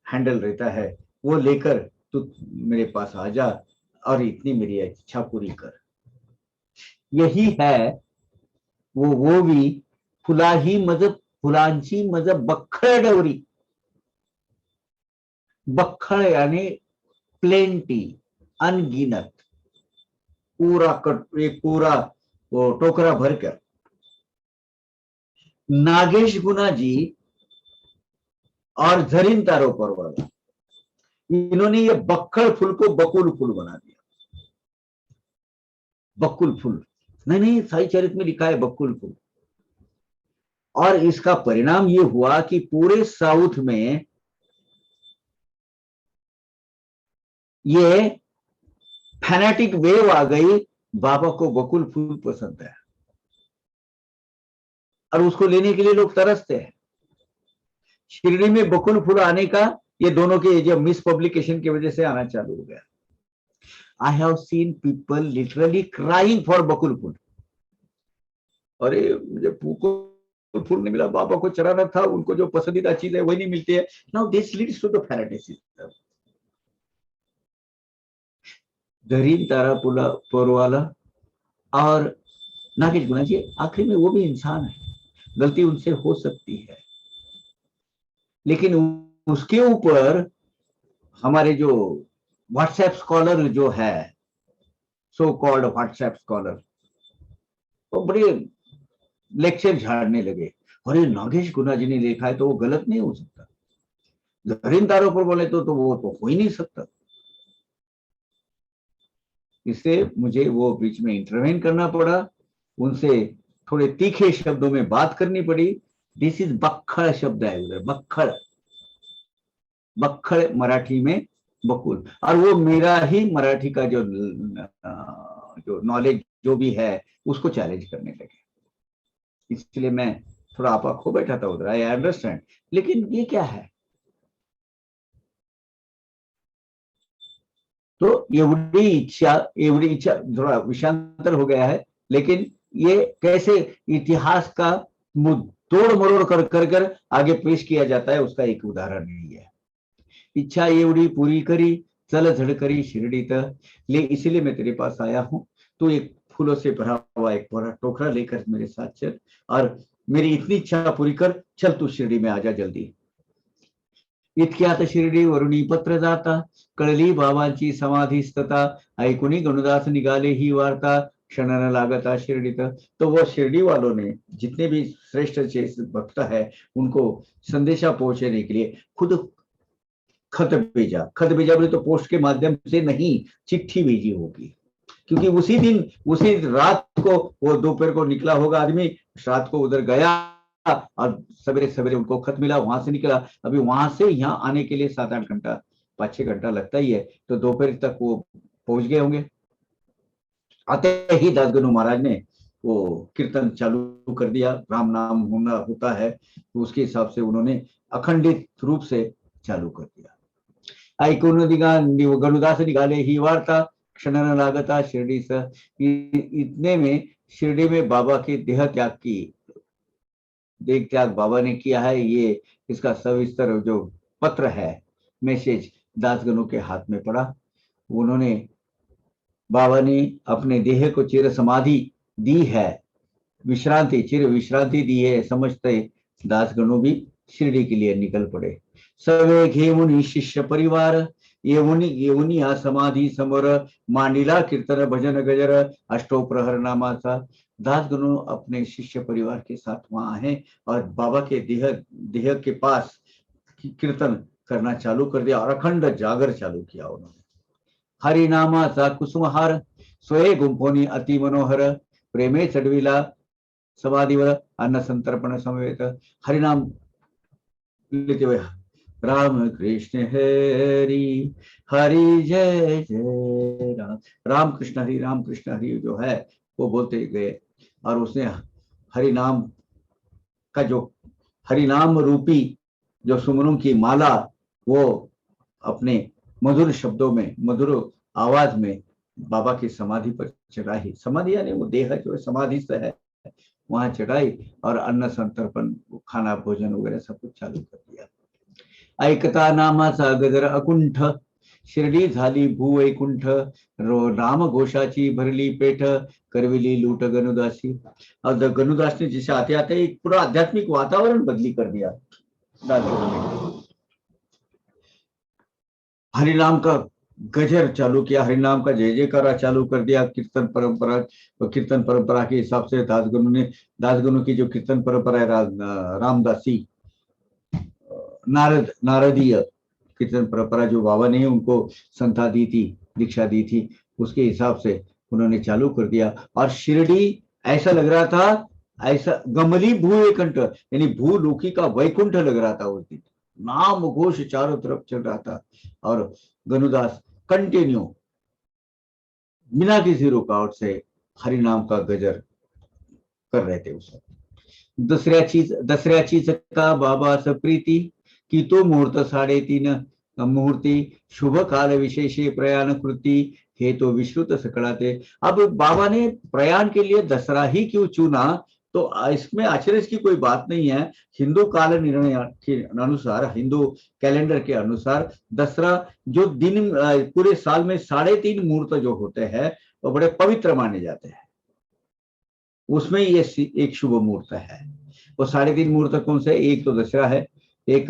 हैंडल रहता है, वो लेकर तू मेरे पास आ जा और इतनी मेरी इच्छा पूरी कर। यही है वो भी फुलाही मज, फुलांची मज बखळ डवरी। बखळ यानी प्लेंटी, अनगिनत, पूरा एक पूरा वो टोकरा भरकर। नागेश गुना जी और झरीन तारो परवाला, इन्होंने ये बक्खड़ फूल को बकुल फूल बना दिया। बकुल फूल नहीं, साई चरित में लिखा है बकुल फूल। और इसका परिणाम ये हुआ कि पूरे साउथ में ये फैनेटिक वेव आ गई, बाबा को बकुल फूल पसंद है और उसको लेने के लिए लोग तरसते हैं। शिरडी में बकुल फूल आने का ये दोनों के जो मिस पब्लिकेशन की वजह से आना चालू हो गया। I have seen people literally crying for bakul phool. अरे मुझे फूल नहीं मिला, बाबा को चढ़ाना था, उनको जो पसंदीदा चीज है वही नहीं मिलती है। Now this leads to the fanaticism. Zarin Tara Porwala और नागेश गुना जी, आखिर में वो भी इंसान है, गलती उनसे हो सकती है, लेकिन उसके ऊपर हमारे जो व्हाट्सएप स्कॉलर जो है, सो कॉल्ड व्हाट्सएप स्कॉलर, वो बड़े लेक्चर झाड़ने लगे। अरे नागेश गुना जी ने लिखा है तो वो गलत नहीं हो सकता, जरीन तारों पर बोले तो वो तो हो ही नहीं सकता। इससे मुझे वो बीच में इंटरवेन करना पड़ा, उनसे थोड़े तीखे शब्दों में बात करनी पड़ी। दिस इज बक्खड़ शब्द है उधर, बक्खड़, बक्खड़ मराठी में बकुल। और वो मेरा ही मराठी का जो नॉलेज जो भी है उसको चैलेंज करने लगे। इसलिए मैं थोड़ा आपा खो बैठा था उधर। आई अंडरस्टैंड, लेकिन ये क्या है? तो एवढी इच्छा थोड़ा विषांतर हो गया है, लेकिन ये कैसे इतिहास का तोड़ मरोड़ कर आगे पेश किया जाता है उसका एक उदाहरण यही है। इच्छा एवढी पूरी करी, चल झड़ करी शिरडीत ले, इसीलिए मैं तेरे पास आया हूं। तो एक फूलों से भरा हुआ एक बड़ा टोकरा लेकर मेरे साथ चल और मेरी इतनी इच्छा पूरी कर, चल तू शिरडी में आजा जल्दी। इतक्यात शिर्डी वरुणी पत्र जाता, कळली बाबांची समाधीस्तता, ऐकुनी गणुदास निघाले ही वार्ता, क्षण न लागता शिरडीत। तो वो शिरडी वालों ने, जितने भी श्रेष्ठ भक्त है, उनको संदेशा पहुंचाने के लिए खुद खत भेजा। खत भेजा बोले तो पोस्ट के माध्यम से नहीं, चिट्ठी भेजी होगी, क्योंकि उसी दिन उसी रात को वो दोपहर को निकला होगा आदमी, रात को उधर गया और सवेरे सवेरे उनको खत मिला, वहां से निकला। अभी वहां से यहाँ आने के लिए 7-8 घंटा, 5-6 घंटा लगता ही है, तो दोपहर तक वो पहुंच गए होंगे। आते ही दासगनु महाराज ने वो कीर्तन चालू कर दिया। राम नाम होना होता है तो उसके हिसाब से उन्होंने अखंडित रूप से चालू कर दिया। ऐकून गणुदास निघाले ही वार्ता, क्षण न लागता शिरडी स। इतने में शिरडी में बाबा के देह त्याग की, देह त्याग बाबा ने किया है, ये इसका सविस्तर जो पत्र है, मैसेज दासगनु के हाथ में पड़ा। उन्होंने, बाबा ने अपने देह को चिर समाधि दी है, विश्रांति, चिर विश्रांति दी है, समझते दासगणु भी शिरडी के लिए निकल पड़े। सवे घेऊन शिष्य परिवार, येऊनी या समाधी समोर, मांडिला कीर्तन भजन गजर, अष्टो प्रहर नामाचा। दासगणु अपने शिष्य परिवार के साथ वहां हैं और बाबा के देह के पास कीर्तन करना चालू कर दिया और अखंड जागर चालू किया उन्होंने। हरिनामाचा कुसुमहार, स्वये गुंफोनी अति मनोहर, प्रेमे चढविला समाधीवर, अन्न संतर्पण समवेत। हरिनाम लेते हुए राम कृष्ण हरि हरि जय जय राम, राम कृष्ण हरि जो है वो बोलते गए। और उसने हरिनाम का जो हरिनाम रूपी जो सुमनों की माला, वो अपने मधुर शब्दों में, मधुर आवाज में बाबा की समाधि पर चढ़ाई। समाधि यानी वो देह जो समाधि से है, वहां चढ़ाई और अन्न संतर्पण, खाना भोजन वगैरह सब कुछ चालू कर दिया। ऐकता नामाचा गजर अकुंठ, शिर्डी झाली भूवैकुंठ, राम घोषाची भरली पेठ, करविली लूट गनुदासी। और गनुदास ने जिसे आते आते एक पूरा आध्यात्मिक वातावरण बदली कर दिया। हरिनाम का गजर चालू किया, हरिनाम का जय जयकारा चालू कर दिया। कीर्तन परंपरा के हिसाब से दासगणु की जो कीर्तन परंपरा है, रामदासी नारदीय कीर्तन परंपरा जो बाबा ने उनको संता दी थी, दीक्षा दी थी, उसके हिसाब से उन्होंने चालू कर दिया। और शिरडी ऐसा लग रहा था, ऐसा गमली भूवैकुंठ यानी भूलोकी का वैकुंठ लग रहा था उस दिन। नाम घोष चारों तरफ चल रहा था और गनुदास कंटिन्यू बिना किसी रुकावट से हरिनाम का गजर कर रहे थे उस वक्त। दसऱ्याची का बाबा प्रीति की तो मुहूर्त 3:30 मुहूर्ती, शुभ काल विशेषे प्रयाण कृति, हे तो विश्रुत सकड़ाते। अब बाबा ने प्रयाण के लिए दसरा ही क्यों चुना, तो इसमें आश्चर्य की कोई बात नहीं है। हिंदू काल निर्णय के अनुसार, हिंदू कैलेंडर के अनुसार दसरा जो दिन पूरे साल में 3.5 मुहूर्त जो होते हैं वो बड़े पवित्र माने जाते हैं। उसमें ये एक शुभ मुहूर्त है। वो 3.5 मुहूर्त कौन से? एक तो दशहरा है, एक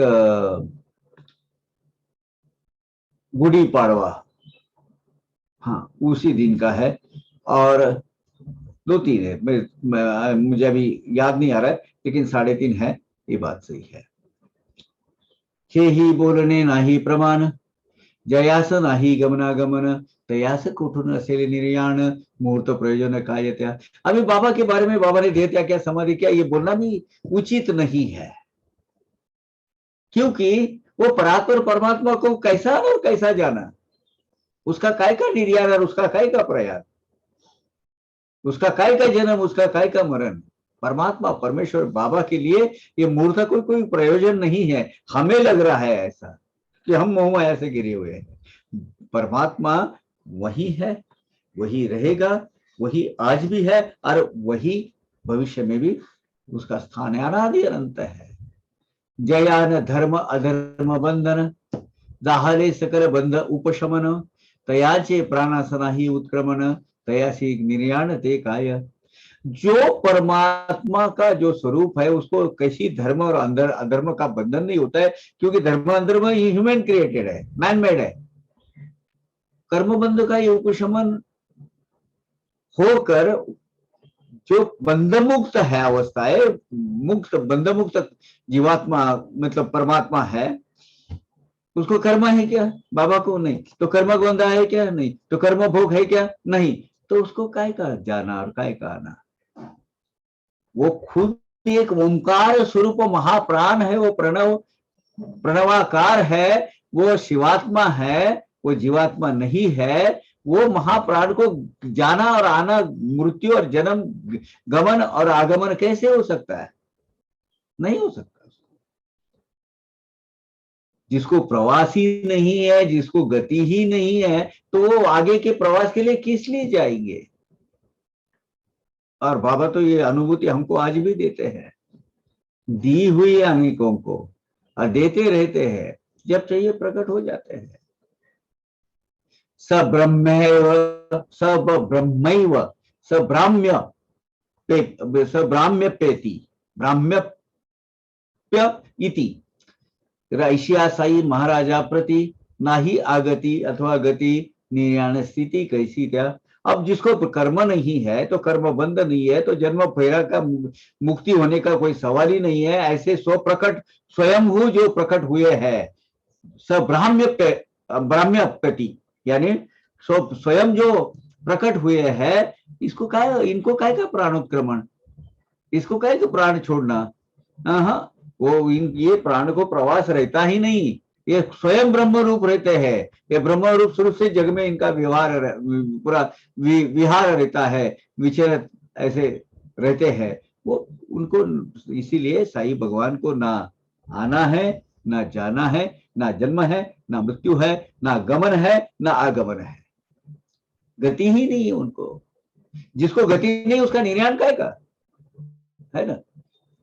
गुड़ी पाड़वा, हाँ उसी दिन का है, और 2-3 है, मुझे अभी याद नहीं आ रहा है, लेकिन 3.5 है, ये बात सही है। हे ही बोलणे नाही प्रमाण, जयास नाही गमनागमन, तयास कुठून असेल निर्याण, मुहूर्त प्रयोजन काय त्या। अभी बाबा के बारे में, बाबा ने देह त्याग क्या, समाधि क्या, ये बोलना भी उचित नहीं है, क्योंकि वो परात्पर परमात्मा को कैसा और कैसा जाना, उसका काय का निर्याण और उसका काय का प्रयाण, उसका काय का जन्म, उसका काय का मरण। परमात्मा परमेश्वर बाबा के लिए ये मूर्त कोई प्रयोजन नहीं है। हमें लग रहा है ऐसा कि हम मोह माया से घिरे हुए हैं। परमात्मा वही है, वही रहेगा, वही आज भी है और वही भविष्य में भी उसका स्थान है, अनादि अनंत है। जयान धर्म अधर्म बंधन, जाहले सकल बंध उपशमन, तयाचे प्राणास नाही उत्क्रमण, तयासी निर्याण ते काय। जो परमात्मा का जो स्वरूप है उसको कैसी धर्म और अधर्म का बंधन नहीं होता है, क्योंकि धर्म अधर्म ये ह्यूमन क्रिएटेड है, मैन मेड है। कर्म बंध का ये उपशमन होकर जो बंध मुक्त है अवस्था है, मुक्त बंध मुक्त जीवात्मा मतलब परमात्मा है, उसको कर्म है क्या? बाबा को नहीं। तो कर्म बंधा है क्या? नहीं। तो कर्म भोग है क्या? नहीं। तो उसको काय का जाना और काय का आना? वो खुद एक ओंकार स्वरूप महाप्राण है, वो प्रणव प्रणवाकार है, वो शिवात्मा है, वो जीवात्मा नहीं है। वो महाप्राण को जाना और आना, मृत्यु और जन्म, गमन और आगमन कैसे हो सकता है? नहीं हो सकता। जिसको प्रवास ही नहीं है, जिसको गति ही नहीं है, तो वो आगे के प्रवास के लिए किस लिए जाएंगे? और बाबा तो ये अनुभूति हमको आज भी देते हैं, दी हुई अनेकों को, और देते रहते हैं, जब चाहिए प्रकट हो जाते हैं। स ब्रह्मैव स ब्रह्मैव स ब्राह्म्य स ब्राह्म्यपेति ब्राह्म्यप्य इति ऐशिया साई महाराजा प्रति नाही आगति अथवा गति निर्याण स्थिति कैसी क्या। अब जिसको कर्म नहीं है, तो कर्म बंध नहीं है, तो जन्म फेरा का मुक्ति होने का कोई सवाल ही नहीं है। ऐसे स्व प्रकट स्वयं जो प्रकट हुए हैं, ब्राह्म्यपति यानी स्वयं जो प्रकट हुए हैं, इसको क्या, इनको क्या का प्राणोत्क्रमण, इसको क्या का प्राण छोड़ना? वो ये प्राण को प्रवास रहता ही नहीं, ये स्वयं ब्रह्म रूप रहते हैं। ये ब्रह्म रूप स्वरूप से जग में इनका व्यवहार पूरा विहार रहता है, विचरण ऐसे रहते हैं वो। उनको इसीलिए साईं भगवान को ना आना है, ना जाना है, ना जन्म है, ना मृत्यु है, ना गमन है, ना आगमन है। गति ही नहीं है उनको। जिसको गति नहीं, उसका निर्याण काय का है ना।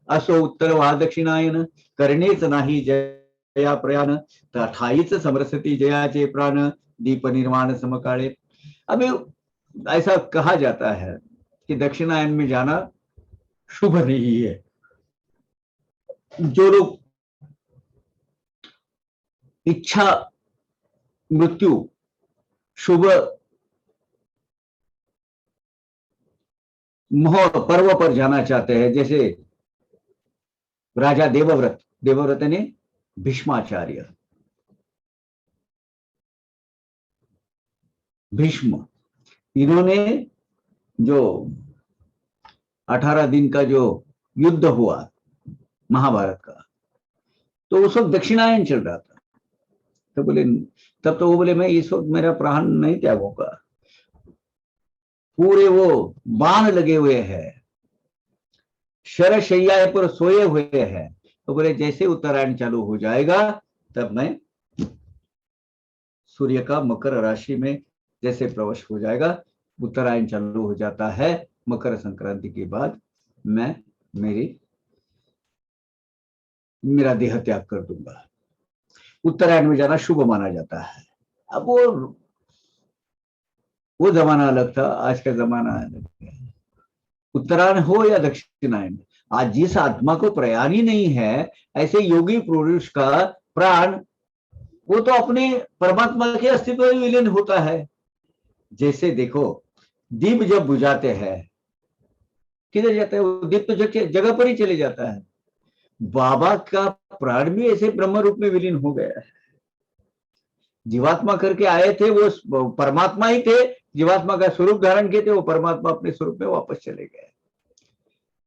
असो उत्तर वा दक्षिणायन करणेच नाही जया प्रयाण, ठाईच समरसती जयाचे प्राण दीप निर्माण समकाळे। अभी ऐसा कहा जाता है कि दक्षिणायन में जाना शुभ नहीं है। जो लोग इच्छा मृत्यु शुभ मोह पर्व पर जाना चाहते हैं, जैसे राजा देवव्रत, देवव्रत ने भीष्माचार्य, भीष्म, इन्होंने जो 18 दिन का जो युद्ध हुआ महाभारत का, तो उस वक्त दक्षिणायन चल रहा था। तो बोले, तब तो वो बोले मैं इस वक्त मेरा प्राण नहीं त्याग होगा, पूरे वो बाण लगे हुए हैं, शरशैया पर सोए हुए हैं। तो बोले जैसे उत्तरायण चालू हो जाएगा, तब मैं सूर्य का मकर राशि में जैसे प्रवेश हो जाएगा, उत्तरायण चालू हो जाता है, मकर संक्रांति के बाद मैं मेरा देह त्याग कर दूंगा। उत्तरायण में जाना शुभ माना जाता है। अब वो जमाना अलग था, आज का जमाना अलग है। उत्तरायण हो या दक्षिणायन, आज जिस आत्मा को प्रयाण ही नहीं है, ऐसे योगी पुरुष का प्राण वो तो अपने परमात्मा के अस्तित्व में विलीन होता है। जैसे देखो, दीप जब बुझाते हैं, किधर जाता है वो दीप? तो जगह पर ही चले जाता है। बाबा का प्राण भी ऐसे ब्रह्म रूप में विलीन हो गया है। जीवात्मा करके आए थे, वो परमात्मा ही थे, जीवात्मा का स्वरूप धारण किए थे, वो परमात्मा अपने स्वरूप में वापस चले गए।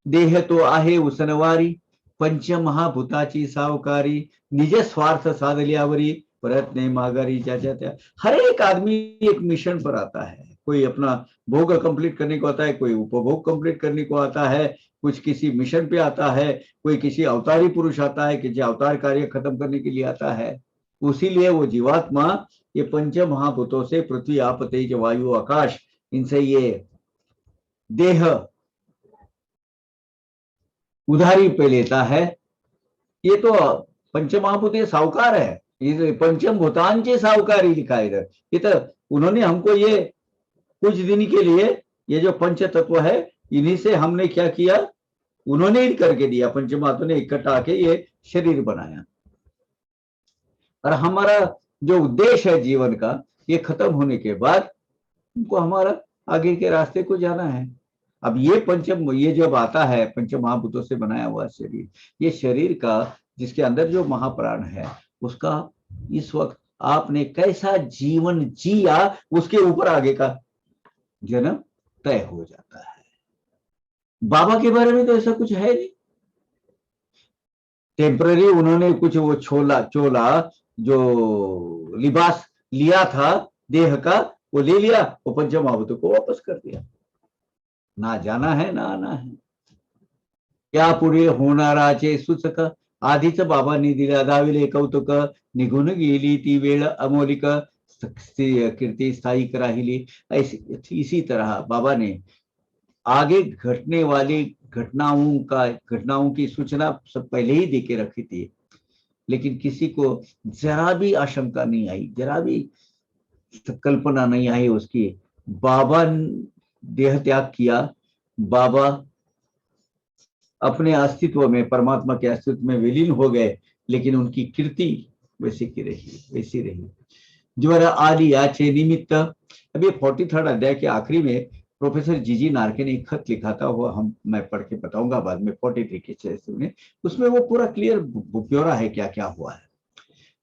देह तो आहे उसनवारी, पंच महाभूताची सावकारी, निज स्वार्थ साधल्यावरी परत नहीं माघारी ज्याच्या त्या। हर एक आदमी एक मिशन पर आता है। कोई अपना भोग कंप्लीट करने को आता है, कोई उपभोग कंप्लीट करने को आता है, कुछ किसी मिशन पे आता है, कोई किसी अवतारी पुरुष आता है, किसी अवतार कार्य खत्म करने के लिए आता है। उसीलिए वो जीवात्मा ये पंच महाभूतों से, पृथ्वी आप तेज वायु आकाश, इनसे ये देह उधारी पे लेता है। ये तो पंचमहाभूत साहूकार है, ये पंचम भूतांचे साहूकारी लिखा है इधर। ये तो उन्होंने हमको ये कुछ दिन के लिए ये जो पंच तत्व है, इन्हीं से हमने क्या किया, उन्होंने ही करके दिया। पंचमहाभूतों ने इकट्ठा के ये शरीर बनाया। और हमारा जो उद्देश्य है जीवन का, ये खत्म होने के बाद उनको हमारा आगे के रास्ते को जाना है। अब ये जब आता है पंच महाभूतों से बनाया हुआ शरीर, ये शरीर का जिसके अंदर जो महाप्राण है, उसका इस वक्त आपने कैसा जीवन जिया, उसके ऊपर आगे का जन्म तय हो जाता है। बाबा के बारे में तो ऐसा कुछ है नहीं। टेम्पररी उन्होंने कुछ वो छोला चोला जो लिबास लिया था देह का, वो ले लिया, वो पंचमहाभूतों को वापस कर दिया। ना जाना है ना आना है। क्या पुढे होणाराचे सूचक, आधीच बाबांनी दिला दाविले कौतुक, निघून गेली ती वेळ अमोलिक, कीर्ती स्थायिक राहिली। ऐसी इसी तरह बाबा ने आगे घटने वाली घटनाओं की सूचना सब पहले ही दे के रखी थी, लेकिन किसी को जरा भी आशंका नहीं आई, जरा भी कल्पना नहीं आई उसकी। बाबा देह त्याग किया, बाबा अपने अस्तित्व में, परमात्मा के अस्तित्व में विलीन हो गए, लेकिन उनकी कीर्ति वैसी की रही, वैसी रही। ज्वर आदि याचे निमित्त। अभी 43 अध्याय के आखिरी में प्रोफेसर जीजी नारके ने एक खत लिखा था, वो मैं पढ़ के बताऊंगा बाद में 43 के में, उसमें वो पूरा क्लियर ब्यौरा है क्या क्या हुआ है।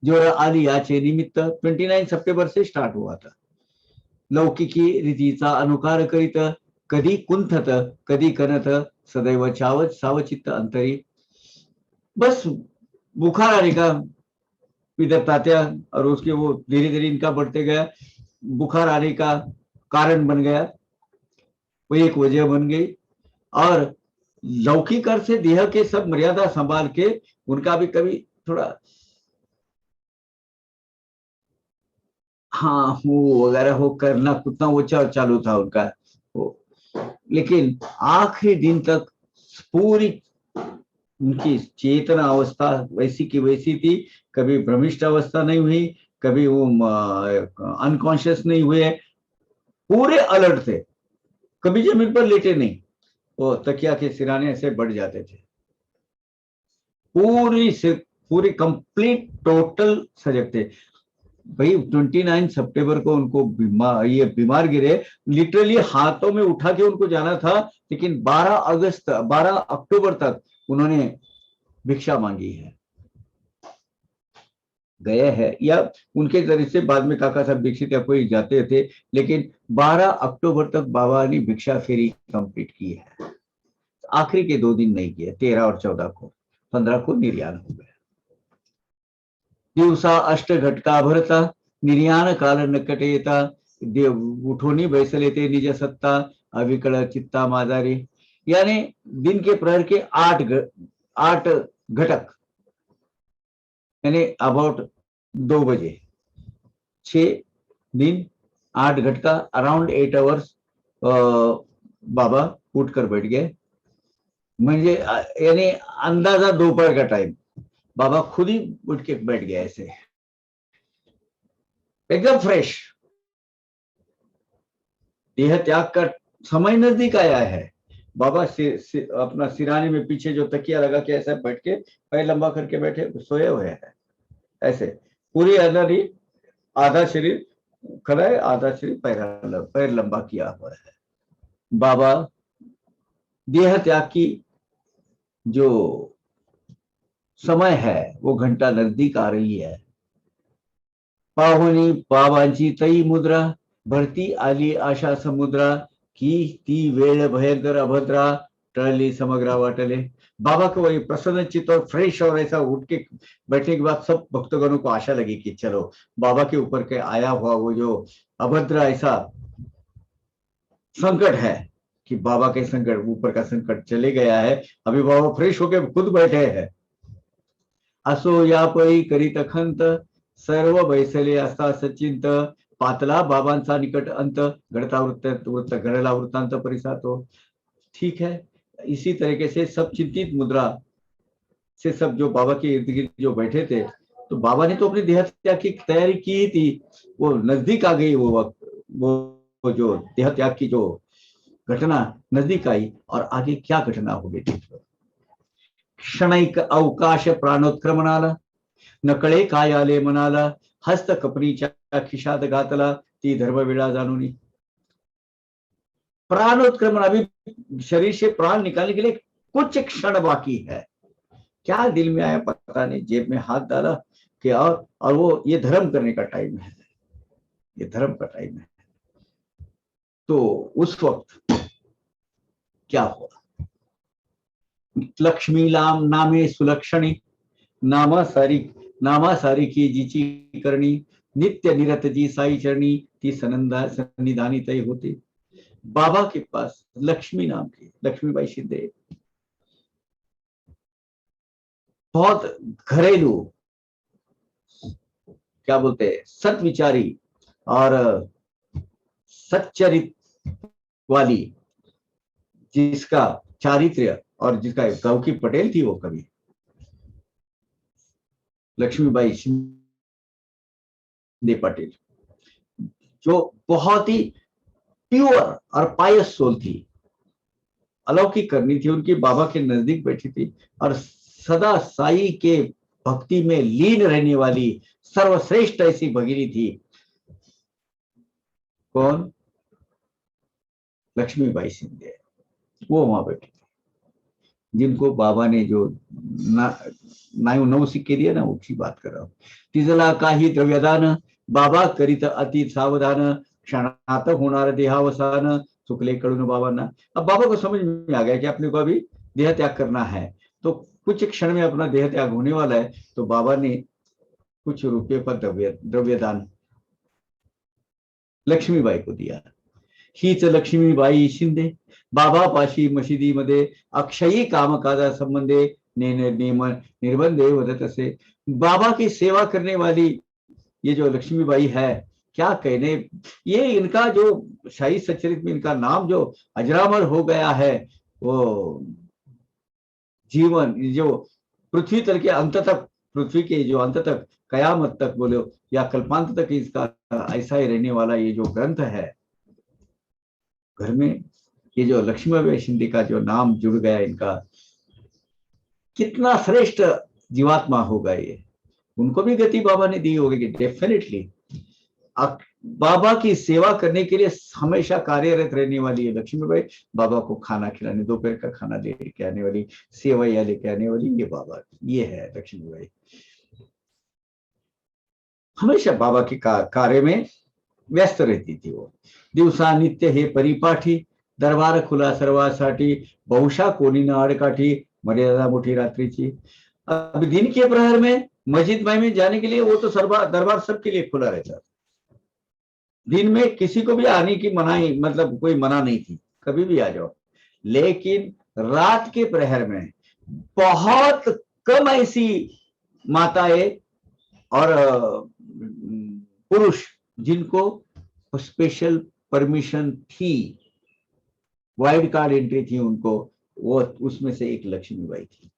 ज्वर आदि याचे निमित्त 29 सितंबर से स्टार्ट हुआ था। लौकिकी रीतीचा अनुकार करीत, कधी कुंठत कधी कनत, सदैव चावत सावचित्त अंतरी। बस बुखार आने का इधर तात्या, और उसके वो धीरे धीरे इनका बढ़ते गया, बुखार आने का कारण बन गया, वो एक वजह बन गई। और लौकिक अर्थ से देह के सब मर्यादा संभाल के उनका भी कभी थोड़ा हाँ वो वगैरह हो करना कुतना वो चालू था उनका वो, लेकिन आखिरी दिन तक पूरी उनकी चेतना अवस्था वैसी की वैसी थी। कभी भ्रमिष्ट अवस्था नहीं हुई, कभी वो अनकॉन्शियस नहीं हुए, पूरे अलर्ट थे, कभी जमीन पर लेटे नहीं, वो तकिया के सिराने ऐसे बढ़ जाते थे, पूरी कंप्लीट टोटल सजग थे भाई। 29 सितंबर को उनको बीमार गिरे, लिटरली हाथों में उठा के उनको जाना था, लेकिन 12 अक्टूबर तक उन्होंने भिक्षा मांगी है, गए हैं, या उनके जरिए से बाद में काका साहब दीक्षित या कोई जाते थे, लेकिन 12 अक्टूबर तक बाबा ने भिक्षा फेरी कंप्लीट की है। आखिरी के 2 दिन नहीं किए, 13 और 14 को, 15 को निर्याण हो गया। दिवसा अष्ट घटका भरता, निर्याण काल नकटे येता, देव उठोनी बैसले ते निज सत्ता, अविकल चित्ता माजारी। यानी दिन के प्रहर के 8 घटक, यानी अबाउट 2 बजे, 6 दिन 8 घटका, अराउंड 8 आवर्स बाबा उठकर बैठ गए, म्हणजे यानी अंदाजा दोपहर का टाइम, बाबा खुद ही उठ के बैठ गए ऐसे एकदम फ्रेश। देह त्याग का समय नजदीक आया है। बाबा अपना सिराने में पीछे जो तकिया लगा के ऐसा बैठ के पैर लंबा करके बैठे सोए हुए हैं ऐसे, पूरी अनारी, आधा शरीर खड़ा है, आधा शरीर पैर लंबा किया हुआ है। बाबा देह त्याग की जो समय है वो घंटा नजदीक आ रही है। पाहुनी बाबांची तई मुद्रा, भरती आली आशा समुद्रा, की ती वेळ भयंकर अभद्रा, टळली समग्रा वाटले। बाबा को वही प्रसन्न चित्त और फ्रेश और ऐसा उठ के बैठने के बाद सब भक्तगणों को आशा लगी कि चलो बाबा के ऊपर के आया हुआ वो जो अभद्र ऐसा संकट है, कि बाबा के संकट, ऊपर का संकट चले गया है, अभी बाबा फ्रेश होके खुद बैठे हैं। असो या पै करीत खंत, सर्व बैसले असता सचिंत, पातला बाबांचा निकट अंत, घडता वृत्त घडला वृत्तांत परिसातो। ठीक है, इसी तरीके से सब चिंतित मुद्रा से सब जो बाबा के इर्द गिर्द जो बैठे थे, तो बाबा ने तो अपनी देह त्याग की तैयारी की थी, वो नजदीक आ गई वो वक्त, वो जो देह त्याग की जो घटना नजदीक आई, और आगे क्या घटना होगी। क्षणिक अवकाश प्राणोत्क्रमणाला, नकळे काय आले मनाला, हस्त कपनीच्या खिशात घातला, ती धर्मवेळा जाणूनी। प्राणोत्क्रमण, अभी शरीर से प्राण निकालने के लिए कुछ क्षण बाकी है। क्या दिल में आया पता नहीं, जेब में हाथ डाला कि और वो ये धर्म करने का टाइम है, ये धर्म का टाइम है। तो उस वक्त क्या हुआ, लक्ष्मी लाम नामे सुलक्षणी, नामासारी नामासारी की जिची करणी, नित्य निरत जी साई चरणी, ती सनंदा सन्निधानी तय होते। बाबा के पास लक्ष्मी नाम की लक्ष्मीबाई शिंदे बहुत घरेलू, क्या बोलते हैं, सत्विचारी और सच्चरित वाली, जिसका चारित्र्य और जिसका गांव की पटेल थी वो कवि लक्ष्मीबाई शिंदे पटेल, जो बहुत ही प्योर और पायस सोल थी, अलौकिक करनी थी उनकी, बाबा के नजदीक बैठी थी और सदा साई के भक्ति में लीन रहने वाली सर्वश्रेष्ठ ऐसी भगिनी थी। कौन? लक्ष्मीबाई शिंदे। वो वहां बैठी थी, जिनको बाबा ने जो नौ सिक्के दिए ना, उसकी बात कर रहा हूं। तिजला काही द्रव्यदान, बाबा करीत अति सावधान, क्षणात होणार देहावसान, चुकले कळून बाबांना। अब बाबा को समझ में आ गया कि अपने को अभी देह त्याग करना है, तो कुछ क्षण में अपना देह त्याग होने वाला है, तो बाबा ने कुछ रुपये पर द्रव्यदान लक्ष्मीबाई को दिया। हीच लक्ष्मीबाई शिंदे, बाबा पाशी मशिदीमध्ये अक्षयी कामकाजा संबंधे नियम निर्बंधे वदत असे। बाबा की सेवा करने वाली ये जो लक्ष्मीबाई है, क्या कहने, ये इनका जो शाही सच्चरित में इनका नाम जो अजरामर हो गया है, वो जीवन जो पृथ्वी तल के अंत तक, पृथ्वी के जो अंत तक, कयामत तक बोलो या कल्पांत तक इसका ऐसा ही रहने वाला ये जो ग्रंथ है, घर में ये जो लक्ष्मीबाई शिंदे का जो नाम जुड़ गया, इनका कितना श्रेष्ठ जीवात्मा होगा ये। उनको भी गति बाबा ने दी होगी डेफिनेटली। बाबा की सेवा करने के लिए हमेशा कार्यरत रहने वाली है लक्ष्मीबाई, बाबा को खाना खिलाने, दोपहर का खाना लेके आने वाली, सेवैया लेके आने वाली, ये बाबा, ये है लक्ष्मीबाई। हमेशा बाबा के कार्य में व्यस्त रहती थी वो। दिवसा नित्य हे परिपाठी, दरबार खुला सर्वासाठी, बहुशा कोणी न आडकाठी, मर्यादा मोठी रात्रीची। अब दिन के प्रहर में मस्जिद में जाने के लिए वो तो दरबार सबके लिए खुला रहता। दिन में किसी को भी आने की मनाही, मतलब कोई मना नहीं थी, कभी भी आ जाओ। लेकिन रात के प्रहर में बहुत कम ऐसी माताएं और पुरुष जिनको स्पेशल परमिशन थी, वाइल्ड कार्ड एंट्री थी उनको, वो उसमें से एक लक्ष्मीबाई थी।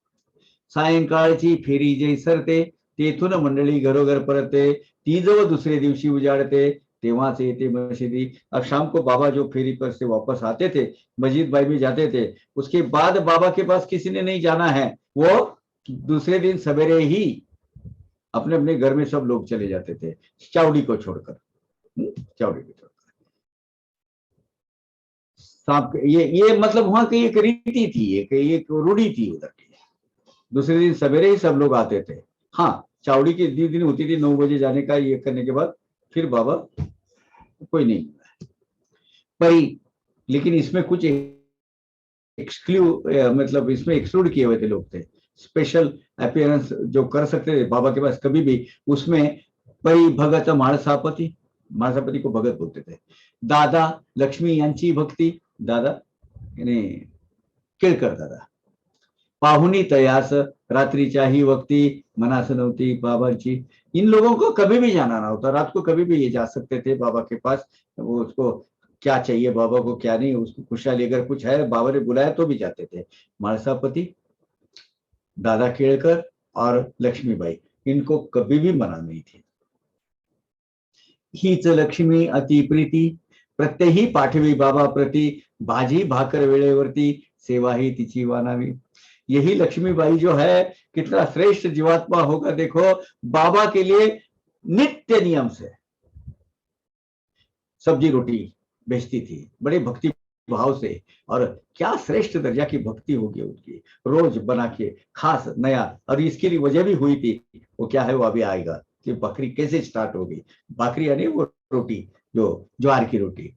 सायंकाळची फेरी जै सरते, तेथून मंडळी घरोघर परते, ती जव दुसरे दिवशी उजाड़ते, तेव्हाच येते मस्जिदी। अब शाम को बाबा जो फेरी पर से वापस आते थे, मस्जिद बाई में जाते थे, उसके बाद बाबा के पास किसी ने नहीं जाना है, वो दूसरे दिन सवेरे ही अपने अपने घर में सब लोग चले जाते थे, चावड़ी को छोड़कर, चावड़ी को छोड़कर। सांप ये मतलब वहां की एक रीति थी, एक रूढ़ी थी उधर की। दूसरे दिन सवेरे ही सब लोग आते थे। हाँ, चावड़ी की दिन होती थी 9 बजे जाने का, ये करने के बाद फिर बाबा कोई नहीं परी। लेकिन इसमें कुछ मतलब इसमें एक्सक्लूड किए हुए थे लोग थे, स्पेशल अपीयरेंस जो कर सकते थे बाबा के पास कभी भी, उसमें परी भगत माळसापती, माळसापती को भगत बोलते थे। दादा लक्ष्मी यांची भक्ती, दादा यानी केळकर दादा। पाहुनी तयास रात्रीच्या ही वक्ती, मनास नव्हती बाबांची। इन लोगों को कभी भी जाना ना होता, रात को कभी भी ये जा सकते थे बाबा के पास। वो उसको क्या चाहिए बाबा को क्या नहीं, उसको खुशहाली अगर कुछ है, बाबा ने बुलाया तो भी जाते थे। माळसापती, दादा केळकर और लक्ष्मीबाई, इनको कभी भी मना नहीं थी। हीच लक्ष्मी अति प्रीती, प्रत्यही पाठवी बाबा प्रति, भाजी भाकर वेळेवरती, सेवा ही तिची वानावी। यही लक्ष्मीबाई जो है, कितना श्रेष्ठ जीवात्मा होगा देखो, बाबा के लिए नित्य नियम से सब्जी रोटी बेचती थी, बड़े भक्ति भाव से। और क्या श्रेष्ठ दर्जा की भक्ति होगी उनकी, रोज बना के खास नया। और इसके लिए वजह भी हुई थी, वो क्या है वो अभी आएगा, कि बकरी कैसे स्टार्ट होगी। भाकरी यानी वो रोटी, जो ज्वार की रोटी।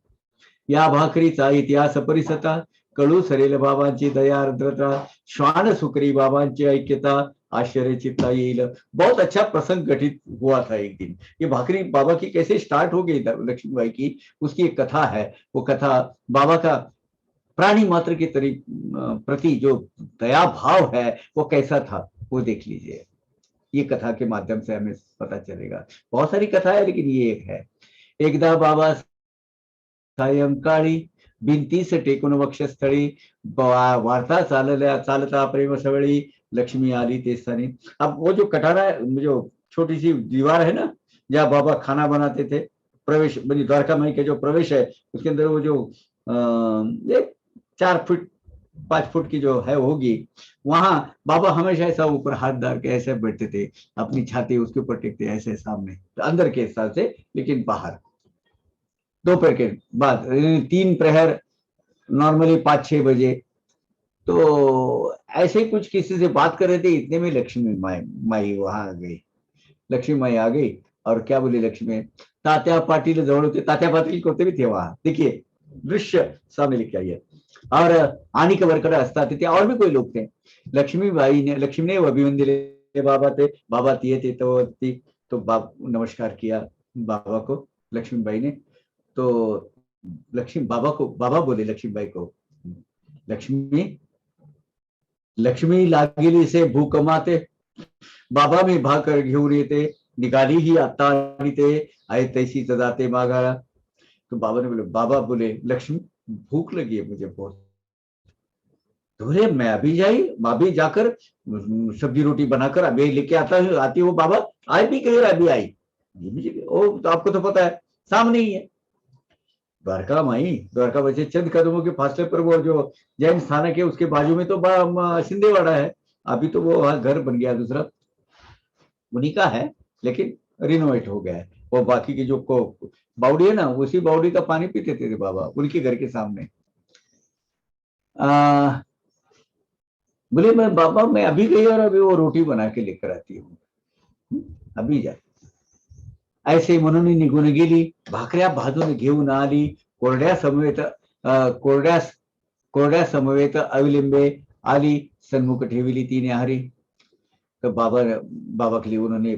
या भाकरीचा इतिहास परिसता, कळू सरेल बाबांची दया आर्द्रता, श्वान सुकरी बाबांची ऐक्यता, आश्चर्यचित्ता येईल। बहुत अच्छा प्रसंग घटित हुआ था एक दिन। ये भाकरी बाबा की कैसे स्टार्ट हो गई था लक्ष्मीबाई की, उसकी एक कथा है। वो कथा बाबा का प्राणी मात्र के प्रति जो दया भाव है वो कैसा था, वो देख लीजिए। ये कथा के माध्यम से हमें पता चलेगा। बहुत सारी कथा है लेकिन ये एक है। एकदा बाबा सायंकाळी भिंतीस टेकून वक्षस्थळी वार्ता चालता प्रेम सवळी लक्ष्मी आली ते स्थानी। अब वो जो कटारा है, जो छोटी सी दीवार है ना जहाँ बाबा खाना बनाते थे, प्रवेश मतलब द्वारका माई का जो प्रवेश है उसके अंदर वो जो एक 4 फुट 5 फुट की जो है होगी, वहां बाबा हमेशा ऐसा ऊपर हाथ डाल के ऐसे बैठते थे, अपनी छाती उसके ऊपर टेकते ऐसे सामने, तो अंदर के हिसाब से, लेकिन बाहर दोपहर के बाद 3 प्रहर, नॉर्मली 5-6 बजे। तो ऐसे कुछ किसी से बात कर रहे थे, इतने में लक्ष्मी माई माई वहां आ गई। लक्ष्मी माई आ गई और क्या बोली लक्ष्मी, तात्या पाटिल जवळ होते, तात्या पाटिल कोणते भी थे वहां, देखिए दृश्य सामने लेके आइए। और आणिक वरकडे असतात तिथे और भी कोई लोग थे। लक्ष्मीबाई ने, लक्ष्मी ने अभिमन दिले बाबा थे, बाबा थे तो बाप नमस्कार किया बाबा को लक्ष्मीबाई ने। तो लक्ष्मी बाबा को, बाबा बोले लक्ष्मीबाई को, लक्ष्मी लक्ष्मी लागेली से भूक माते, बाबा मी भाकर घेऊन येते, निघाली ही आता आणि ते आहे तैसी जाते मागाळा। तो बाबा ने बोले, बाबा बोले लक्ष्मी भूख लगी है मुझे बहुत। बोले मैं अभी जाकर सब्जी रोटी बनाकर अभी लेके आती हूँ बाबा। आज भी कह रहा अभी आई, ये मुझे ओ तो आपको तो पता है सामने ही है द्वारका माई। द्वारका वैसे चंद कदमों के फासले पर वो जो जैन स्थानक है उसके बाजू में तो शिंदेवाड़ा है। अभी तो वो वहां घर बन गया दूसरा, उन्हीं का है, लेकिन रिनोवेट हो गया है। वो बाकी की जो बावड़ी है ना, उसी बावड़ी का पानी पीते थे बाबा उनके घर के सामने। बोले मैं बाबा मैं अभी गई और अभी वो रोटी बना के लेकर आती हूँ, अभी जा। ऐसे म्हणून निघून गेली, भाकऱ्या भाजून घेऊन आली, कोरड्या समवेत कोरड्या कोरड्या समवेत अविलंबे आली, सन्मुख ठेविली तिने हारी। तो बाबा के लिए उन्होंने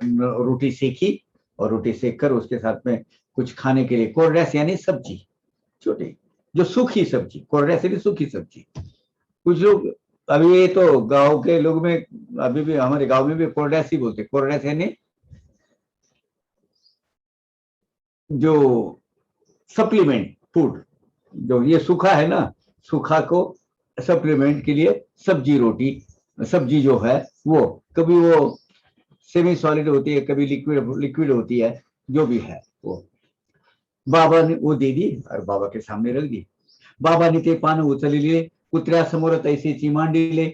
रोटी सेकी और रोटी सेक कर उसके साथ में कुछ खाने के लिए, कोरड्यास यानी सब्जी, छोटी जो सूखी सब्जी, कोरड्यास यानी सूखी सब्जी। कुछ लोग अभी ये तो गांव के लोग में अभी भी हमारे गांव में भी कोरड्यास ही बोलते, कोरड्यास यानी जो सप्लीमेंट फूड, जो ये सूखा है ना, सूखा को सप्लीमेंट के लिए सब्जी रोटी, सब्जी जो है वो कभी वो सेमी सॉलिड होती है, कभी लिक्विड लिक्विड होती है, जो भी है वो बाबा ने वो दे दी और बाबा के सामने रख दी। बाबा ने ते पान उचलले, कुत्र्यासमोर तैसेची मांडिले,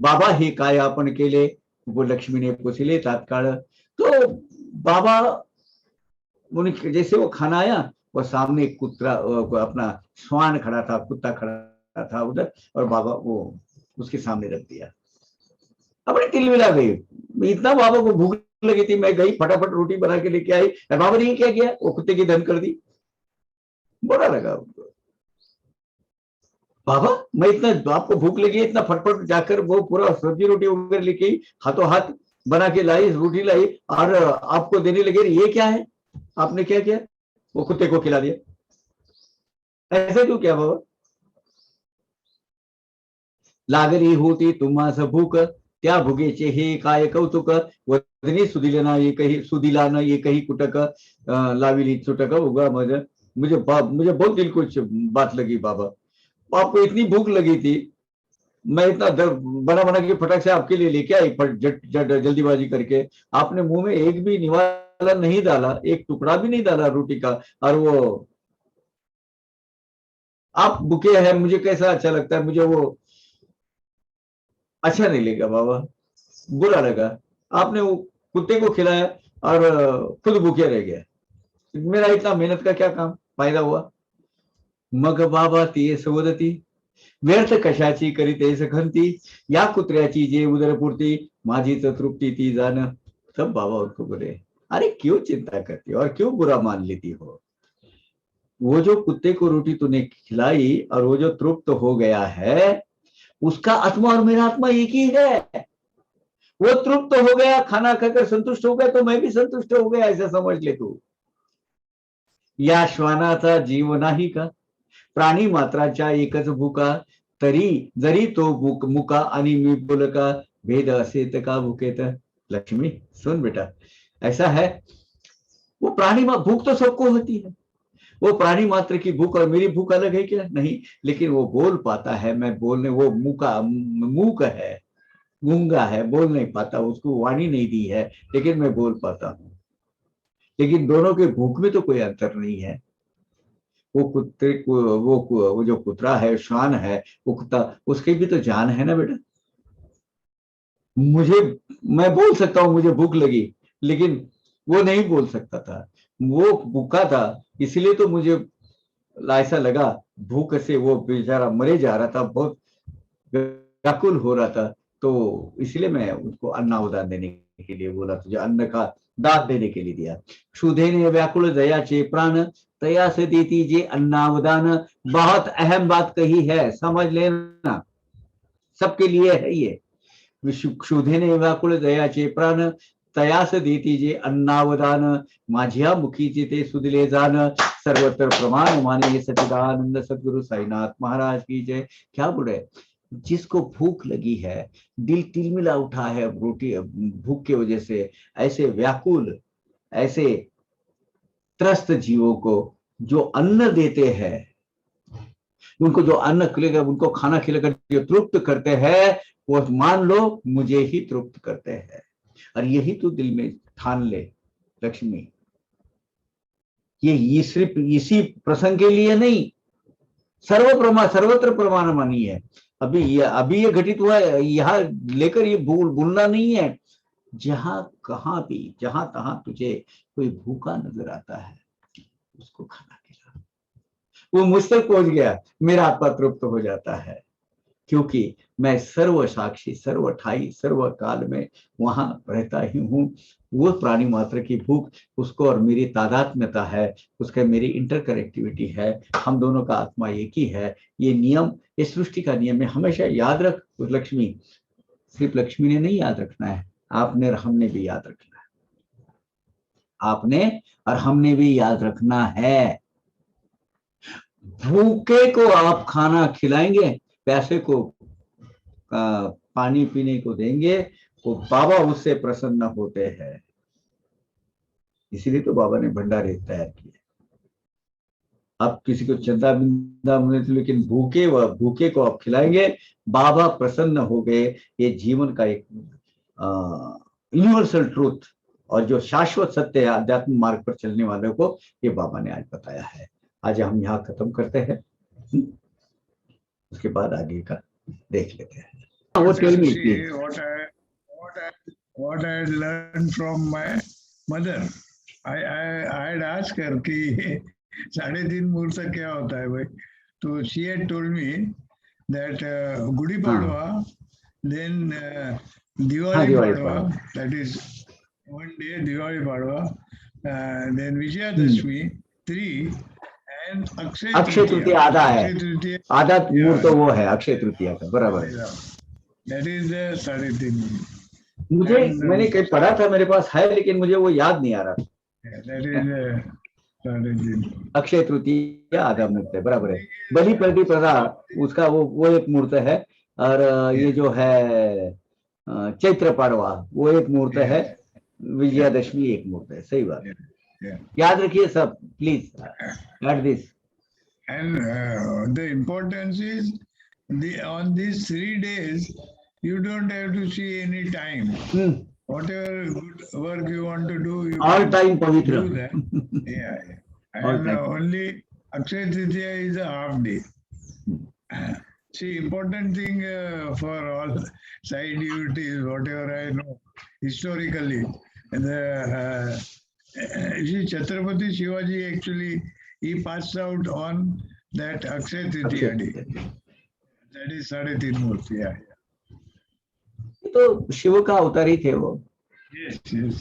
बाबा हे काय आपण केले, वो लक्ष्मी ने पुछले तात्काळ। तो बाबा जैसे वो खाना आया, वो सामने एक कुत्ता अपना स्वान खड़ा था, कुत्ता खड़ा था उधर, और बाबा वो उसके सामने रख दिया। अपनी तिलमिला गई, इतना बाबा को भूख लगी थी, मैं गई फटाफट रोटी बना के लेके आई, बाबा ने क्या किया, वो कुत्ते की धन कर दी। बुरा लगा उनको, बाबा मैं इतना, आपको भूख लगी है, इतना फटफट जाकर वो पूरा सब्जी रोटी वगैरह लेके हाथों हाथ बना के लाई, रोटी लाई और आपको देने लगे, ये क्या है, आपने क्या किया, वो कुत्ते को खिला दिया। ऐसे क्यों किया बाबा? लागली होती तुम्हास भूक, त्या भुगेचे हे काय कौतुक, वदनी सुदिला न एकही कुटक, लाविली चुटक उगा मुझे बहुत दिल को बात लगी बाबा। आपको इतनी भूख लगी थी, मैं इतना बना बना के फटाक से आपके लिए लेके आई, जल्दीबाजी करके आपने मुंह में एक भी निवाला नहीं डाला, एक टुकड़ा भी नहीं डाला रोटी का, और वो आप भूखे हैं, मुझे कैसा अच्छा लगता है, मुझे वो अच्छा नहीं लगा बाबा, बुरा लगा। आपने वो कुत्ते को खिलाया और खुद भूखे रह गया, मेरा इतना मेहनत का क्या काम फायदा हुआ। मग बाबा ती सवदती, व्यर्थ कशाची करीते सखंती, या कुत्र्याची जे उदरपूर्ती, माझीच तृप्ति ती जान। तब बाबा उनको बोले, अरे क्यों चिंता करती हो और क्यों बुरा मान लेती हो, वो जो कुत्ते को रोटी तूने खिलाई और वो जो तृप्त हो गया है, उसका आत्मा और मेरा आत्मा एक ही है। वो तृप्त हो गया, खाना खाकर संतुष्ट हो गया, तो मैं भी संतुष्ट हो गया, ऐसा समझ ले तू। या श्वानाचा जीव नाही का, प्राणी मात्राच्या एकच भूका, तरी जरी तो भूक मुका आणि मी बोलका, भेद असेत का भूकेत। लक्ष्मी सुन बेटा, ऐसा है, वो प्राणी भूख तो सबको होती है, वो प्राणी मात्र की भूख और मेरी भूख अलग है क्या? नहीं, लेकिन वो बोल पाता है, मैं बोलने, वो मूका मूक है, गूंगा है, बोल नहीं पाता, उसको वाणी नहीं दी है, लेकिन मैं बोल पाता हूँ। लेकिन दोनों के भूख में तो कोई अंतर नहीं है। वो कुत्ते को, वो जो कुतरा है, श्वान है, वो कुत्ता, उसकी भी तो जान है ना बेटा। मुझे, मैं बोल सकता हूँ मुझे भूख लगी, लेकिन वो नहीं बोल सकता था, वो भूखा था, इसलिए तो मुझे ऐसा लगा, भूख से वो बेचारा मरे जा रहा था, बहुत व्याकुल हो रहा था, तो इसलिए मैं उसको अन्नावदान देने के लिए बोला, तुझे अन्न का दान देने के लिए दिया। क्षुधेने व्याकुल दयाचे प्राण, तया से देती जे अन्नावदान। बहुत अहम बात कही है, समझ लेना, सबके लिए है ये। क्षुधेने व्याकुल दयाचे प्राण, तयास देती जे अन्नावदान, माझ्या मुखीचे ते सुदिले जान, सर्वत्र प्रमाण माने सच्चिदानंद सद्गुरु साईनाथ महाराज की जय। क्या बोले, जिसको भूख लगी है, दिल तिलमिला उठा है रोटी भूख की वजह से, ऐसे व्याकुल, ऐसे त्रस्त जीवों को जो अन्न देते हैं, उनको जो अन्न खिलेगा, उनको खाना खिलाकर जो तृप्त करते हैं, वो मान लो मुझे ही तृप्त करते हैं। और यही तो दिल में ठान ले लक्ष्मी, ये सिर्फ इसी प्रसंग के लिए नहीं, सर्वत्र प्रमाण मानी है। अभी ये घटित हुआ है, यहाँ लेकर ये भूलना नहीं है। जहां कहां भी, जहां तहां तुझे कोई भूखा नजर आता है, उसको खाना खिला, वो मुझ तक पहुंच गया, मेरा आत्मा तृप्त हो जाता है, क्योंकि मैं सर्व साक्षी, सर्व ठाई, सर्व काल में वहां रहता ही हूँ। वो प्राणी मात्र की भूख, उसको और मेरी तादात्म्यता है, उसका मेरी इंटरकनेक्टिविटी है, हम दोनों का आत्मा एक ही है। ये नियम, ये सृष्टि का नियम है, हमेशा याद रख लक्ष्मी। सिर्फ लक्ष्मी ने नहीं याद रखना है, आपने और हमने भी याद रखना है, आपने और हमने भी याद रखना है। भूखे को आप खाना खिलाएंगे, प्यासे को पानी पीने को देंगे, वो बाबा उससे प्रसन्न होते हैं। इसीलिए तो बाबा ने भंडारे तैयार किए। आप किसी को चंदा बिंदा मिले, लेकिन भूखे को आप खिलाएंगे, बाबा प्रसन्न हो गए। ये जीवन का एक यूनिवर्सल ट्रूथ और जो शाश्वत सत्य है आध्यात्मिक मार्ग पर चलने वालों को, ये बाबा ने आज बताया है। आज हम यहाँ खत्म करते हैं, उसके बाद आगे का देख लेते हैं। What I learned from my mother, I had asked her कि 3.5 मुहूर्त क्या होता है भाई, तो she had told me that Gudi Padwa, then Diwali Padwa, that is one day Diwali Padwa, then Vijayadashmi 3, and Akshay तृतीया आधा है, आधा मुहूर्त तो वो है अक्षय तृतीया का, बराबर है। That is the 3.5 मुझे, मैंने कहीं पढ़ा था, मेरे पास है, लेकिन मुझे वो याद नहीं आ रहा। That is 3.5 अक्षय तृतीया आधा मुहूर्त है, बराबर है। बलि प्रतिपदा उसका वो एक मुहूर्त है, और ये जो है चैत्र पाड़वा वो एक मुहूर्त है, विजयादशमी एक मुहूर्त है। सही बात है, याद रखिए सब, please add this. And the importance is on these 3 days you don't have to see any time. Whatever good work you want to do, you all time pavitra. Do that. Yeah. And only Akshay Tritiya is a half day. See, important thing for all side duties, whatever I know historically, see, Chhatrapati Shivaji actually he passed out on that Akshay Tritiya day. That is 3.5 मुहूर्त. Yeah. तो शिव का अवतार ही थे वो। Yes, yes.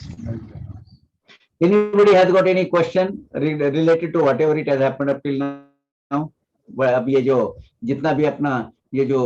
Anybody has got any question related to whatever it has happened up till now? अब ये जो जितना भी अपना ये जो